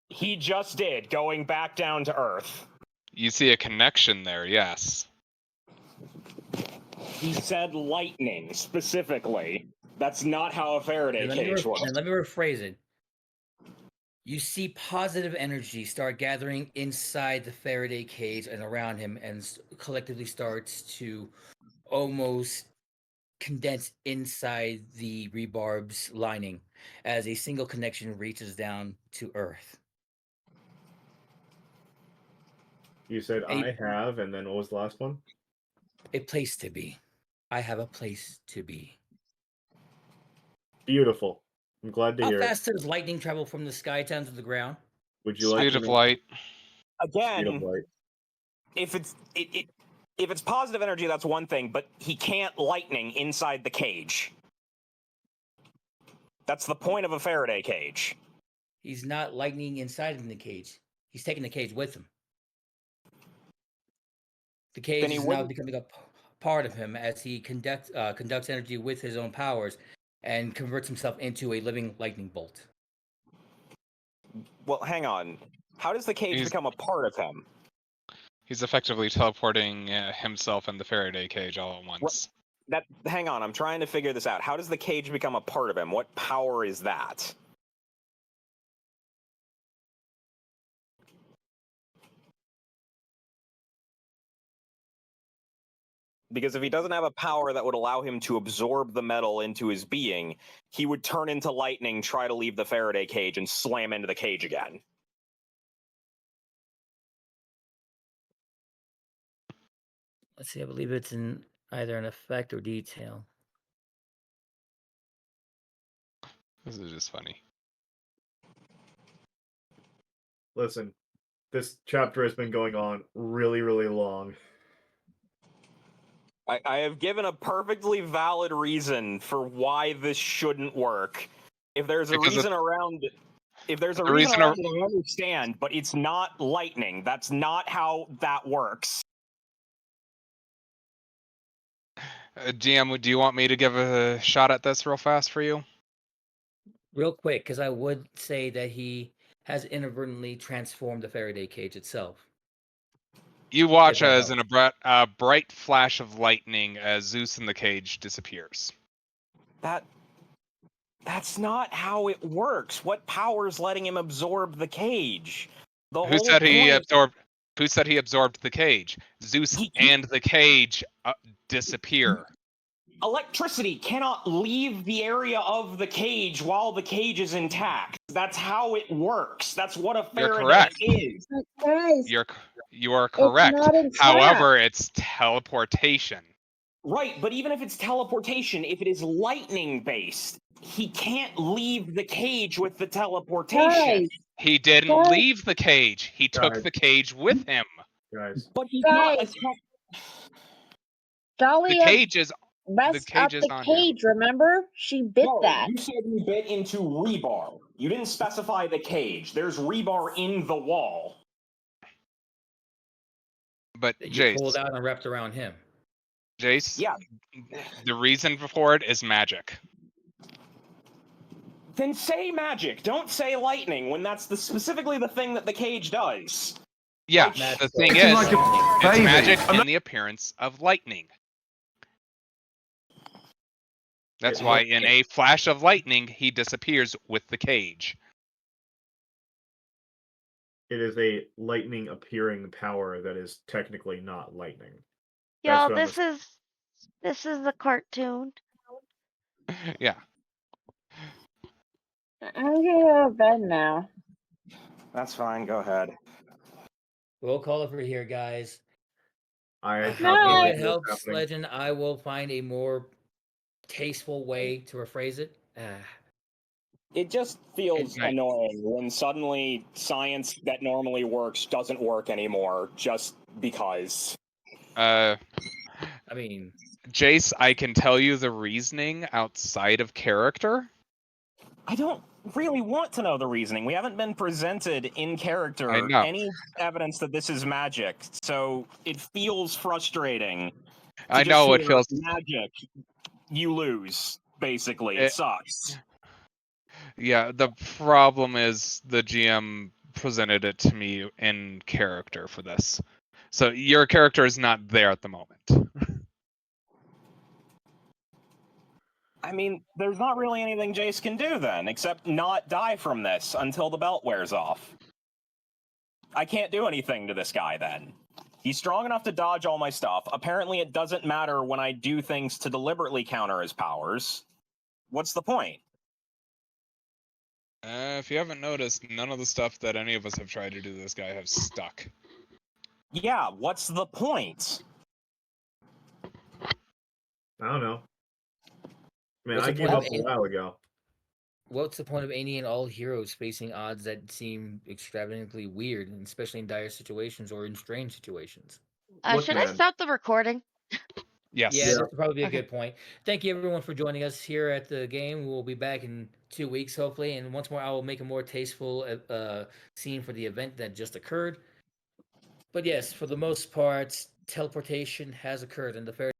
[SPEAKER 8] He just did, going back down to Earth.
[SPEAKER 4] You see a connection there, yes.
[SPEAKER 8] He said lightning, specifically. That's not how a Faraday cage works.
[SPEAKER 1] Let me rephrase it. You see positive energy start gathering inside the Faraday cage and around him, and collectively starts to almost condense inside the rebarb's lining as a single connection reaches down to Earth.
[SPEAKER 3] you said I have, and then what was the last one?
[SPEAKER 1] A place to be. I have a place to be.
[SPEAKER 3] Beautiful. I'm glad to
[SPEAKER 1] How
[SPEAKER 3] hear
[SPEAKER 1] fast does lightning travel from the sky down to the ground?
[SPEAKER 3] it. Would you like
[SPEAKER 4] Speed
[SPEAKER 3] to
[SPEAKER 4] of
[SPEAKER 3] know-
[SPEAKER 4] light.
[SPEAKER 3] Speed of
[SPEAKER 8] Again,
[SPEAKER 3] light.
[SPEAKER 8] if it's positive energy, that's one thing, but he can't lightning inside the cage. That's the point of a Faraday cage.
[SPEAKER 1] He's not lightning inside in the cage. He's taking the cage with him. The cage
[SPEAKER 8] Then he
[SPEAKER 1] is now
[SPEAKER 8] wouldn't-
[SPEAKER 1] becoming a part of him as he conducts energy with his own powers and converts himself into a living lightning bolt.
[SPEAKER 8] Well, hang on. How does the cage
[SPEAKER 4] He's-
[SPEAKER 8] become a part of him?
[SPEAKER 4] He's effectively teleporting himself and the Faraday cage all at once.
[SPEAKER 8] Hang on, I'm trying to figure this out. How does the cage become a part of him? What power is that? Because if he doesn't have a power that would allow him to absorb the metal into his being, he would turn into lightning, try to leave the Faraday cage, and slam into the cage again.
[SPEAKER 1] Let's see. I believe it's in either an effect or detail.
[SPEAKER 4] This is just funny.
[SPEAKER 3] Listen, this chapter has been going on really, really long.
[SPEAKER 8] I have given a perfectly valid reason for why this shouldn't work. If there's a
[SPEAKER 4] Because
[SPEAKER 8] reason around it, if there's a
[SPEAKER 4] the
[SPEAKER 8] reason
[SPEAKER 4] reason
[SPEAKER 8] around it, I understand, but it's not lightning. That's not how that works.
[SPEAKER 4] GM, do you want me to give a shot at this real fast for you?
[SPEAKER 1] Real quick, because I would say that he has inadvertently transformed the Faraday cage itself.
[SPEAKER 4] You watch
[SPEAKER 1] that
[SPEAKER 4] as in a bright flash of lightning as Zeus in the cage disappears.
[SPEAKER 8] That's not how it works. What power's letting him absorb the cage? The
[SPEAKER 4] Who
[SPEAKER 8] whole
[SPEAKER 4] said he
[SPEAKER 8] point-
[SPEAKER 4] absorbed? Who said he absorbed the cage? Zeus
[SPEAKER 8] He-
[SPEAKER 4] and the cage disappear.
[SPEAKER 6] Electricity cannot leave the area of the cage while the cage is intact. That's how it works. That's what a
[SPEAKER 4] You're
[SPEAKER 6] Faraday
[SPEAKER 4] correct.
[SPEAKER 6] is.
[SPEAKER 5] Guys,
[SPEAKER 4] You are correct.
[SPEAKER 5] not intact.
[SPEAKER 4] However, it's teleportation.
[SPEAKER 6] Right, but even if it's teleportation, if it is lightning based, he can't leave the cage with the teleportation.
[SPEAKER 5] guys,
[SPEAKER 4] He didn't
[SPEAKER 5] Guys.
[SPEAKER 4] leave the cage. He took
[SPEAKER 3] Guys.
[SPEAKER 4] the cage with him.
[SPEAKER 3] Guys,
[SPEAKER 6] But he's not
[SPEAKER 5] Guys.
[SPEAKER 6] attacked.
[SPEAKER 4] The
[SPEAKER 5] Dahlia
[SPEAKER 4] cage is
[SPEAKER 5] messed
[SPEAKER 4] cage
[SPEAKER 5] up
[SPEAKER 4] is
[SPEAKER 5] the
[SPEAKER 4] on him.
[SPEAKER 5] cage, remember? She bit
[SPEAKER 6] No,
[SPEAKER 5] that.
[SPEAKER 6] you said you bit into rebar. You didn't specify the cage. There's rebar in the wall.
[SPEAKER 4] But
[SPEAKER 1] That you pulled
[SPEAKER 4] Jace,
[SPEAKER 1] out and wrapped around him.
[SPEAKER 4] Jace,
[SPEAKER 6] Yeah.
[SPEAKER 4] the reason for it is magic.
[SPEAKER 6] Then say magic. Don't say lightning when that's specifically the thing that the cage does.
[SPEAKER 4] Yeah,
[SPEAKER 1] Like-
[SPEAKER 4] the thing
[SPEAKER 7] Acting
[SPEAKER 4] is,
[SPEAKER 7] like a
[SPEAKER 4] it's
[SPEAKER 7] baby.
[SPEAKER 4] magic
[SPEAKER 7] I'm
[SPEAKER 4] in the appearance of lightning. That's why in a flash of lightning, he disappears with the cage.
[SPEAKER 3] it is a lightning appearing power that is technically not lightning.
[SPEAKER 2] Y'all,
[SPEAKER 3] what I'm
[SPEAKER 2] this is a cartoon.
[SPEAKER 4] Yeah.
[SPEAKER 5] I'm gonna go to bed now.
[SPEAKER 6] That's fine. Go ahead.
[SPEAKER 1] We'll call it for here, guys.
[SPEAKER 3] I have
[SPEAKER 5] No.
[SPEAKER 3] no
[SPEAKER 1] If
[SPEAKER 3] idea
[SPEAKER 1] it
[SPEAKER 3] what's
[SPEAKER 1] helps,
[SPEAKER 3] happening.
[SPEAKER 1] Legend, I will find a more tasteful way to rephrase it.
[SPEAKER 6] It just feels
[SPEAKER 4] Nice.
[SPEAKER 6] annoying when suddenly science that normally works doesn't work anymore just because.
[SPEAKER 1] I mean,
[SPEAKER 4] Jace, I can tell you the reasoning outside of character.
[SPEAKER 6] I don't really want to know the reasoning. We haven't been presented in
[SPEAKER 4] I
[SPEAKER 6] character
[SPEAKER 4] know.
[SPEAKER 6] any evidence that this is magic, so it feels frustrating.
[SPEAKER 4] I
[SPEAKER 6] to just
[SPEAKER 4] know it
[SPEAKER 6] hear
[SPEAKER 4] feels.
[SPEAKER 6] magic. You lose, basically. It
[SPEAKER 4] It-
[SPEAKER 6] sucks.
[SPEAKER 4] Yeah, the problem is the GM presented it to me in character for this. So your character is not there at the moment.
[SPEAKER 6] I mean, there's not really anything Jace can do then, except not die from this until the belt wears off. I can't do anything to this guy then. He's strong enough to dodge all my stuff. Apparently, it doesn't matter when I do things to deliberately counter his powers. What's the point?
[SPEAKER 4] If you haven't noticed, none of the stuff that any of us have tried to do to this guy have stuck.
[SPEAKER 6] Yeah, what's the point?
[SPEAKER 3] I don't know. I mean,
[SPEAKER 1] What's
[SPEAKER 3] I
[SPEAKER 1] the
[SPEAKER 3] gave
[SPEAKER 1] point
[SPEAKER 3] up
[SPEAKER 1] of
[SPEAKER 3] a
[SPEAKER 1] it?
[SPEAKER 3] while ago.
[SPEAKER 1] what's the point of any and all heroes facing odds that seem extravagantly weird, and especially in dire situations or in strange situations?
[SPEAKER 3] Look,
[SPEAKER 2] Should I
[SPEAKER 3] man.
[SPEAKER 2] stop the recording?
[SPEAKER 4] Yes.
[SPEAKER 1] Yeah, this would probably be a
[SPEAKER 2] Okay.
[SPEAKER 1] good point. Thank you everyone for joining us here at the game. We'll be back in 2 weeks, hopefully. And once more, I will make a more tasteful scene for the event that just occurred. But yes, for the most part, teleportation has occurred, and the fair